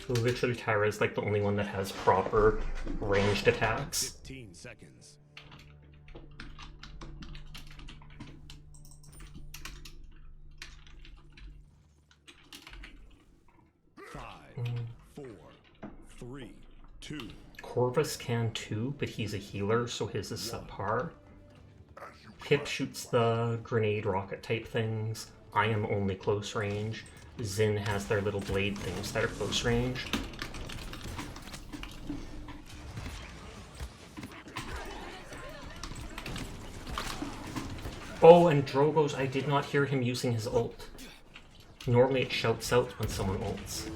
Literally, Tyra is like the only one that has proper ranged attacks. 15 seconds. Five, 4, 3, 2. Corvus can too, but he's a healer, so his is subpar. Pip shoots the grenade rocket type things. I am only close range. Xin has their little blade things that are close range. Oh, and Drogo's, I did not hear him using his ult. Normally it shouts out when someone ults.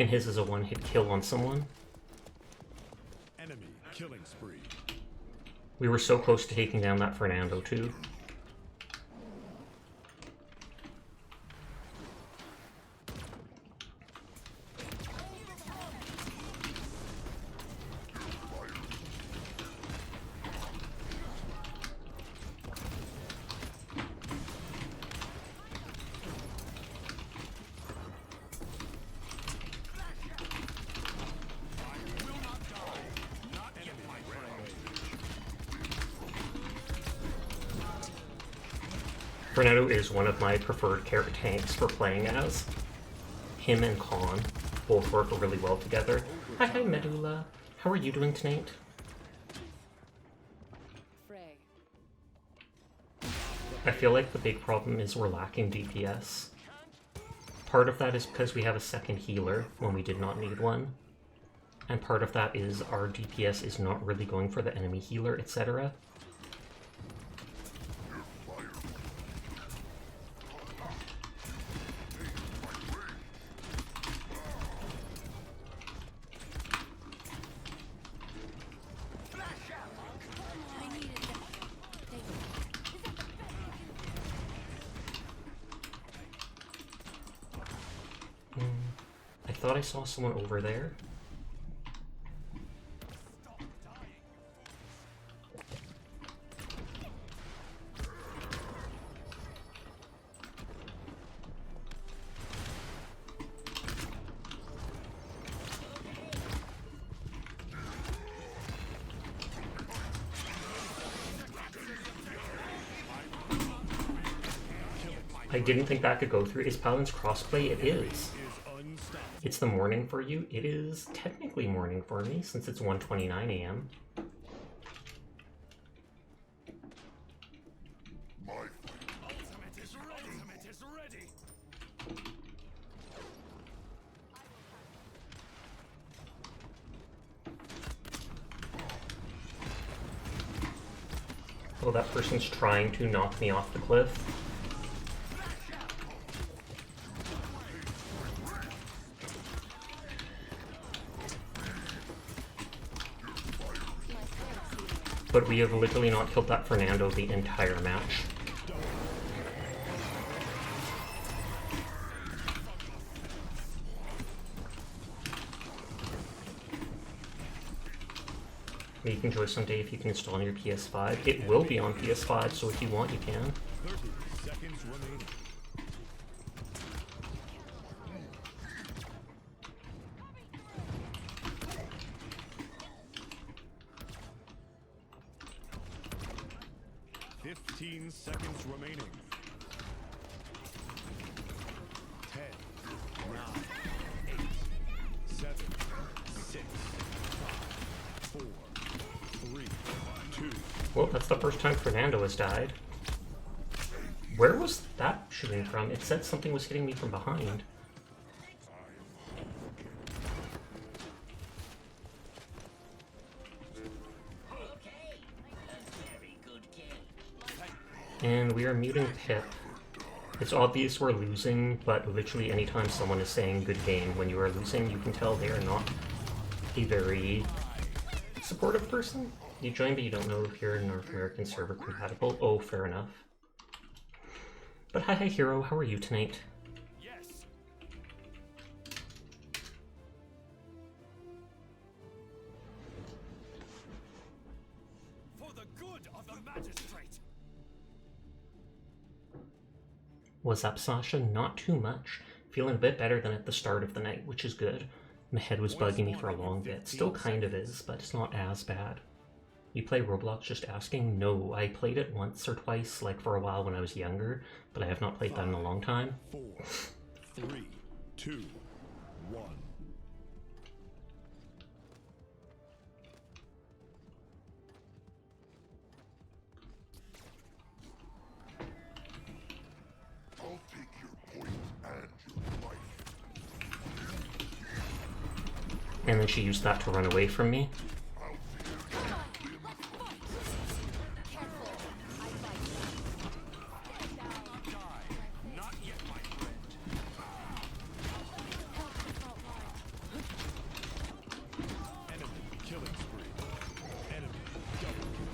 And his is a one-hit kill on someone. Enemy killing spree. We were so close to taking down that Fernando too. Fernando is one of my preferred character tanks for playing as. Him and Khan both work really well together. Hi, Medulla. How are you doing tonight? I feel like the big problem is we're lacking DPS. Part of that is because we have a second healer when we did not need one. And part of that is our DPS is not really going for the enemy healer, etc. thought I saw someone over there. I didn't think that could go through. Is Paladins crossplay? It is. It's the morning for you. It is technically morning for me since it's 1:29 a.m. Ultimate is ready. Oh, that person's trying to knock me off the cliff. But we have literally not killed that Fernando the entire match. You can enjoy someday if you can install on your PS5. It will be on PS5, so if you want, you can. 30 seconds remaining. Seconds remaining. 10, 9, 8, 7, 6, 5, 4, 3, 2. Well, that's the first time Fernando has died. Where was that shooting from? It said something was hitting me from behind. And we are muting Pip. It's obvious we're losing, but literally anytime someone is saying good game when you are losing, you can tell they are not a very supportive person. You join, but you don't know if you're North American server compatible. Oh, fair enough. But hi, Hero, how are you tonight? Yes. For the good of the magistrate. What's up, Sasha? Not too much. Feeling a bit better than at the start of the night, which is good. My head was bugging me for a long bit. Still kind of is, but it's not as bad. You play Roblox just asking? No, I played it once or twice, like for a while when I was younger, but I have not played that in a long time. 4, 3, 2, 1. I'll take your point and your life. And then she used that to run away from me. Not yet, my friend. Enemy killing spree. Enemy double kill.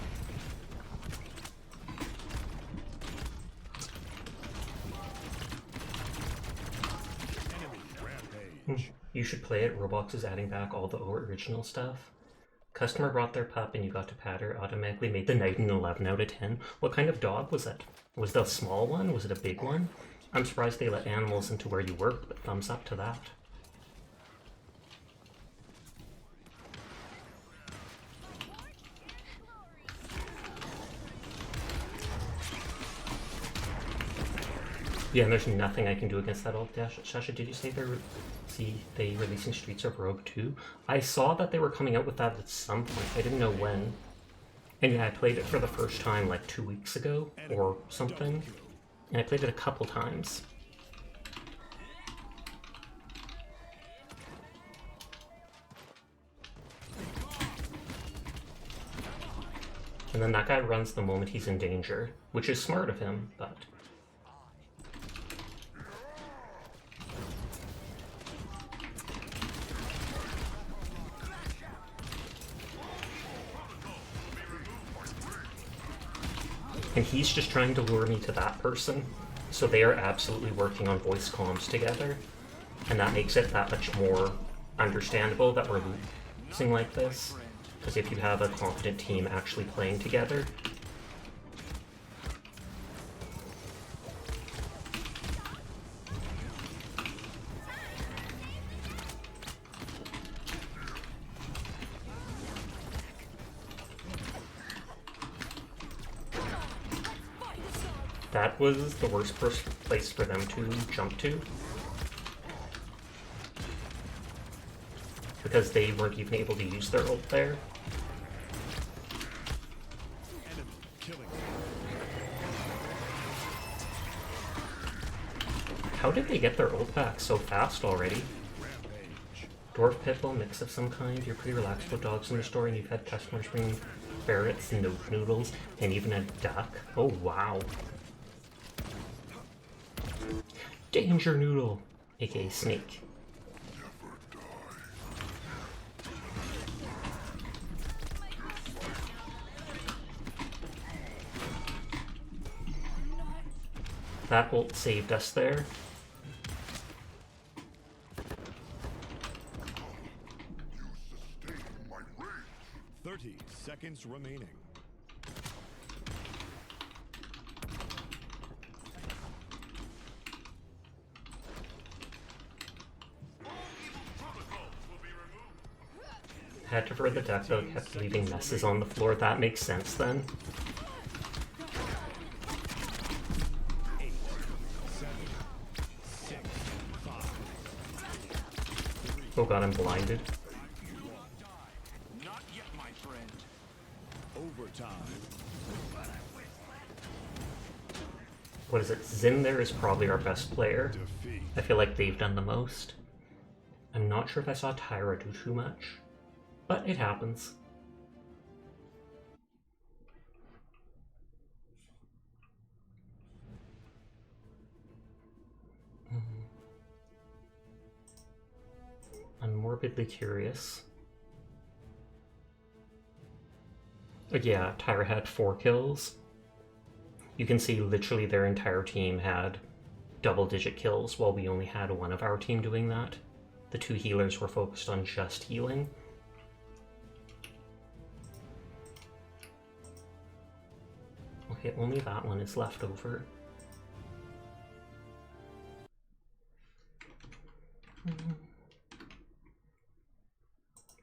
Enemy rampage. You should play it. Roblox is adding back all the original stuff. Customer brought their pup and you got to pat her. Automatically made the night an 11 out of 10. What kind of dog was it? Was it a small one? Was it a big one? I'm surprised they let animals into where you work, but thumbs up to that. Yeah, and there's nothing I can do against that old dash. Sasha, did you say they releasing Streets of Rogue 2? I saw that they were coming out with that at some point. I didn't know when. And yeah, I played it for the first time like 2 weeks ago or something. And I played it a couple times. And then that guy runs the moment he's in danger, which is smart of him, but... And he's just trying to lure me to that person, so they are absolutely working on voice comms together. And that makes it that much more understandable that we're losing like this. Because if you have a competent team actually playing together, that was the worst place for them to jump to. Because they weren't even able to use their ult there. How did they get their ult back so fast already? Dwarf pitbull, mix of some kind. You're pretty relaxed with dogs in the store, and you've had customers bring ferrets and noodles, and even a duck. Oh wow. Danger Noodle, aka Snake. That ult saved us there. You sustain my rage. 30 seconds remaining. Had to for the deck though, kept leaving messes on the floor. That makes sense then. 8, 7, 6, 5. Oh god, I'm blinded. Not yet, my friend. Overtime. What is it? Zin there is probably our best player. Defeat. I feel like they've done the most. I'm not sure if I saw Tyra do too much, but it happens. I'm morbidly curious. Yeah, Tyra had 4 kills. You can see literally their entire team had double-digit kills while we only had one of our team doing that. The 2 healers were focused on just healing. Okay, only that one is left over.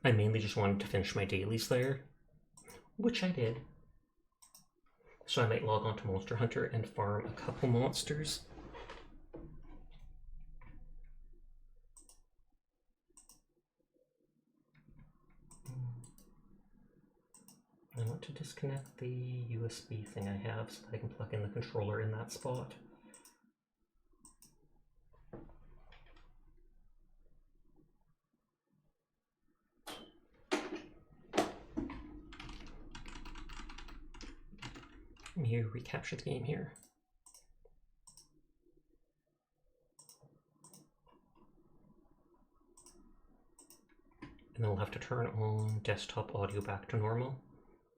I mainly just wanted to finish my dailies there, which I did. So I might log on to Monster Hunter and farm a couple monsters. I want to disconnect the USB thing I have so that I can plug in the controller in that spot. Let me recapture the game here. And then we'll have to turn on desktop audio back to normal.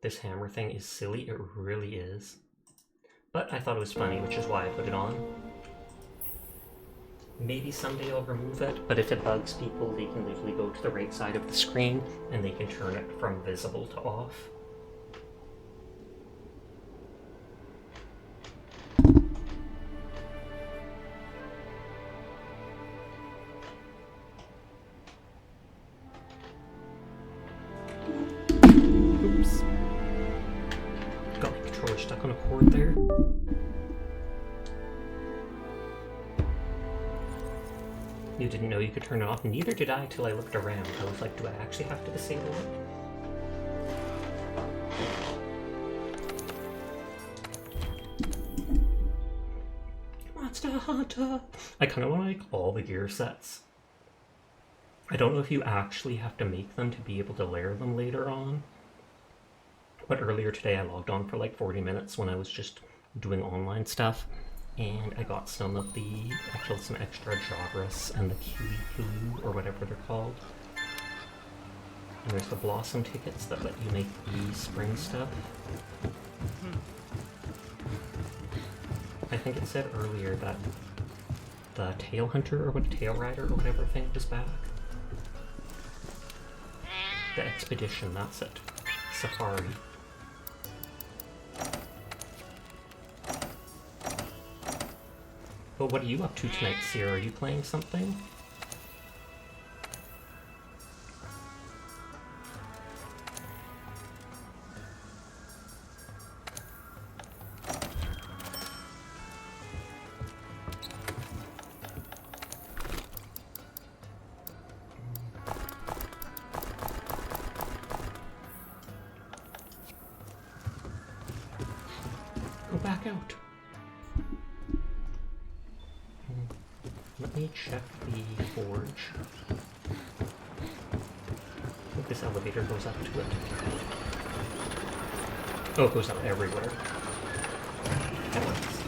This hammer thing is silly, it really is. But I thought it was funny, which is why I put it on. Maybe someday I'll remove it, but if it bugs people, they can literally go to the right side of the screen and they can turn it from visible to off. Oops. Got my controller stuck on a cord there. You didn't know you could turn it off, neither did I till I looked around. I was like, do I actually have to disable it? Monster Hunter! I kind of want to make all the gear sets. I don't know if you actually have to make them to be able to layer them later on. But earlier today I logged on for like 40 minutes when I was just doing online stuff. And I got some of the, I killed some extra Jagras and the Kiwi, or whatever they're called. And there's the Blossom tickets that let you make the spring stuff. I think it said earlier that the tail hunter or what, tail rider or whatever thing was back. The expedition, that's it. Safari. But what are you up to tonight, Sierra? Are you playing something? Go back out. Let me check the forge. I think this elevator goes up to it. Oh, it goes up everywhere. That works.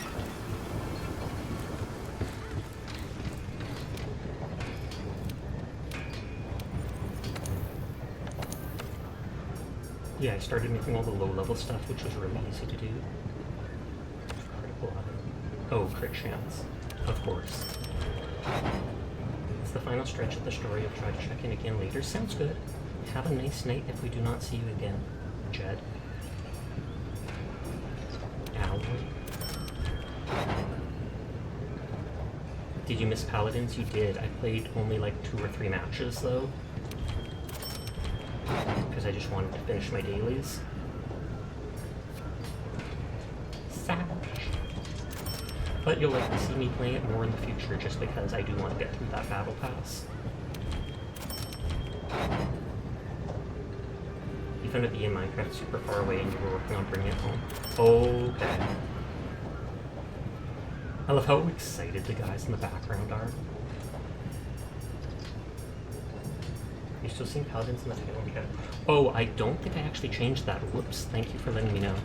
Yeah, I started making all the low-level stuff, which was really easy to do. Critical item. Oh, crit chance. Of course. It's the final stretch of the story. I'll try to check in again later. Sounds good. Have a nice night if we do not see you again, Jed. Ow. Did you miss Paladins? You did. I played only like 2 or 3 matches though. Because I just wanted to finish my dailies. Savage. But you'll like to see me playing it more in the future just because I do want to get through that battle pass. You found a bee in Minecraft super far away and you were working on bringing it home. Okay. I love how excited the guys in the background are. You're still seeing Paladins in the title? Okay. Oh, I don't think I actually changed that. Whoops. Thank you for letting me know.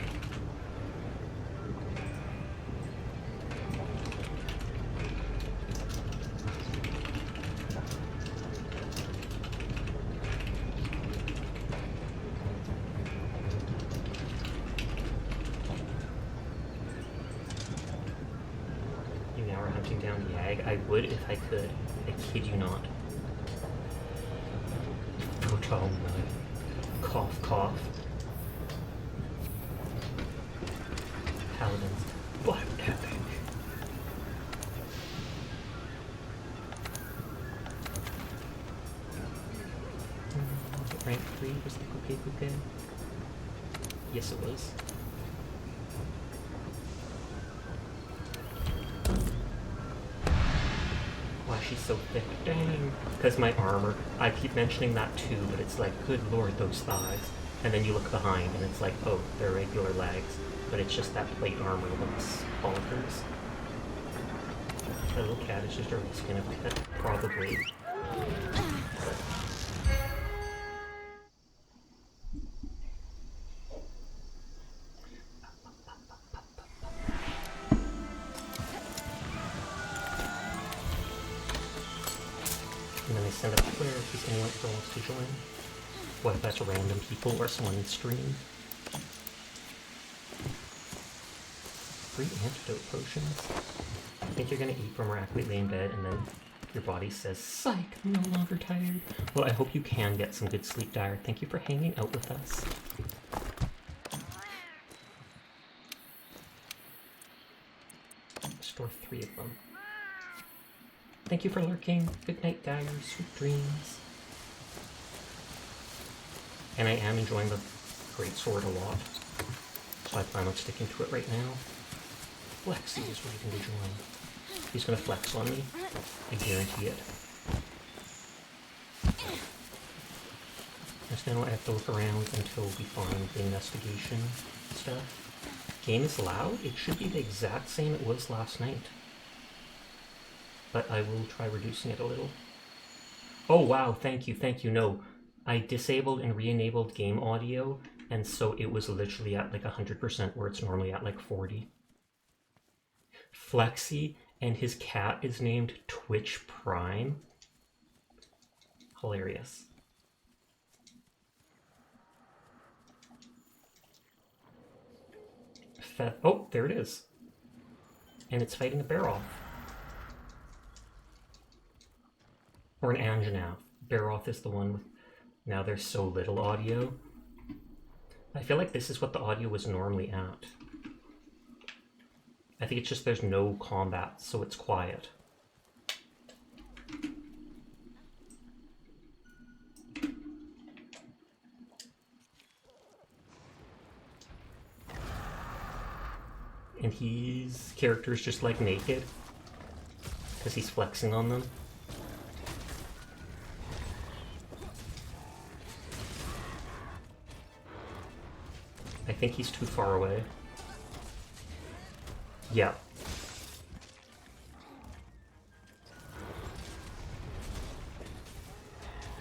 You now are hunting down Yag. I would if I could. I kid you not. Oh no. Cough, cough. Paladins. What epic. Was it rank 3? Was the Bouquet? Yes, it was. Why she's so thick. Dang. Because my armor. I keep mentioning that too, but it's like, good lord, those thighs. And then you look behind and it's like, oh, they're regular legs. But it's just that plate armor looks bonkers. That little cat is just a reskin of it, probably. And then I send up Twitter in case anyone ever wants to join. What if that's random people or someone in stream? Free antidote potions. I think you're gonna eat from miraculously in bed and then your body says, psych, I'm no longer tired. Well, I hope you can get some good sleep, Dyer. Thank you for hanging out with us. Store 3 of them. Thank you for lurking. Good night, Dyer. Sweet dreams. And I am enjoying the greatsword a lot, so I plan on sticking to it right now. Flexi is waiting to join. He's gonna flex on me. I guarantee it. Just now I have to look around until we find the investigation stuff. Game is loud? It should be the exact same it was last night. But I will try reducing it a little. Oh wow, thank you, no. I disabled and re-enabled game audio, and so it was literally at like 100% where it's normally at like 40. Flexi and his cat is named Twitch Prime. Hilarious. Oh, there it is. And it's fighting a bear off. Or an Anjanath. Baroth is the one with... Now there's so little audio. I feel like this is what the audio was normally at. I think it's just there's no combat, so it's quiet. And his character's just like naked, because he's flexing on them. I think he's too far away. Yeah.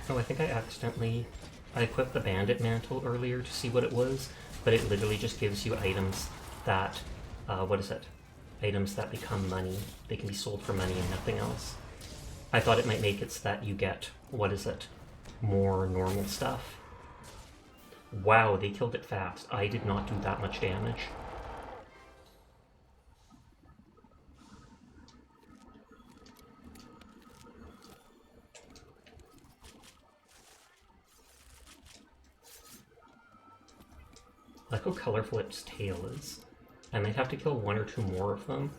Oh, I think I accidentally... I equipped the bandit mantle earlier to see what it was, but it literally just gives you items that... what is it? Items that become money. They can be sold for money and nothing else. I thought it might make it so that you get, what is it? More normal stuff. Wow, they killed it fast. I did not do that much damage. I like how colorful its tail is. I might have to kill one or two more of them.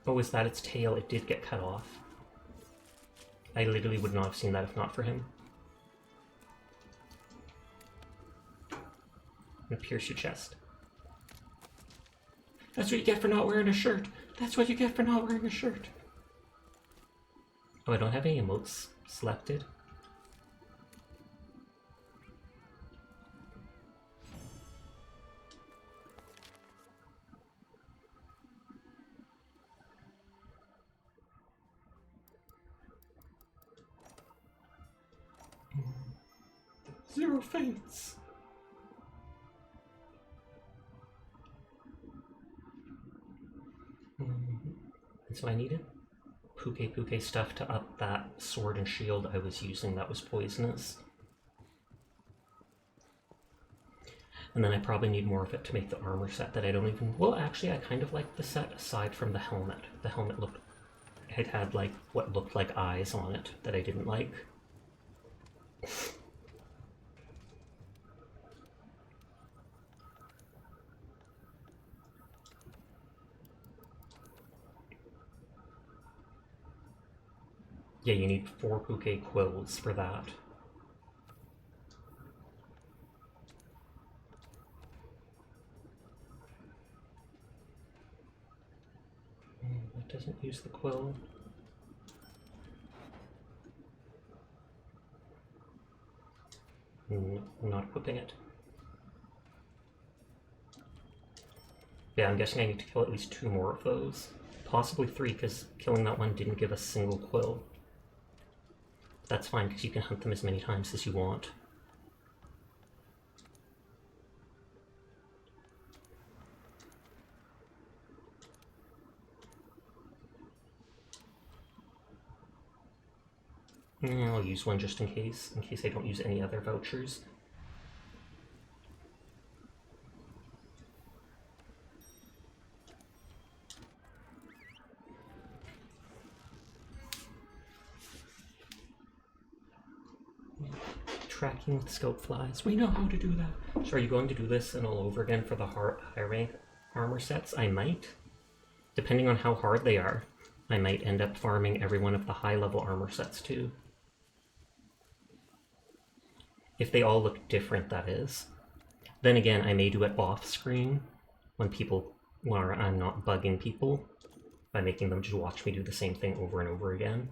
Oh, is that its tail? It did get cut off. I literally would not have seen that if not for him. I'm gonna pierce your chest. That's what you get for not wearing a shirt. That's what you get for not wearing a shirt. Oh, I don't have any emotes selected. Zero fates. And so I needed Puke stuff to up that sword and shield I was using that was poisonous. And then I probably need more of it to make the armor set that I don't even... Well, actually, I kind of like the set aside from the helmet. The helmet looked... It had, like, what looked like eyes on it that I didn't like. Yeah, you need 4 Puke quills for that. That doesn't use the quill. I'm not equipping it. Yeah, I'm guessing I need to kill at least 2 more of those. Possibly 3, because killing that one didn't give a single quill. That's fine, because you can hunt them as many times as you want. I'll use one just in case I don't use any other vouchers. Tracking with scope flies. We know how to do that. So are you going to do this and all over again for the high rank armor sets? I might. Depending on how hard they are, I might end up farming every one of the high level armor sets too. If they all look different, that is. Then again, I may do it off screen when I'm not bugging people by making them just watch me do the same thing over and over again.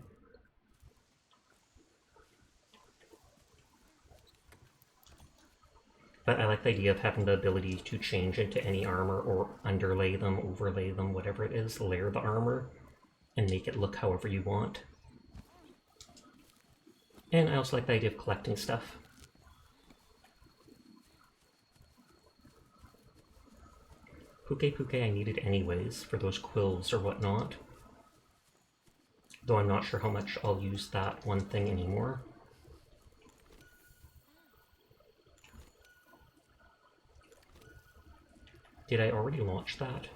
But I like the idea of having the ability to change into any armor or underlay them, overlay them, whatever it is, layer the armor, and make it look however you want. And I also like the idea of collecting stuff. Puke I needed anyways for those quills or whatnot. Though I'm not sure how much I'll use that one thing anymore. Did I already launch that?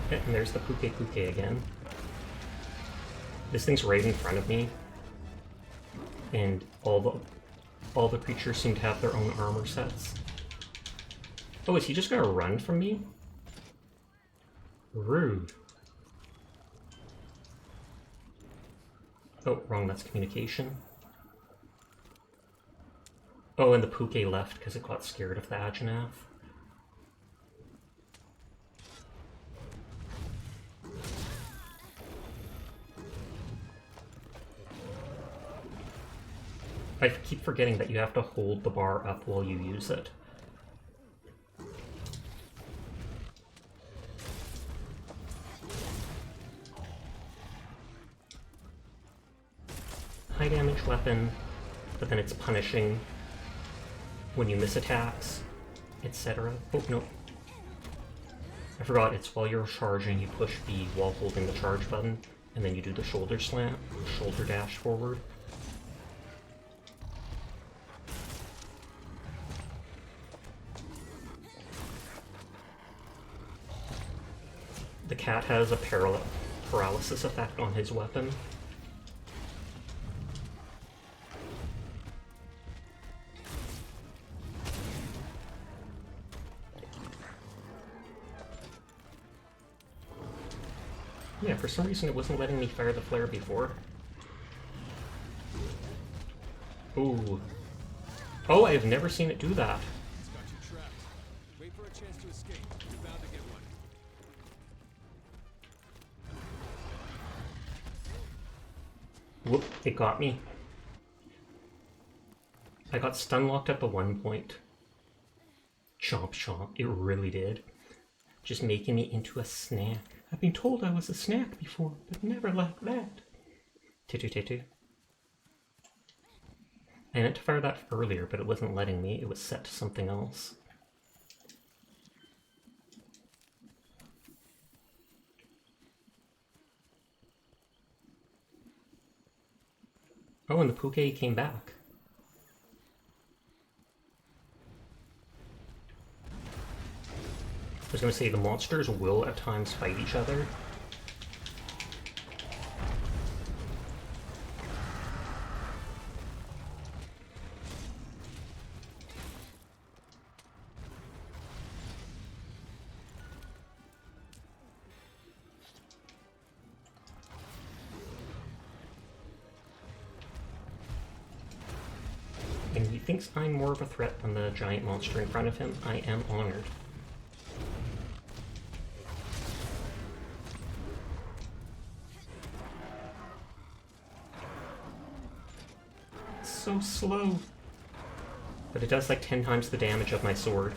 Okay, and there's the Puke again. This thing's right in front of me, and all the creatures seem to have their own armor sets. Oh, is he just gonna run from me? Rude. Oh, wrong, that's communication. Oh, and the Puke left because it got scared of the Agenaf. I keep forgetting that you have to hold the bar up while you use it. High damage weapon, but then it's punishing when you miss attacks, etc. Oh, no. I forgot, it's while you're charging, you push B while holding the charge button, and then you do the shoulder slam, shoulder dash forward. The cat has a paralysis effect on his weapon. Yeah, for some reason it wasn't letting me fire the flare before. Ooh. Oh, I've never seen it do that. It's got you trapped. Wait for a chance to escape. You're bound to get one. Whoop, it got me. I got stun locked at the one point. Chomp chomp, it really did. Just making me into a snack. I've been told I was a snack before, but never like that. Titu. I meant to fire that earlier, but it wasn't letting me. It was set to something else. Oh, and the Puke came back. I was going to say, the monsters will at times fight each other. And he thinks I'm more of a threat than the giant monster in front of him. I am honored. So slow. But it does like 10 times the damage of my sword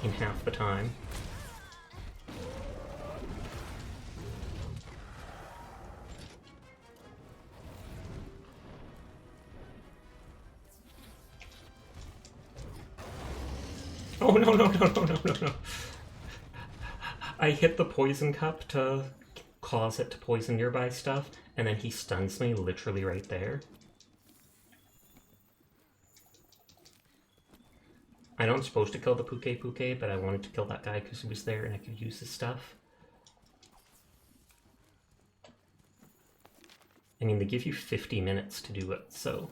in half the time. Oh no. I hit the poison cup to cause it to poison nearby stuff, and then he stuns me literally right there. I know I'm supposed to kill the Puke, but I wanted to kill that guy because he was there and I could use his stuff. I mean, they give you 50 minutes to do it, so...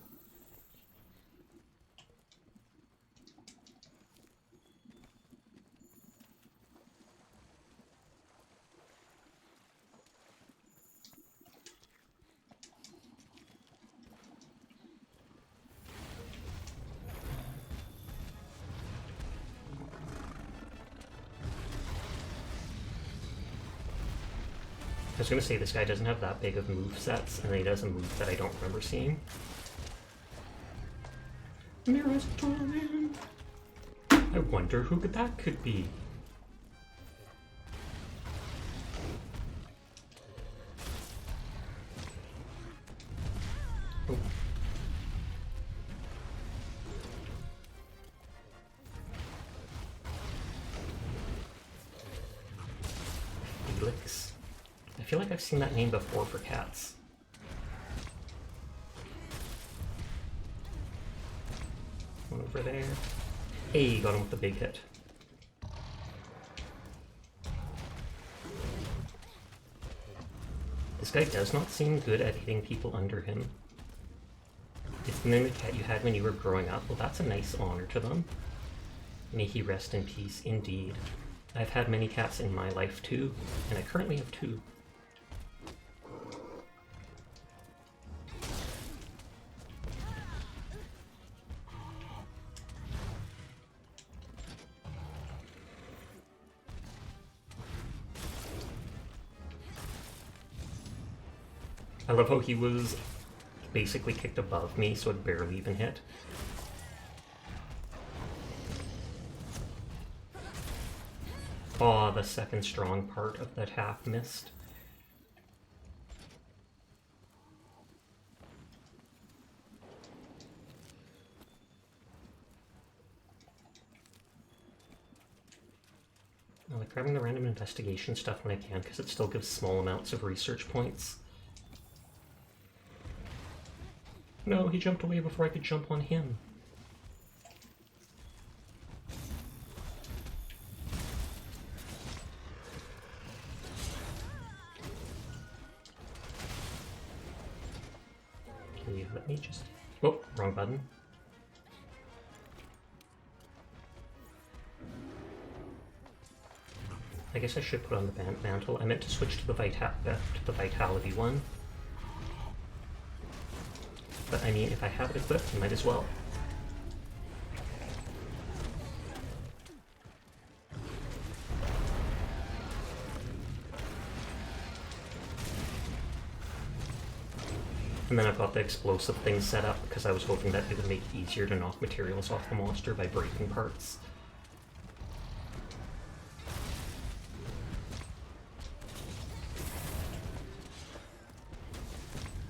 I was going to say, this guy doesn't have that big of move sets, and he does a move that I don't remember seeing. Mirror's Torment! I wonder who that could be. Oh. feel like I've seen that name before for cats. One over there. Hey, got him with the big hit. This guy does not seem good at hitting people under him. It's the name of the cat you had when you were growing up. Well, that's a nice honor to them. May he rest in peace, indeed. I've had many cats in my life too, and I currently have 2. I love how he was basically kicked above me, so it barely even hit. Aw, the second strong part of that half missed. I like grabbing the random investigation stuff when I can, because it still gives small amounts of research points. No, he jumped away before I could jump on him. Can you let me just... Oh, wrong button. I guess I should put on the mantle. I meant to switch to the vitality one. But I mean, if I have it equipped, I might as well. And then I've got the explosive thing set up because I was hoping that it would make it easier to knock materials off the monster by breaking parts.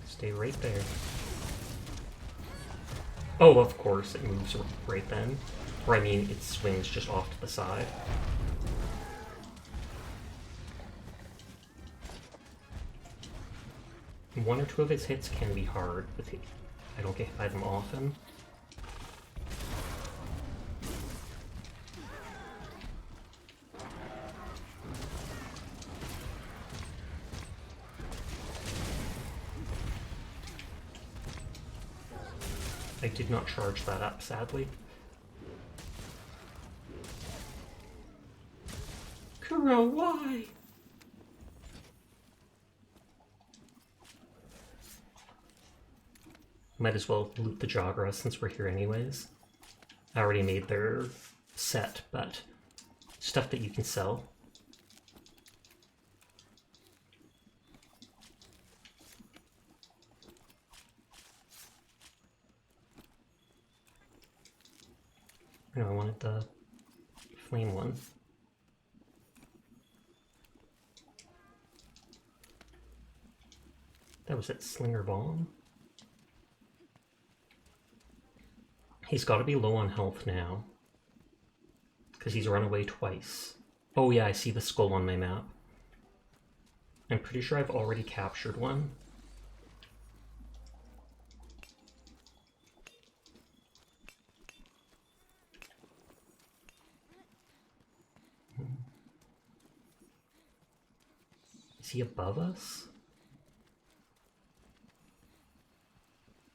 Stay right there. Oh, of course, it moves right then. Or I mean, it swings just off to the side. One or two of his hits can be hard, but I don't get hit by them often. I did not charge that up, sadly. Kuro, why? Might as well loot the Jagra since we're here anyways. I already made their set, but stuff that you can sell. No, I wanted the flame one. That was it, Slinger Bomb. He's got to be low on health now, because he's run away twice. Oh yeah, I see the skull on my map. I'm pretty sure I've already captured one. Is he above us?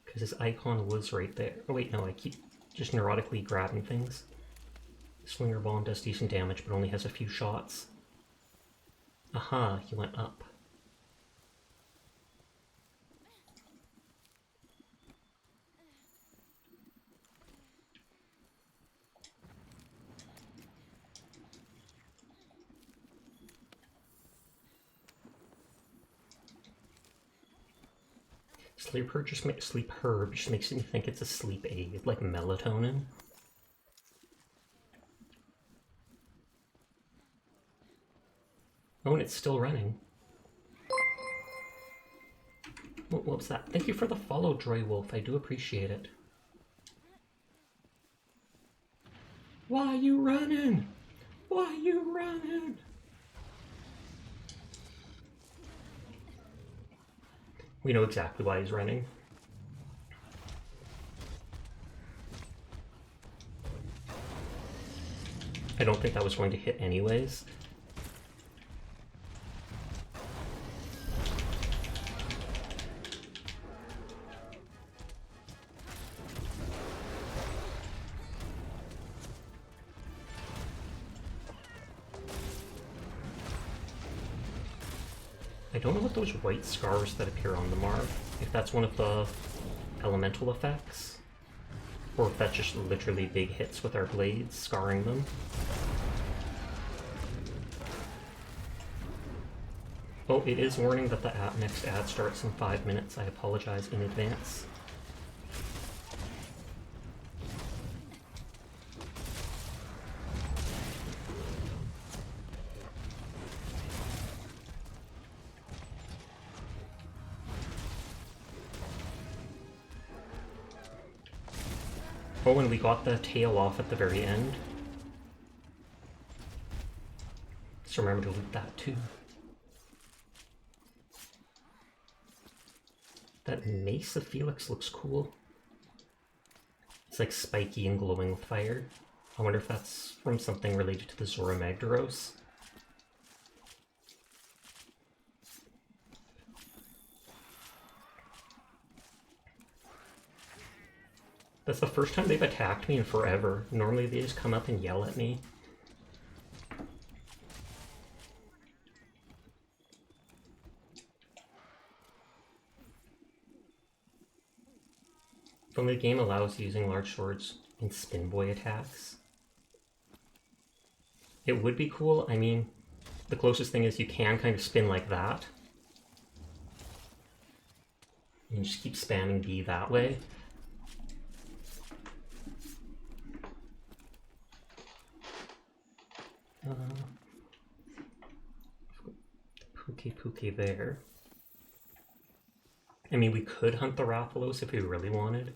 Because his icon was right there. Oh wait, no, I keep just neurotically grabbing things. Slinger Bomb does decent damage, but only has a few shots. Aha, he went up. Sleep herb just makes me think it's a sleep aid, like melatonin. Oh, and it's still running. What was that? Thank you for the follow, Droy Wolf. I do appreciate it. Why you running? Why you running? We know exactly why he's running. I don't think that was going to hit anyways. I don't know what those white scars that appear on them are. If that's one of the elemental effects, or if that's just literally big hits with our blades, scarring them. Oh, it is warning that the next ad starts in 5 minutes. I apologize in advance. Oh, and we got the tail off at the very end. So remember to loot that too. That mace of Felix looks cool. It's like spiky and glowing with fire. I wonder if that's from something related to the Zora Magdaros. That's the first time they've attacked me in forever. Normally they just come up and yell at me. If only the game allows using large swords in spin boy attacks. It would be cool. I mean, the closest thing is you can kind of spin like that. And just keep spamming B that way. Pookie there. I mean, we could hunt the Rathalos if we really wanted.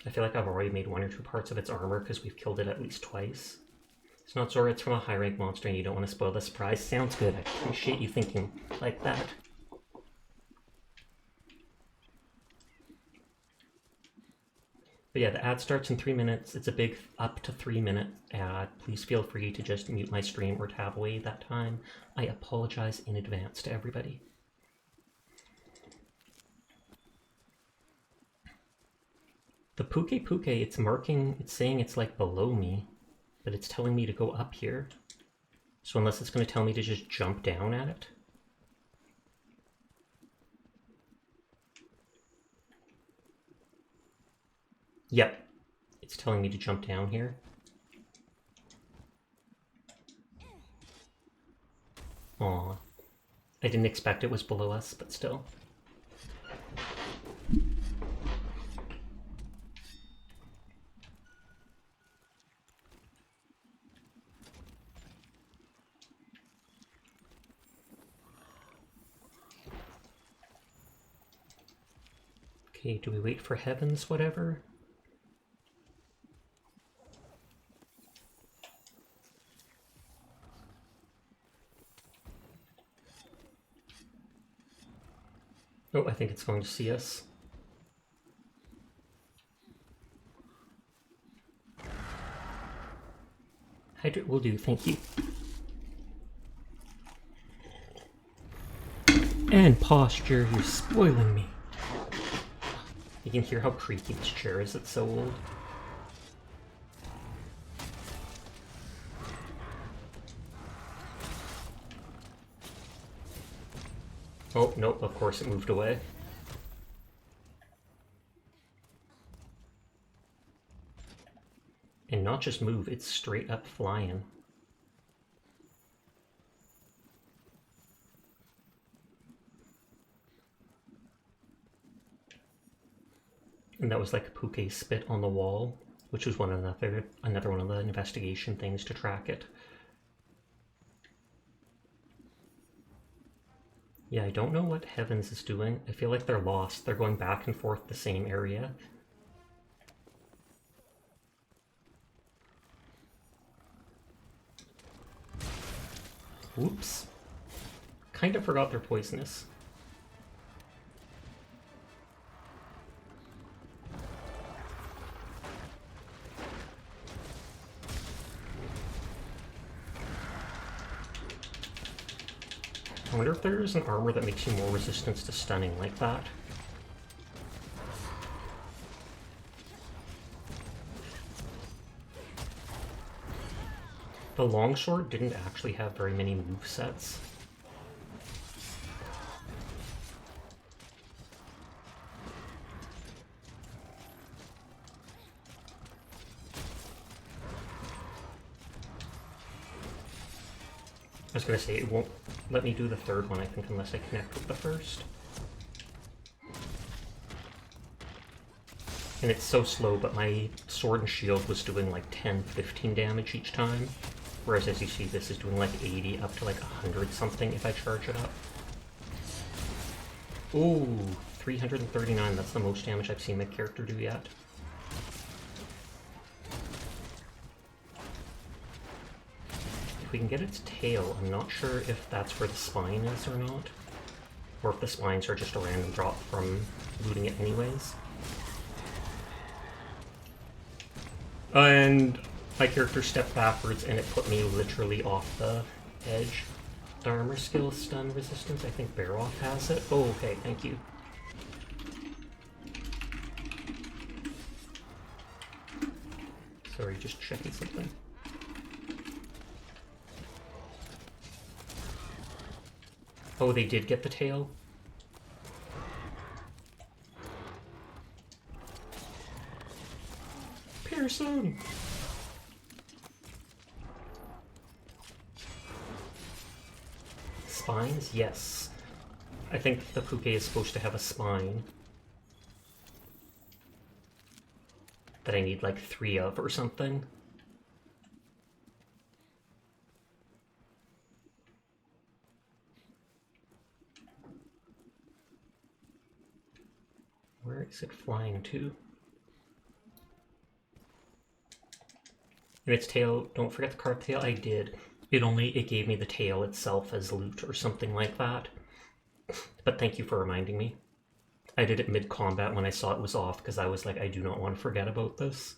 I feel like I've already made 1 or 2 parts of its armor because we've killed it at least twice. It's not Zora, it's from a high rank monster and you don't want to spoil the surprise. Sounds good, I appreciate you thinking like that. But yeah, the ad starts in 3 minutes. It's a big up to 3-minute ad. Please feel free to just mute my stream or tab away that time. I apologize in advance to everybody. The Puke, it's marking, it's saying it's like below me, but it's telling me to go up here. So unless it's going to tell me to just jump down at it. Yep, it's telling me to jump down here. Aw, I didn't expect it was below us, but still. Okay, do we wait for heavens, whatever? Oh, I think it's going to see us. Hydrate will do, thank you. And posture, you're spoiling me. You can hear how creaky this chair is, it's so old. Oh, nope, of course it moved away. And not just move, it's straight up flying. And that was like a Puke spit on the wall, which was another one of the investigation things to track it. Yeah, I don't know what Heavens is doing. I feel like they're lost. They're going back and forth the same area. Whoops. Kind of forgot they're poisonous. wonder if there's an armor that makes you more resistance to stunning like that. The longsword didn't actually have very many movesets. I was gonna say, it won't let me do the third one, I think, unless I connect with the first. And it's so slow, but my sword and shield was doing like 10-15 damage each time. Whereas, as you see, this is doing like 80 up to like 100 something if I charge it up. Ooh, 339, that's the most damage I've seen my character do yet. If we can get its tail, I'm not sure if that's where the spine is or not. Or if the spines are just a random drop from looting it anyways. And my character stepped backwards and it put me literally off the edge. The armor skill stun resistance, I think Baroth has it. Oh, okay, thank you. Sorry, just checking something. Oh, they did get the tail? Pearson! Spines? Yes. I think the Puke is supposed to have a spine. That I need like 3 of or something. Where is it flying to? And its tail, don't forget the carved tail. I did. It gave me the tail itself as loot or something like that. But thank you for reminding me. I did it mid-combat when I saw it was off because I was like, I do not want to forget about this.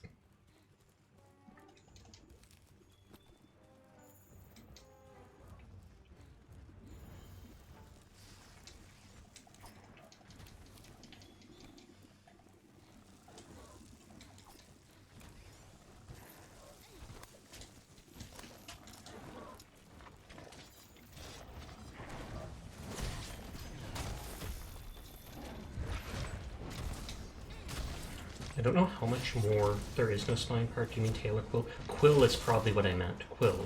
I don't know how much more. There is no spine part. Do you mean tail or quill? Quill is probably what I meant. Quill.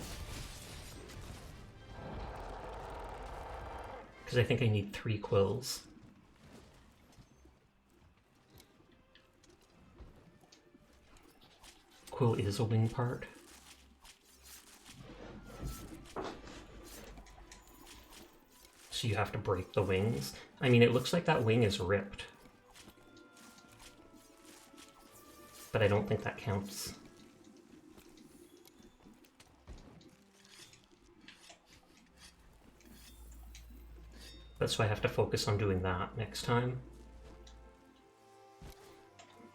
Because I think I need 3 quills. Quill is a wing part. So you have to break the wings. I mean, it looks like that wing is ripped. But I don't think that counts. That's why I have to focus on doing that next time.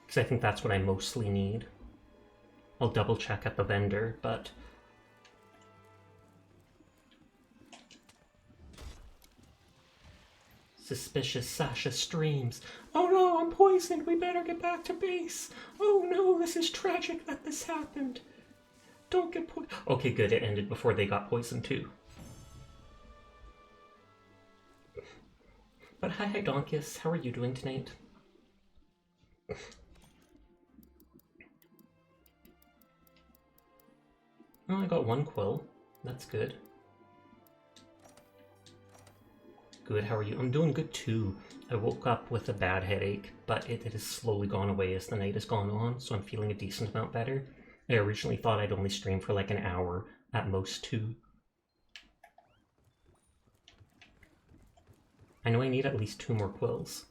Because I think that's what I mostly need. I'll double check at the vendor, but... Suspicious Sasha streams. Oh no, I'm poisoned. We better get back to base. Oh no, this is tragic that this happened. Don't get poisoned. Okay, good. It ended before they got poisoned too. But hi, Donkus. How are you doing tonight? Oh, I got 1 quill. That's good. Good, how are you? I'm doing good too. I woke up with a bad headache, but it has slowly gone away as the night has gone on, so I'm feeling a decent amount better. I originally thought I'd only stream for like an hour, at most 2. I know I need at least 2 more quills.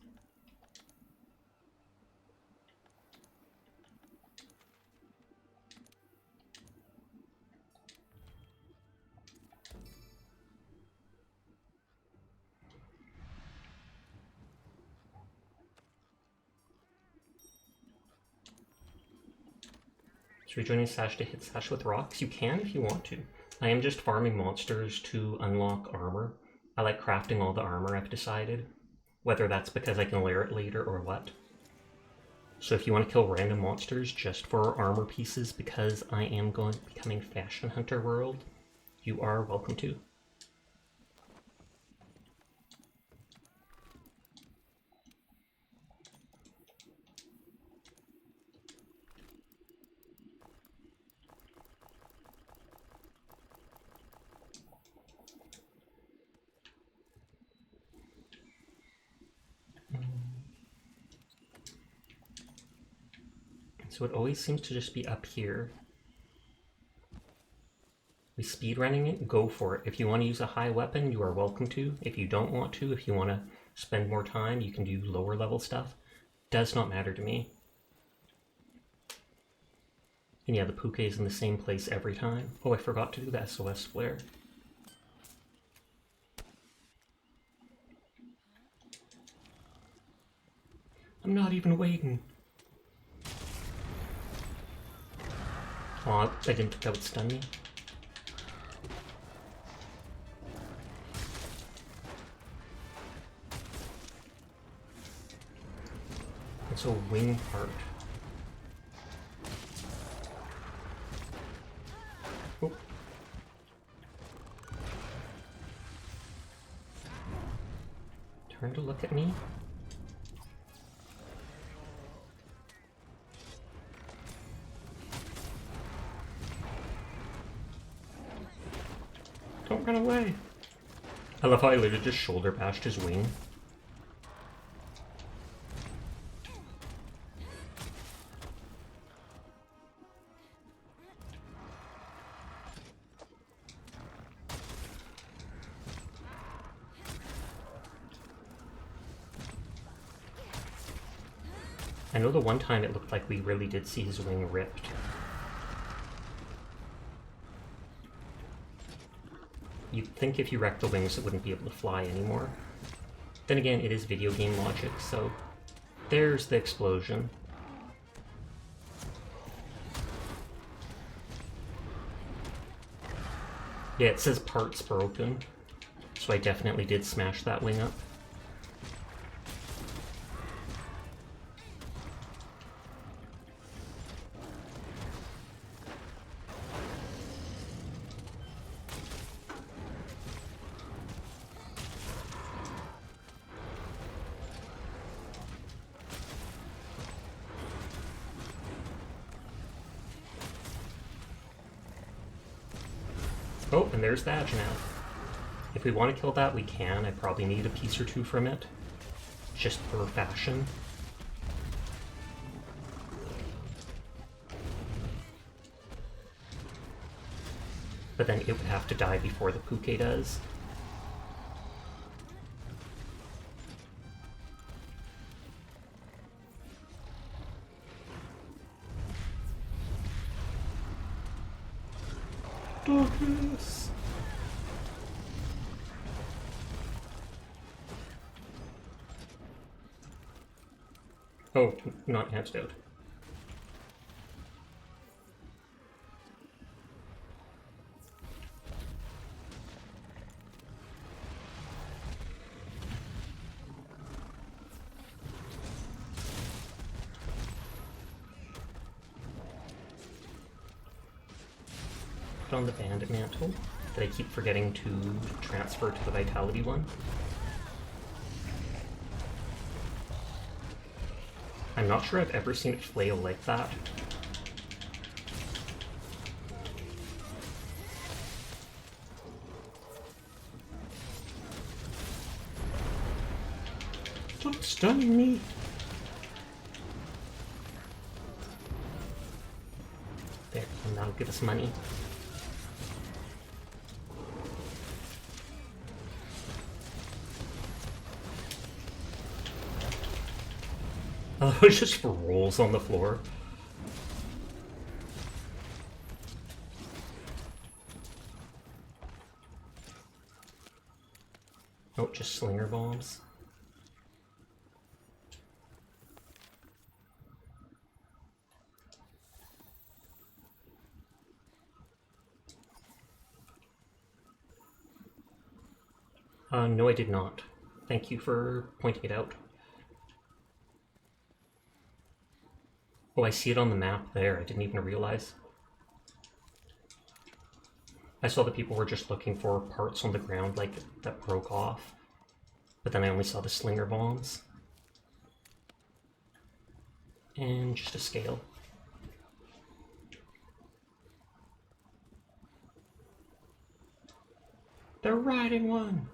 So you're joining Sash to hit Sash with rocks? You can if you want to. I am just farming monsters to unlock armor. I like crafting all the armor, I've decided. Whether that's because I can layer it later or what. So if you want to kill random monsters just for armor pieces because I am going to becoming Fashion Hunter World, you are welcome to. So it always seems to just be up here. We speedrunning it, go for it. If you want to use a high weapon, you are welcome to. If you don't want to, if you want to spend more time, you can do lower level stuff. Does not matter to me. And yeah, the Puke is in the same place every time. Oh, I forgot to do the SOS flare. I'm not even waiting. Aw, I didn't think that would stun me. It's a wing part. Oh. Turn to look at me. Don't run away. I love how I literally just shoulder bashed his wing. I know the one time it looked like we really did see his wing ripped. You'd think if you wrecked the wings it wouldn't be able to fly anymore. Then again, it is video game logic, so there's the explosion. Yeah, it says parts broken, so I definitely did smash that wing up. Oh, and there's the Agenat. If we want to kill that, we can. I probably need a piece or two from it. Just for fashion. But then it would have to die before the Puke does. Darkness. Oh, not antidote. On the bandit mantle that I keep forgetting to transfer to the vitality one. I'm not sure I've ever seen it flail like that. Stop stunning me! There, and that'll give us money. Oh, it just rolls on the floor. Oh, just slinger bombs. No, I did not. Thank you for pointing it out. Oh, I see it on the map there. I didn't even realize. I saw that people were just looking for parts on the ground, like, that broke off. But then I only saw the slinger bombs. And just a scale. They're riding one!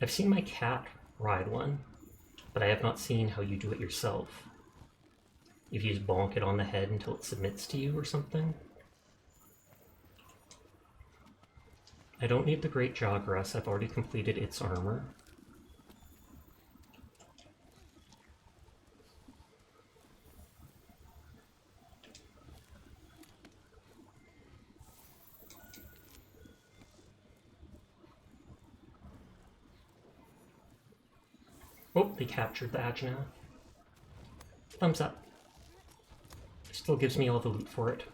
I've seen my cat ride one, but I have not seen how you do it yourself. If you just bonk it on the head until it submits to you or something. I don't need the Great Jawgrass, I've already completed its armor. Oh, they captured the Ajna. Thumbs up. Still gives me all the loot for it.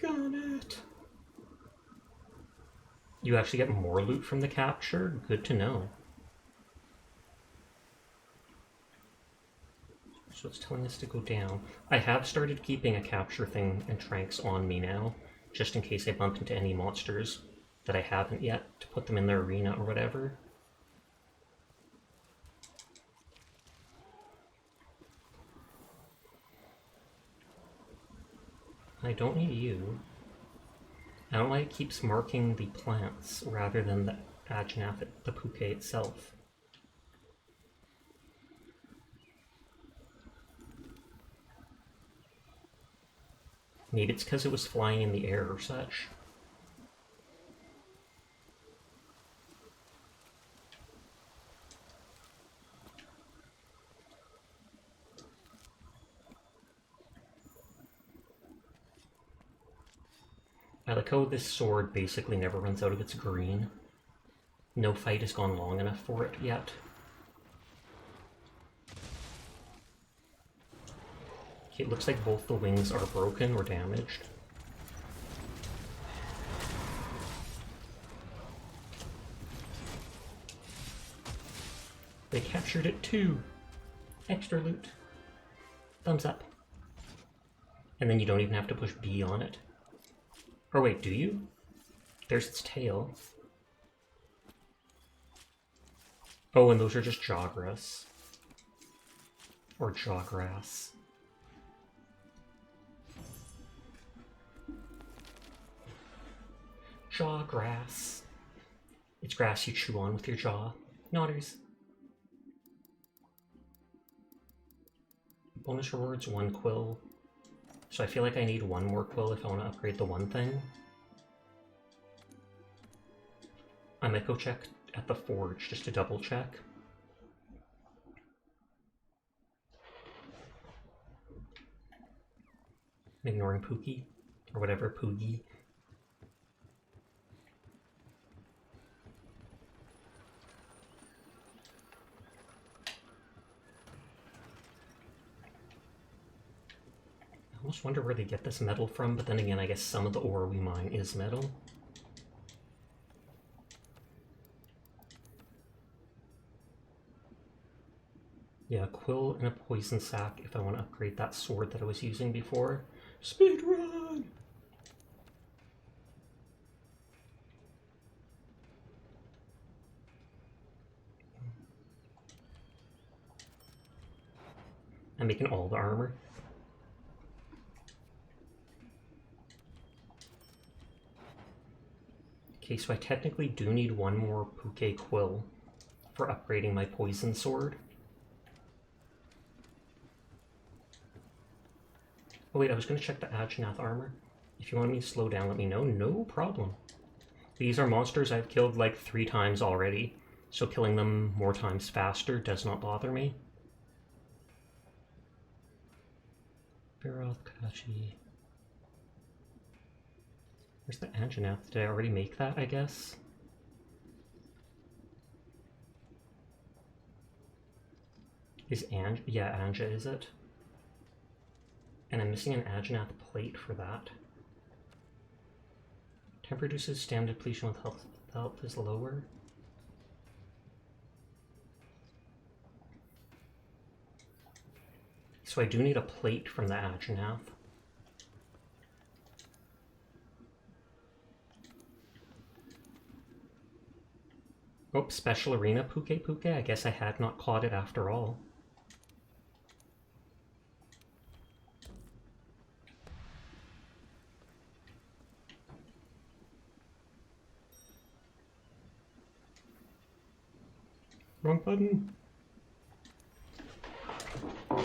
Got it. You actually get more loot from the capture? Good to know. So it's telling us to go down. I have started keeping a capture thing and tranks on me now, just in case I bump into any monsters that I haven't yet, to put them in their arena or whatever. I don't need you. I don't like it keeps marking the plants rather than the Ajnath, the Puke itself. Maybe it's because it was flying in the air or such. I like how this sword basically never runs out of its green. No fight has gone long enough for it yet. Okay, it looks like both the wings are broken or damaged. They captured it too! Extra loot. Thumbs up. And then you don't even have to push B on it. Or wait, do you? There's its tail. Oh, and those are just jawgrass. Or jawgrass. Jawgrass. It's grass you chew on with your jaw. Nodders. Bonus rewards, 1 quill. So I feel like I need 1 more quill if I want to upgrade the one thing. I might go check at the forge just to double check. I'm ignoring Pookie, or whatever, Poogie. I almost wonder where they get this metal from, but then again, I guess some of the ore we mine is metal. Yeah, a quill and a poison sac if I want to upgrade that sword that I was using before. Speedrun! I'm making all the armor. Okay, so I technically do need 1 more Puke quill for upgrading my poison sword. Oh wait, I was going to check the Ajnath armor. If you want me to slow down, let me know. No problem. These are monsters I've killed like 3 times already, so killing them more times faster does not bother me. Feroth, Kachi. Where's the Ajnath? Did I already make that, I guess? Is yeah, Anja is it? And I'm missing an Agenath plate for that. Temp reduces stamina depletion with health. Health is lower. So I do need a plate from the Agenath. Oh, special arena Puke Puke. I guess I had not caught it after all. Wrong button. And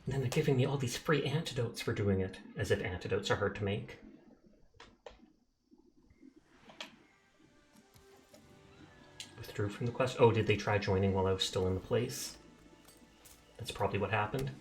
then they're giving me all these free antidotes for doing it, as if antidotes are hard to make. Withdrew from the quest. Oh, did they try joining while I was still in the place? That's probably what happened.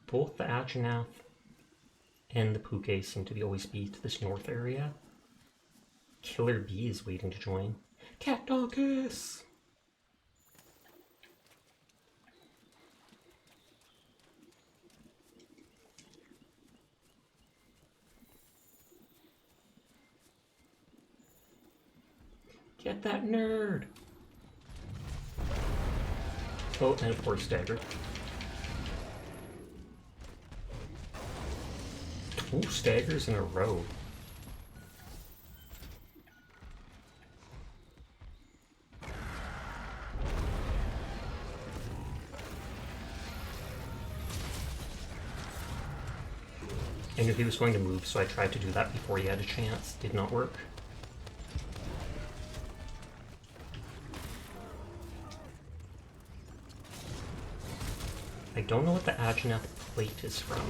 Both the Agenath and the Puke seem to always be to this north area. Killer Bee is waiting to join. Cat Donkus! Get that nerd! Oh, and of course dagger. 2 staggers in a row. I knew he was going to move, so I tried to do that before he had a chance. Did not work. I don't know what the Agenath plate is from.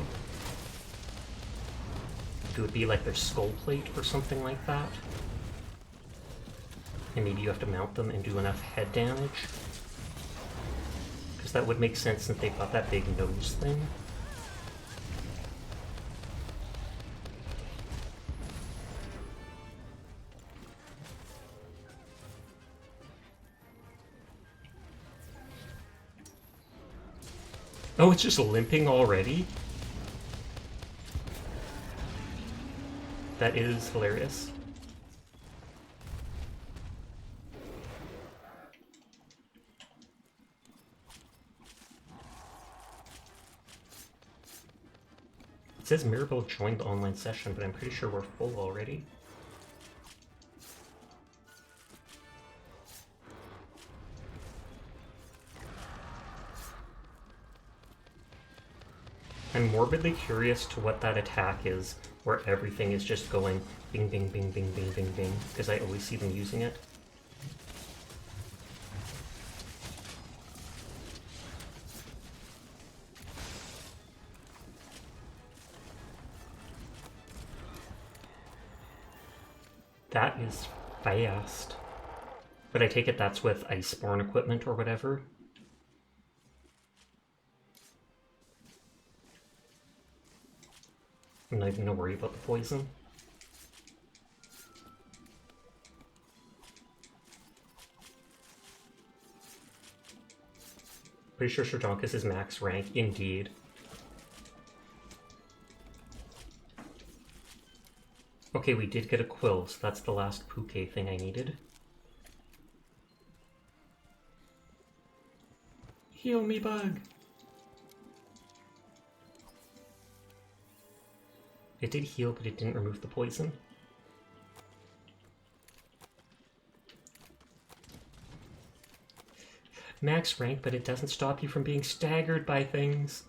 It would be like their skull plate or something like that. And maybe you have to mount them and do enough head damage. Because that would make sense since they've got that big nose thing. Oh, it's just limping already? That is hilarious. It says Mirabelle joined the online session, but I'm pretty sure we're full already. I'm morbidly curious to what that attack is, where everything is just going bing, bing, bing, bing, bing, bing, bing, because I always see them using it. That is fast. But I take it that's with Iceborne equipment or whatever. I'm not even gonna worry about the poison. Pretty sure Shardonkus is max rank, indeed. Okay, we did get a quill, so that's the last Puke thing I needed. Heal me, bug! It did heal, but it didn't remove the poison. Max rank, but it doesn't stop you from being staggered by things.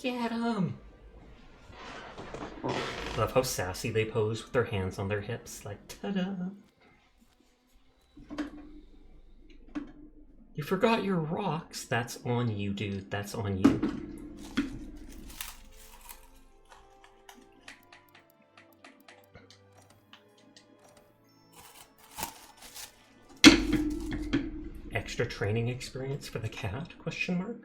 Get 'em! Love how sassy they pose with their hands on their hips, like ta-da! You forgot your rocks. That's on you, dude. That's on you. extra training experience for the cat? Question mark.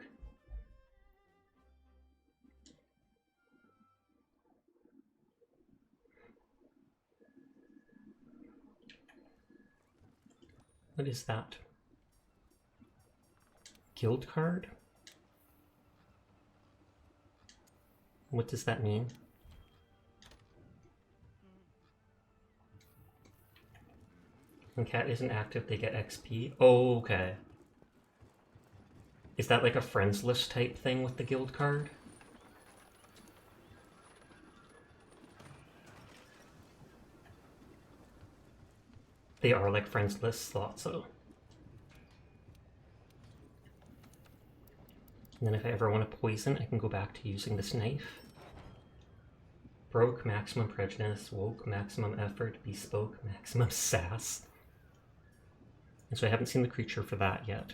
What is that? Guild card? What does that mean? When cat isn't active, they get XP. Oh, okay. Is that like a friends list type thing with the guild card? They are like friends lists, thought so. And then if I ever want to poison, I can go back to using this knife. Broke, maximum prejudice. Woke, maximum effort. Bespoke, maximum sass. And so I haven't seen the creature for that yet.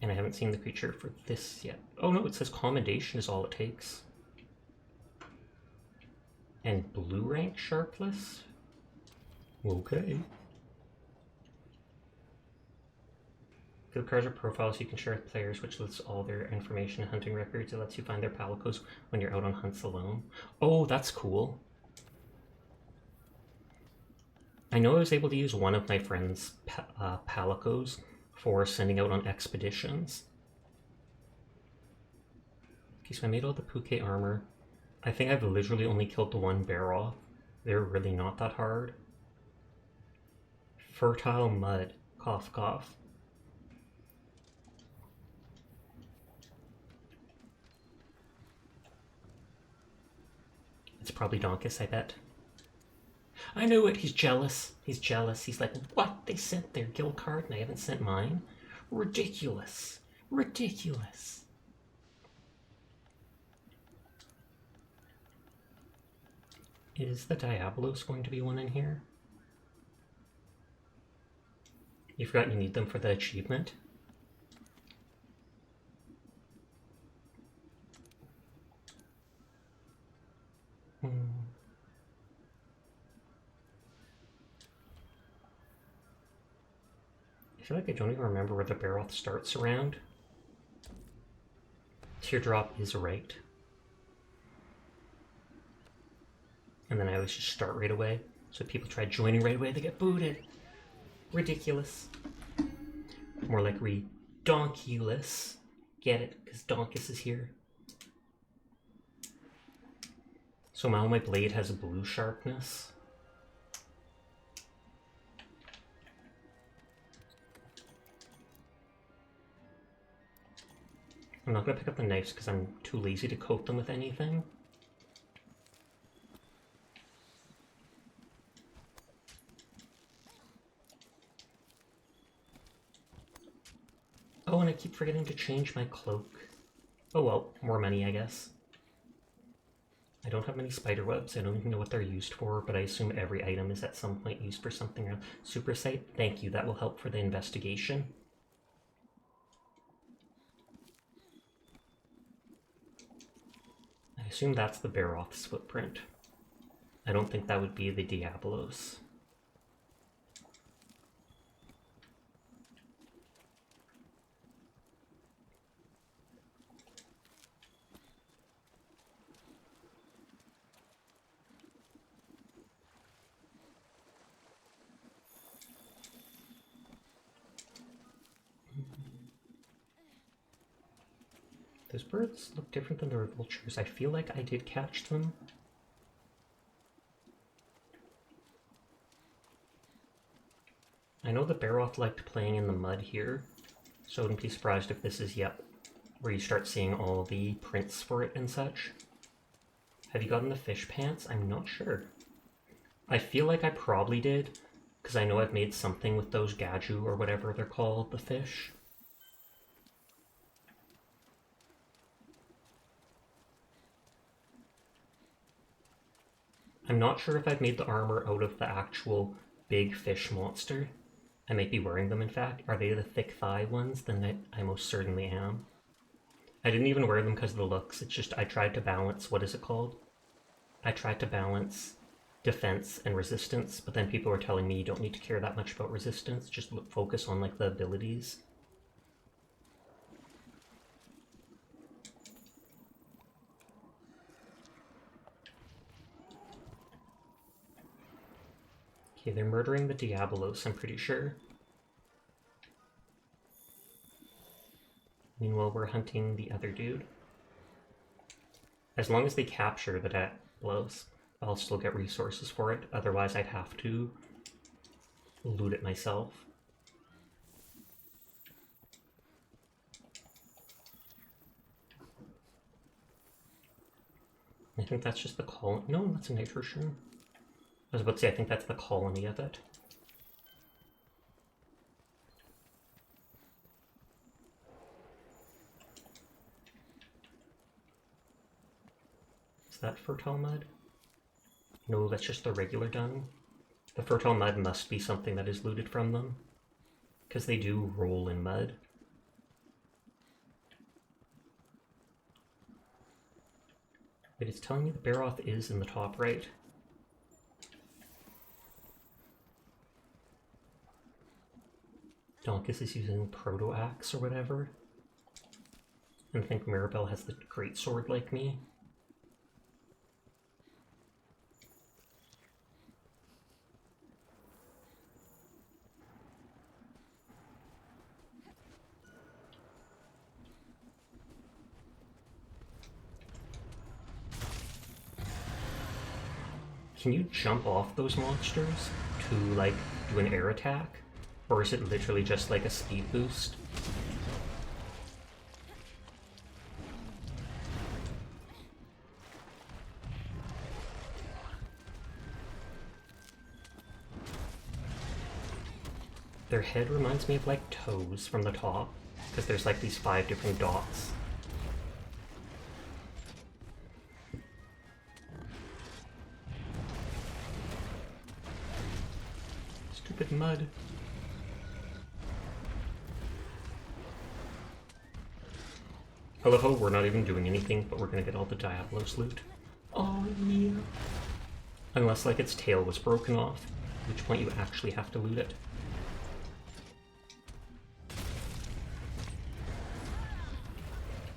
And I haven't seen the creature for this yet. Oh no, it says commendation is all it takes. And blue rank sharpless? Okay. Guild cards are profiles you can share with players, which lists all their information and hunting records. It lets you find their palicos when you're out on hunts alone. Oh, that's cool. I know I was able to use one of my friend's palicos for sending out on expeditions. Okay, so I made all the Puke armor. I think I've literally only killed the one bear off. They're really not that hard. Fertile mud. Cough, cough. It's probably Donkus, I bet. I knew it. He's jealous. He's jealous. He's like, what? They sent their guild card and I haven't sent mine? Ridiculous. Ridiculous. Is the Diablos going to be one in here? You forgot you need them for the achievement? I feel like I don't even remember where the Baroth starts around. Teardrop is right. And then I always just start right away. So if people try joining right away, they get booted. Ridiculous. More like redonkulous. Get it? Because Donkus is here. So now my blade has a blue sharpness. I'm not going to pick up the knives because I'm too lazy to coat them with anything. Oh, and I keep forgetting to change my cloak. Oh well, more money, I guess. I don't have many spider webs. I don't even know what they're used for, but I assume every item is at some point used for something else. Super sight, thank you. That will help for the investigation. I assume that's the Baroth's footprint. I don't think that would be the Diablos. Those birds look different than the vultures. I feel like I did catch them. I know the Baroth liked playing in the mud here, so I wouldn't be surprised if this is, yep, where you start seeing all the prints for it and such. Have you gotten the fish pants? I'm not sure. I feel like I probably did, because I know I've made something with those gaju or whatever they're called, the fish. I'm not sure if I've made the armor out of the actual big fish monster. I might be wearing them, in fact. Are they the thick thigh ones? Then I most certainly am. I didn't even wear them because of the looks. It's just I tried to balance, what is it called? I tried to balance defense and resistance, but then people are telling me you don't need to care that much about resistance, just focus on like the abilities. Okay, they're murdering the Diabolos, I'm pretty sure. Meanwhile, we're hunting the other dude. As long as they capture the Diabolos, I'll still get resources for it. Otherwise, I'd have to loot it myself. I think that's just the colony. No, that's a nitrogen. I was about to say, I think that's the colony of it. Is that fertile mud? No, that's just the regular dung. The fertile mud must be something that is looted from them, because they do roll in mud. Wait, it's telling me the Baroth is in the top right. Donkus is using Proto-Axe or whatever. And I think Maribel has the great sword like me. Can you jump off those monsters to, like, do an air attack? Or is it literally just like a speed boost? Their head reminds me of, like, toes from the top, because there's, like, these 5 different dots. Stupid mud. I love how we're not even doing anything, but we're gonna get all the Diabolos loot. Oh yeah. Unless, like, its tail was broken off, at which point you actually have to loot it.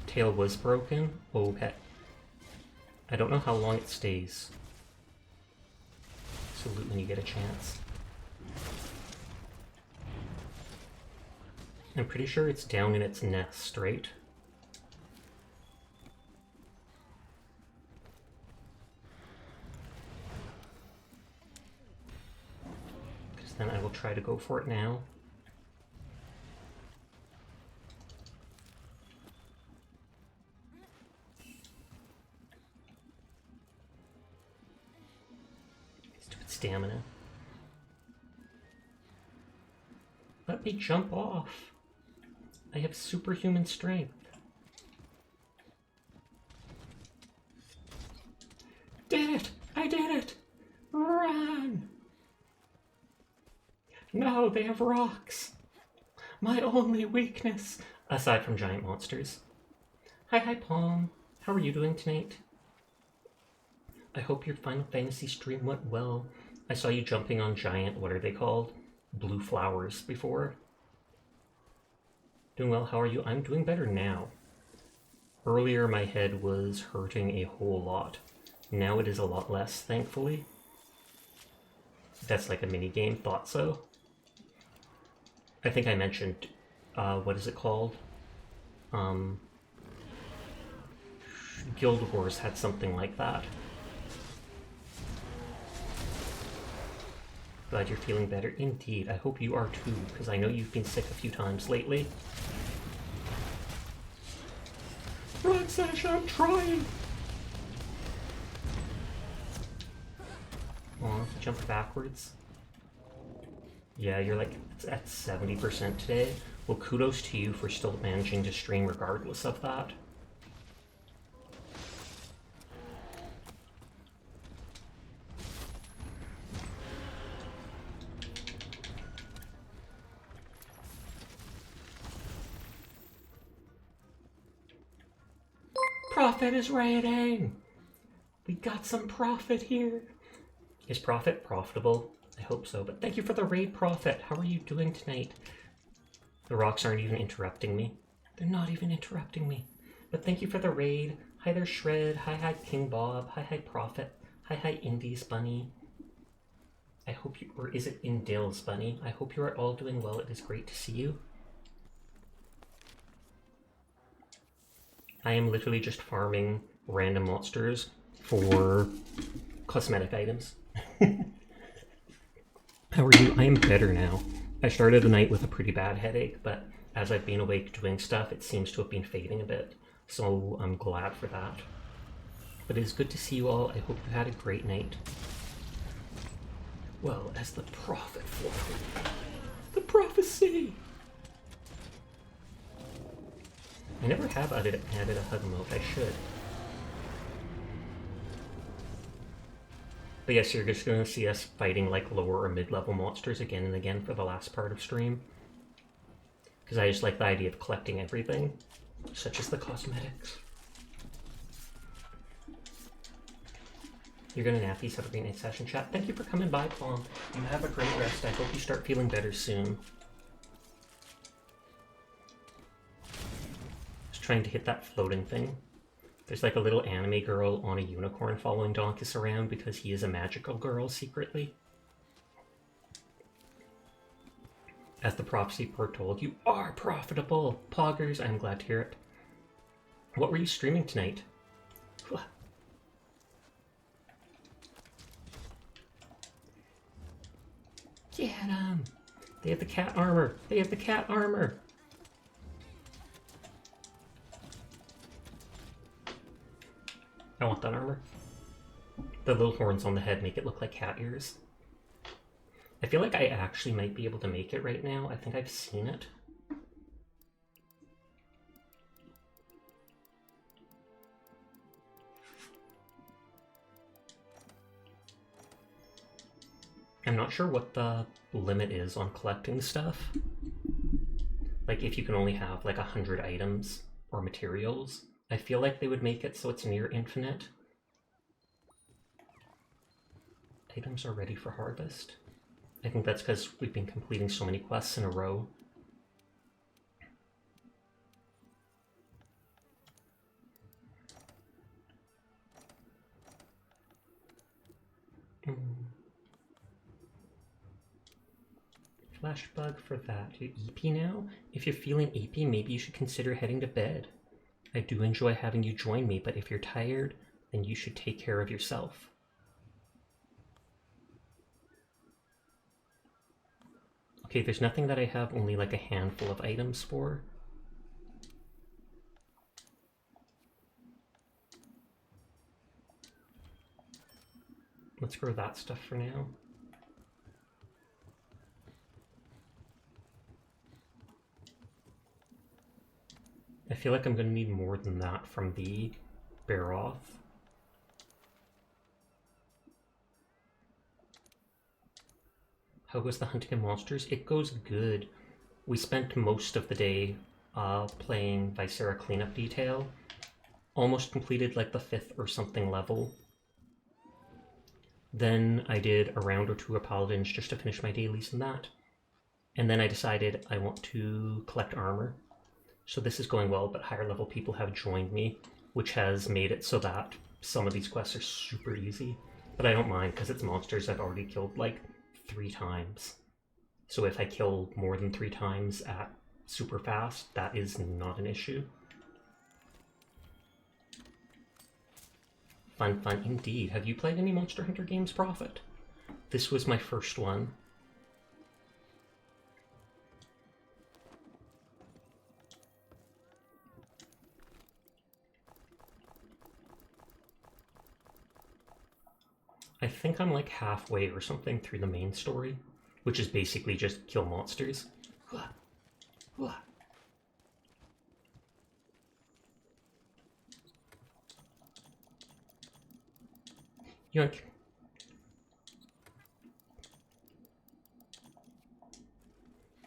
Tail was broken? Okay. I don't know how long it stays. So loot when you get a chance. I'm pretty sure it's down in its nest, right? Because then I will try to go for it now. Stupid stamina. Let me jump off. I have superhuman strength. Did it! I did it! Run! No, they have rocks. My only weakness, aside from giant monsters. Hi, Palm. How are you doing tonight? I hope your Final Fantasy stream went well. I saw you jumping on giant, what are they called? Blue flowers before. Doing well, how are you? I'm doing better now. Earlier my head was hurting a whole lot. Now it is a lot less, thankfully. That's like a mini game, thought so. I think I mentioned, what is it called? Guild Wars had something like that. Glad you're feeling better. Indeed, I hope you are too, because I know you've been sick a few times lately. Run, Sasha, I'm trying! Aw, jump backwards. Yeah, you're like at 70% today. Well, kudos to you for still managing to stream regardless of that. Profit is raiding! We got some profit here. Is Prophet profitable? I hope so, but thank you for the raid, Prophet. How are you doing tonight? The rocks aren't even interrupting me. They're not even interrupting me. But thank you for the raid. Hi there, Shred. Hi, King Bob. Hi, Prophet. Hi, Indies Bunny. I hope you, or is it Indale's Bunny? I hope you are all doing well. It is great to see you. I am literally just farming random monsters for cosmetic items. How are you? I am better now. I started the night with a pretty bad headache, but as I've been awake doing stuff, it seems to have been fading a bit. So I'm glad for that. But it is good to see you all. I hope you had a great night. Well, as the prophet foretold, the prophecy! I never have added a hug mode. I should. But yes, you're just going to see us fighting like lower or mid-level monsters again and again for the last part of stream. Because I just like the idea of collecting everything, such as the cosmetics. You're gonna nappies. Have a great night, session chat. Thank you for coming by, Plum. You have a great rest. I hope you start feeling better soon. Just trying to hit that floating thing. There's like a little anime girl on a unicorn following Donkus around because he is a magical girl secretly. As the prophecy foretold, you are profitable! Poggers, I'm glad to hear it. What were you streaming tonight? Get 'em! They have the cat armor! They have the cat armor! I want that armor. The little horns on the head make it look like cat ears. I feel like I actually might be able to make it right now. I think I've seen it. I'm not sure what the limit is on collecting stuff. Like if you can only have like 100 items or materials. I feel like they would make it so it's near infinite. Items are ready for harvest. I think that's because we've been completing so many quests in a row. Flash bug for that. You're EP now? If you're feeling EP, maybe you should consider heading to bed. I do enjoy having you join me, but if you're tired, then you should take care of yourself. Okay, there's nothing that I have only like a handful of items for. Let's grow that stuff for now. I feel like I'm going to need more than that from the Baroth. How goes the hunting of monsters? It goes good. We spent most of the day playing Viscera Cleanup Detail. Almost completed like the 5th or something level. Then I did a round or two of Paladins just to finish my dailies and that. And then I decided I want to collect armor. So this is going well, but higher level people have joined me, which has made it so that some of these quests are super easy. But I don't mind, because it's monsters I've already killed like 3 times. So if I kill more than 3 times at super fast, that is not an issue. Fun, fun indeed. Have you played any Monster Hunter games, Prophet? This was my first one. I think I'm like halfway or something through the main story, which is basically just kill monsters. Yoink.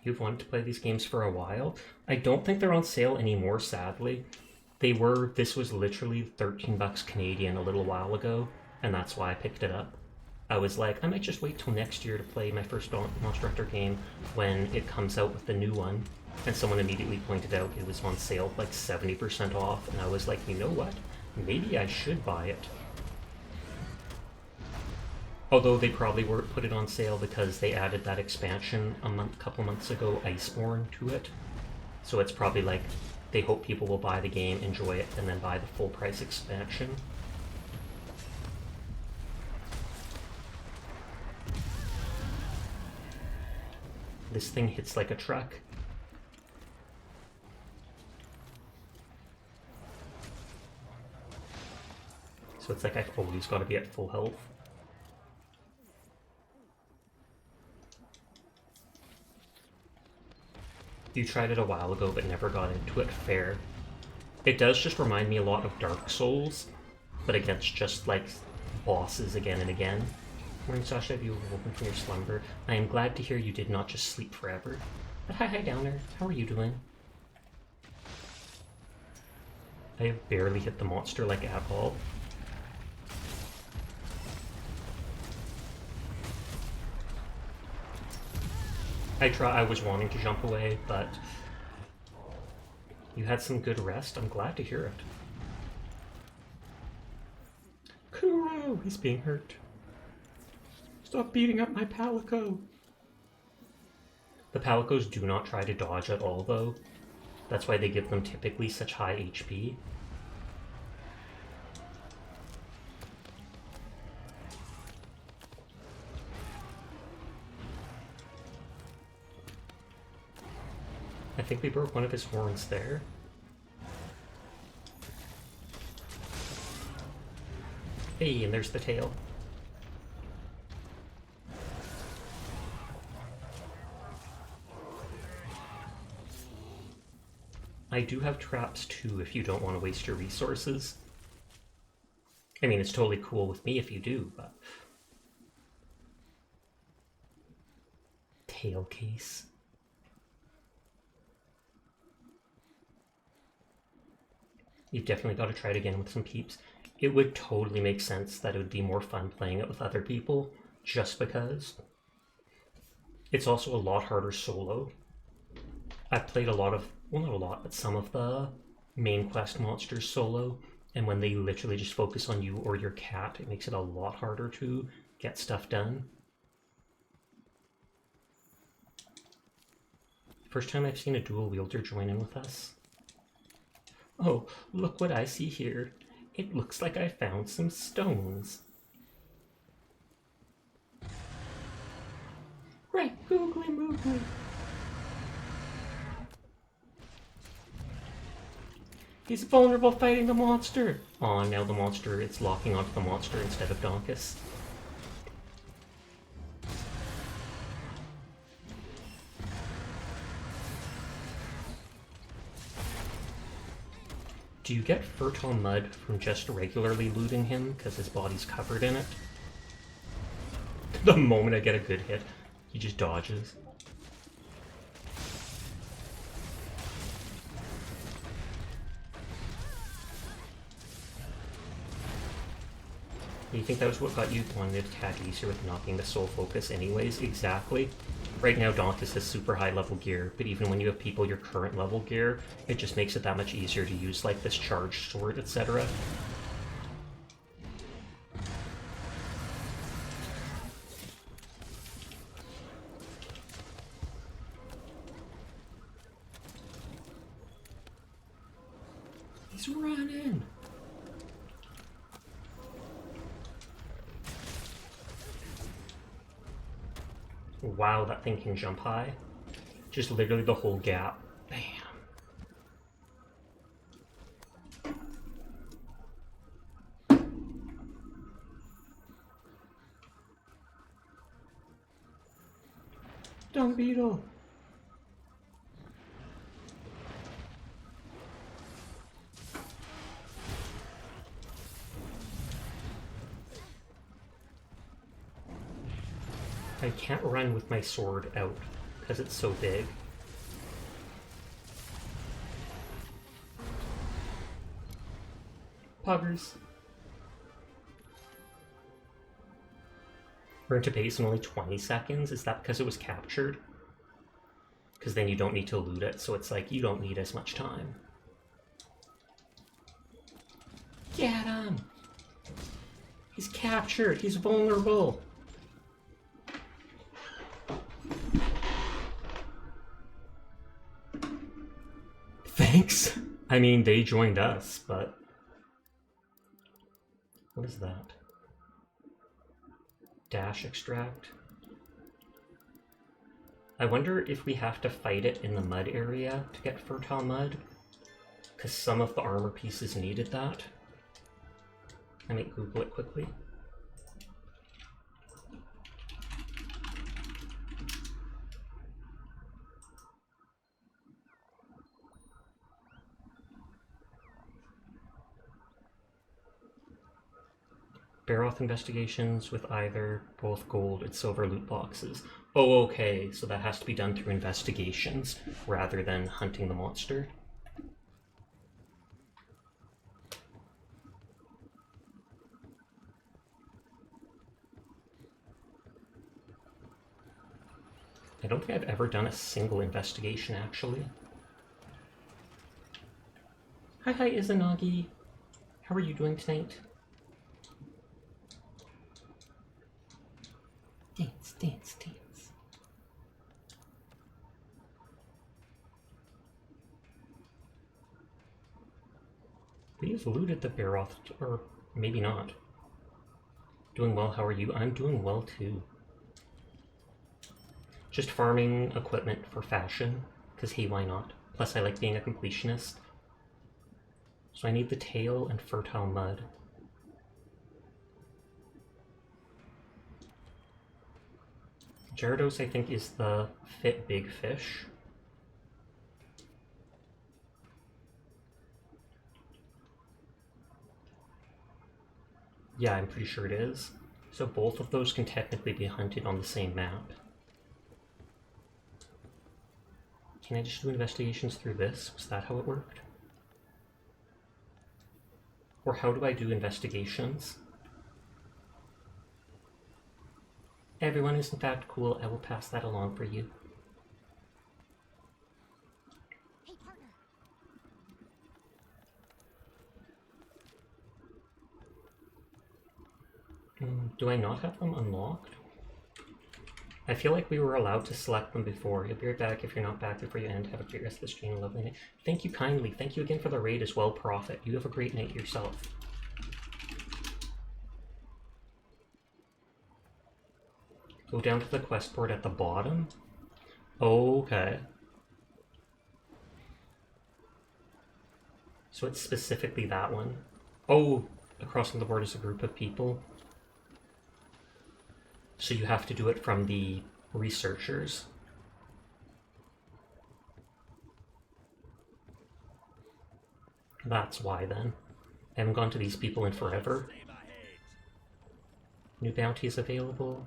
You've wanted to play these games for a while? I don't think they're on sale anymore, sadly. They were, this was literally 13 bucks Canadian a little while ago, and that's why I picked it up. I was like, I might just wait till next year to play my first Monster Hunter game when it comes out with the new one. And someone immediately pointed out it was on sale like 70% off, and I was like, you know what? Maybe I should buy it. Although they probably put it on sale because they added that expansion couple months ago, Iceborne, to it. So it's probably like they hope people will buy the game, enjoy it, and then buy the full price expansion. This thing hits like a truck. So it's like I've always got to be at full health. You tried it a while ago but never got into it, fair. It does just remind me a lot of Dark Souls, but against just like bosses again and again. Morning, Sasha, have you awoken from your slumber? I am glad to hear you did not just sleep forever. But hi Downer, how are you doing? I have barely hit the monster like at all. I was wanting to jump away, but you had some good rest. I'm glad to hear it. Kuro, he's being hurt. Stop beating up my Palico. The Palicos do not try to dodge at all, though. That's why they give them typically such high HP. I think we broke one of his horns there. Hey, and there's the tail. I do have traps too if you don't want to waste your resources. I mean, it's totally cool with me if you do, but... Tail case. You've definitely got to try it again with some peeps. It would totally make sense that it would be more fun playing it with other people, just because. It's also a lot harder solo. I've played a lot of, well not a lot, but some of the main quest monsters solo, and when they literally just focus on you or your cat, it makes it a lot harder to get stuff done. First time I've seen a dual wielder join in with us. Oh, look what I see here. It looks like I found some stones. Right, googly moogly. He's vulnerable fighting the monster. Aw, now the monster, it's locking onto the monster instead of Donkus. Do you get fertile mud from just regularly looting him because his body's covered in it? The moment I get a good hit, he just dodges. You think that was what got you wanting to attack easier with not being the sole focus anyways? Exactly. Right now Donkus has super high level gear, but even when you have people your current level gear, it just makes it that much easier to use like this charged sword, etc. He's running! Wow, that thing can jump high. Just literally the whole gap. Bam. Dung beetle. I can't run with my sword out because it's so big. Puggers. Burn to base in only 20 seconds? Is that because it was captured? Because then you don't need to loot it, so it's like you don't need as much time. Get him! He's captured! He's vulnerable! Thanks! I mean, they joined us, but... What is that? Dash extract? I wonder if we have to fight it in the mud area to get fertile mud, because some of the armor pieces needed that. I might Google it quickly. Baroth investigations with either both gold and silver loot boxes. Oh, okay, so that has to be done through investigations rather than hunting the monster. I don't think I've ever done a single investigation, actually. Hi, Izanagi. How are you doing tonight? Dance, dance, dance. We've looted the Baroth, or maybe not. Doing well, how are you? I'm doing well too. Just farming equipment for fashion, because hey, why not? Plus I like being a completionist. So I need the tail and fertile mud. Gyarados, I think, is the fit big fish. Yeah, I'm pretty sure it is. So both of those can technically be hunted on the same map. Can I just do investigations through this? Was that how it worked? Or how do I do investigations? Everyone is in fact cool. I will pass that along for you. Hey, partner. Do I not have them unlocked? I feel like we were allowed to select them before. You'll be right back if you're not back before you end. Have a great rest of the stream. Lovely night. Thank you kindly. Thank you again for the raid as well, Prophet. You have a great night yourself. Go down to the quest board at the bottom. Okay. So it's specifically that one. Oh, across on the board is a group of people. So you have to do it from the researchers. That's why then. I haven't gone to these people in forever. New bounties available.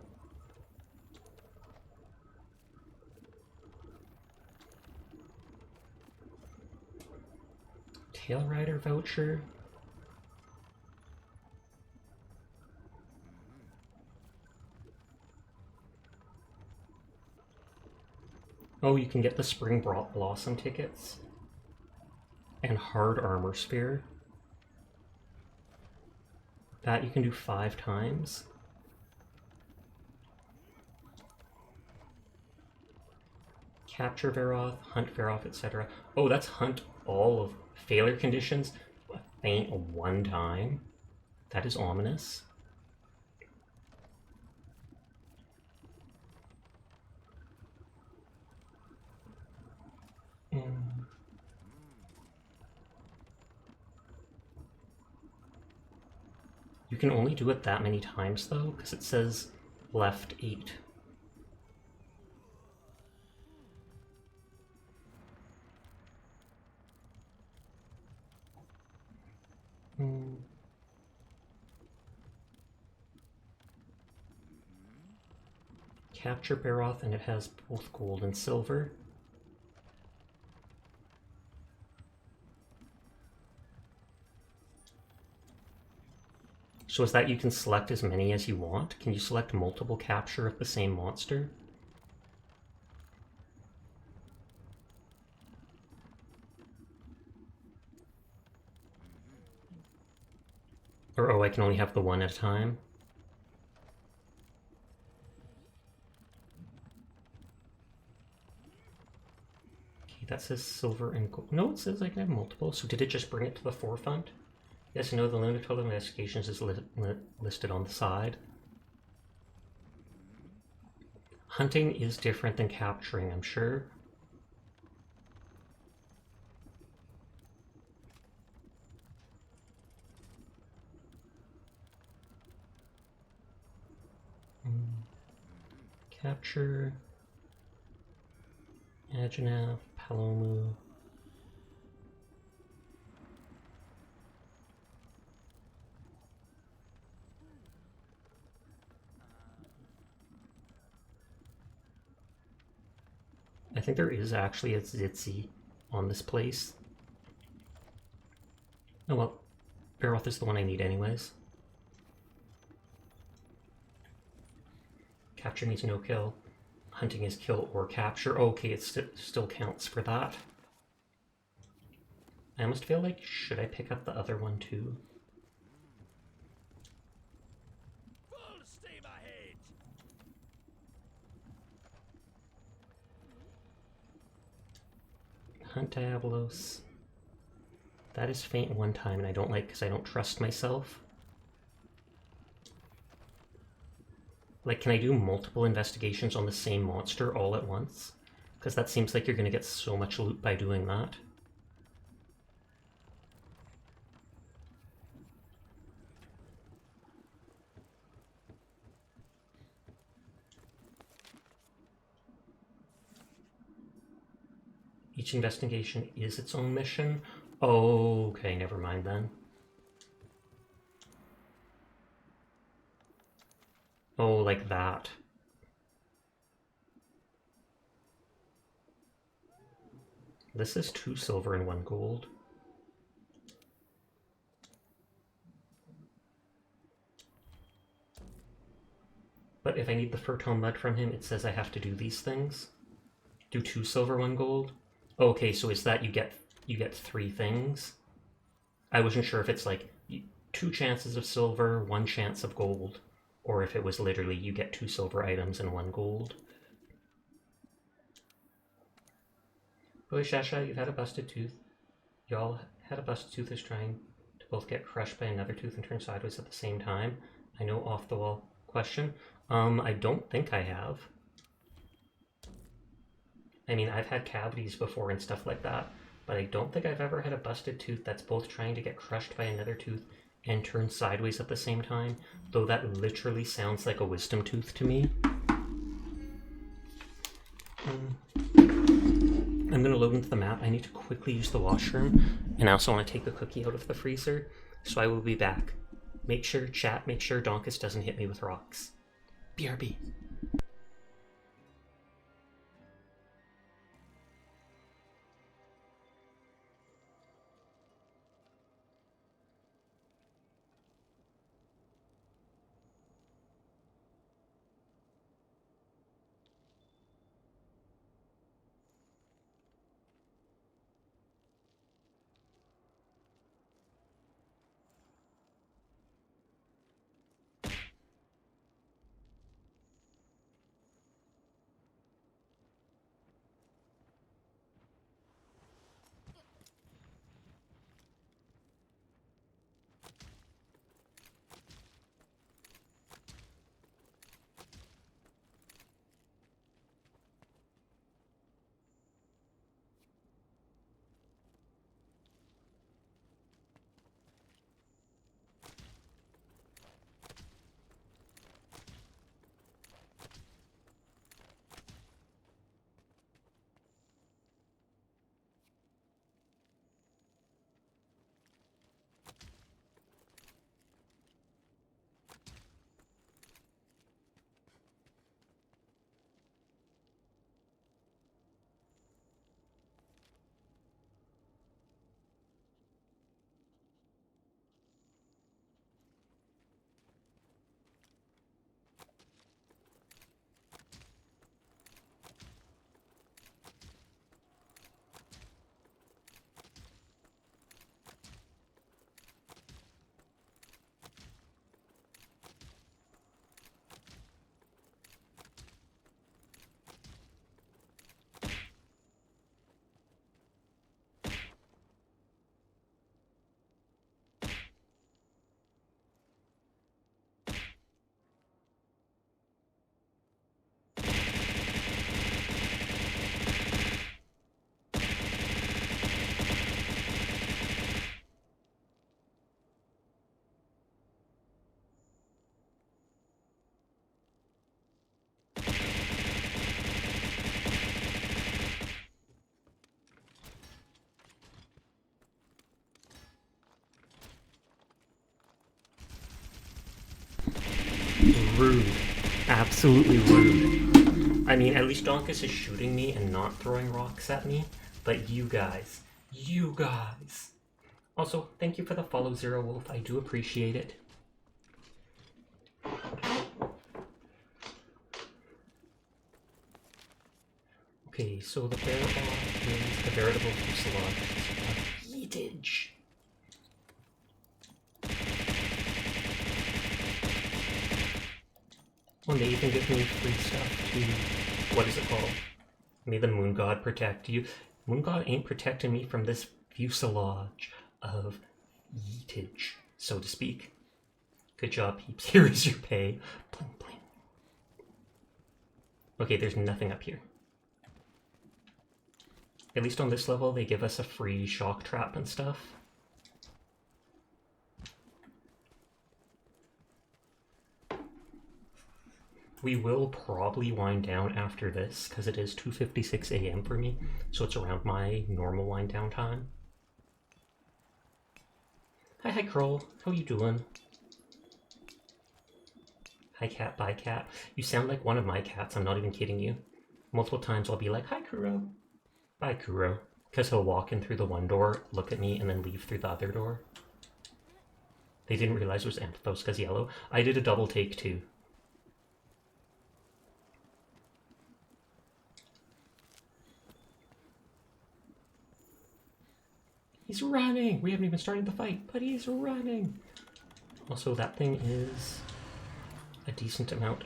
Tail Rider voucher. Oh, you can get the Spring Blossom tickets. And Hard Armor Sphere. That you can do 5 times. Capture Veroth, Hunt Veroth, etc. Oh, that's hunt all of failure conditions. Faint 1 time. That is ominous. You can only do it that many times though, because it says left 8. Capture Baroth, and it has both gold and silver. So is that you can select as many as you want? Can you select multiple capture of the same monster? Or, oh, I can only have the one at a time? Okay, that says silver and gold. No, it says I can have multiple. So did it just bring it to the forefront? Yes, no, the limit total investigations is listed on the side. Hunting is different than capturing, I'm sure. Capture, Agenav, Palomu. I think there is actually a Zitzi on this place. Oh well, Baroth is the one I need anyways. Capture means no kill. Hunting is kill or capture. Okay, it still counts for that. I almost feel like, should I pick up the other one too? Full steam ahead. Hunt Diabolos. That is faint one time, and I don't like because I don't trust myself. Like, can I do multiple investigations on the same monster all at once? Because that seems like you're going to get so much loot by doing that. Each investigation is its own mission? Oh, okay, never mind then. Oh, like that. This is 2 silver and 1 gold. But if I need the Furtone Mud from him, it says I have to do these things. Do 2 silver, 1 gold. Okay, so is that you get 3 things? I wasn't sure if it's like 2 chances of silver, 1 chance of gold, or if it was literally you get 2 silver items and 1 gold. Boy, Shasha, you've had a busted tooth. Y'all had a busted tooth is trying to both get crushed by another tooth and turn sideways at the same time. I know, off the wall question. I don't think I have. I mean, I've had cavities before and stuff like that, but I don't think I've ever had a busted tooth that's both trying to get crushed by another tooth and turn sideways at the same time, though that literally sounds like a wisdom tooth to me. I'm going to load into the map. I need to quickly use the washroom, and I also want to take the cookie out of the freezer, so I will be back. Make sure, chat, make sure Donkus doesn't hit me with rocks. BRB. Rude. Absolutely rude. I mean, at least Donkus is shooting me and not throwing rocks at me, but you guys. Also, thank you for the follow, Zero Wolf. I do appreciate it. Okay, so the bear is the veritable fuselage of heatage. Well, they even give me free stuff to, what is it called? May the Moon God protect you. Moon God ain't protecting me from this fuselage of yeetage, so to speak. Good job, peeps. Here is your pay. Bling, bling. Okay, there's nothing up here. At least on this level, they give us a free shock trap and stuff. We will probably wind down after this, because it is 2:56 a.m. for me, so it's around my normal wind down time. Hi, Kroll. How you doing? Hi, cat. Bye, cat. You sound like one of my cats. I'm not even kidding you. Multiple times I'll be like, hi, Kuro. Bye, Kuro. Because he'll walk in through the one door, look at me, and then leave through the other door. They didn't realize it was Anthos because yellow. I did a double take, too. He's running! We haven't even started the fight, but he's running! Also, that thing is a decent amount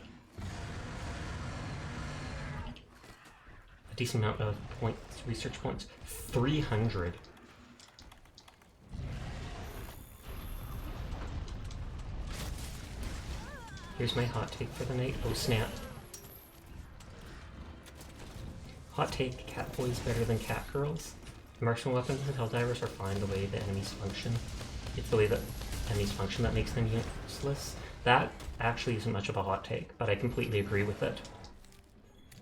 of points, research points. 300. Here's my hot take for the night. Oh snap. Hot take, cat boys better than cat girls. Marksman weapons and Helldivers are fine the way the enemies function. It's the way that enemies function that makes them useless. That actually isn't much of a hot take, but I completely agree with it.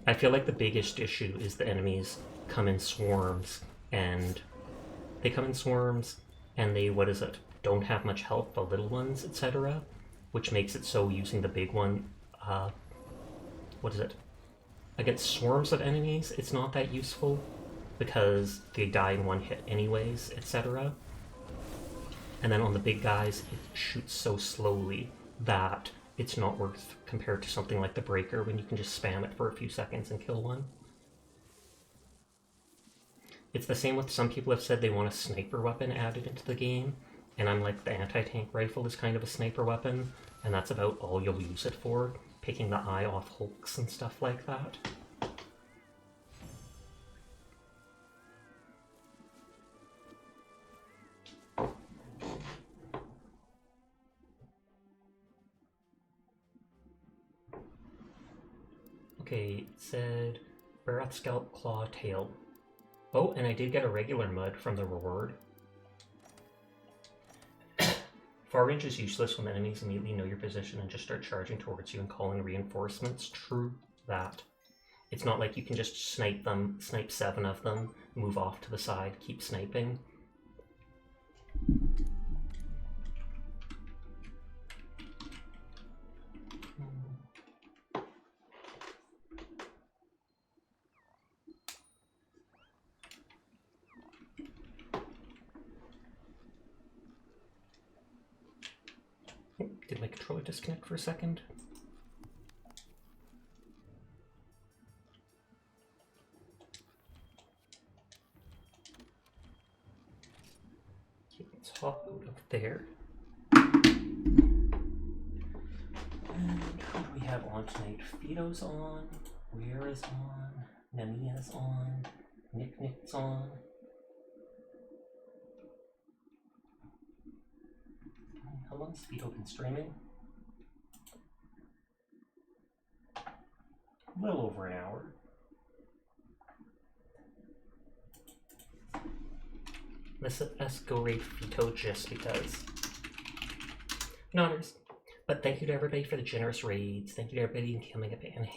I feel like the biggest issue is the enemies come in swarms, and they, don't have much health, the little ones, etc., which makes it so using the big one, against swarms of enemies, it's not that useful, because they die in one hit anyways, etc. And then on the big guys, it shoots so slowly that it's not worth compared to something like the Breaker when you can just spam it for a few seconds and kill one. It's the same with some people have said they want a sniper weapon added into the game, and I'm like, the anti-tank rifle is kind of a sniper weapon, and that's about all you'll use it for, picking the eye off hulks and stuff like that. Okay, it said Barath Scalp Claw Tail. Oh, and I did get a regular mud from the reward. Far range is useless when enemies immediately know your position and just start charging towards you and calling reinforcements. True that. It's not like you can just snipe them, snipe 7 of them, move off to the side, keep sniping. Did my controller disconnect for a second? Okay, let's hop out of there. And who do we have on tonight? Fido's on, Weira's on, Namia's on, Nick's on. How long has Fido been streaming? A little over an hour. Let's go raid Fido just because. Nodders. But thank you to everybody for the generous raids. Thank you to everybody coming up and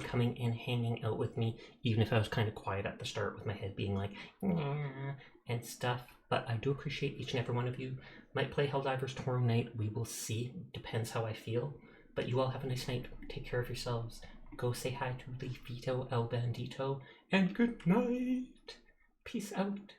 coming and hanging out with me, even if I was kind of quiet at the start with my head being like, nah, and stuff. But I do appreciate each and every one of you. Might play Helldivers tomorrow night. We will see. Depends how I feel. But you all have a nice night. Take care of yourselves. Go say hi to Leafito El Bandito. And good night. Peace out.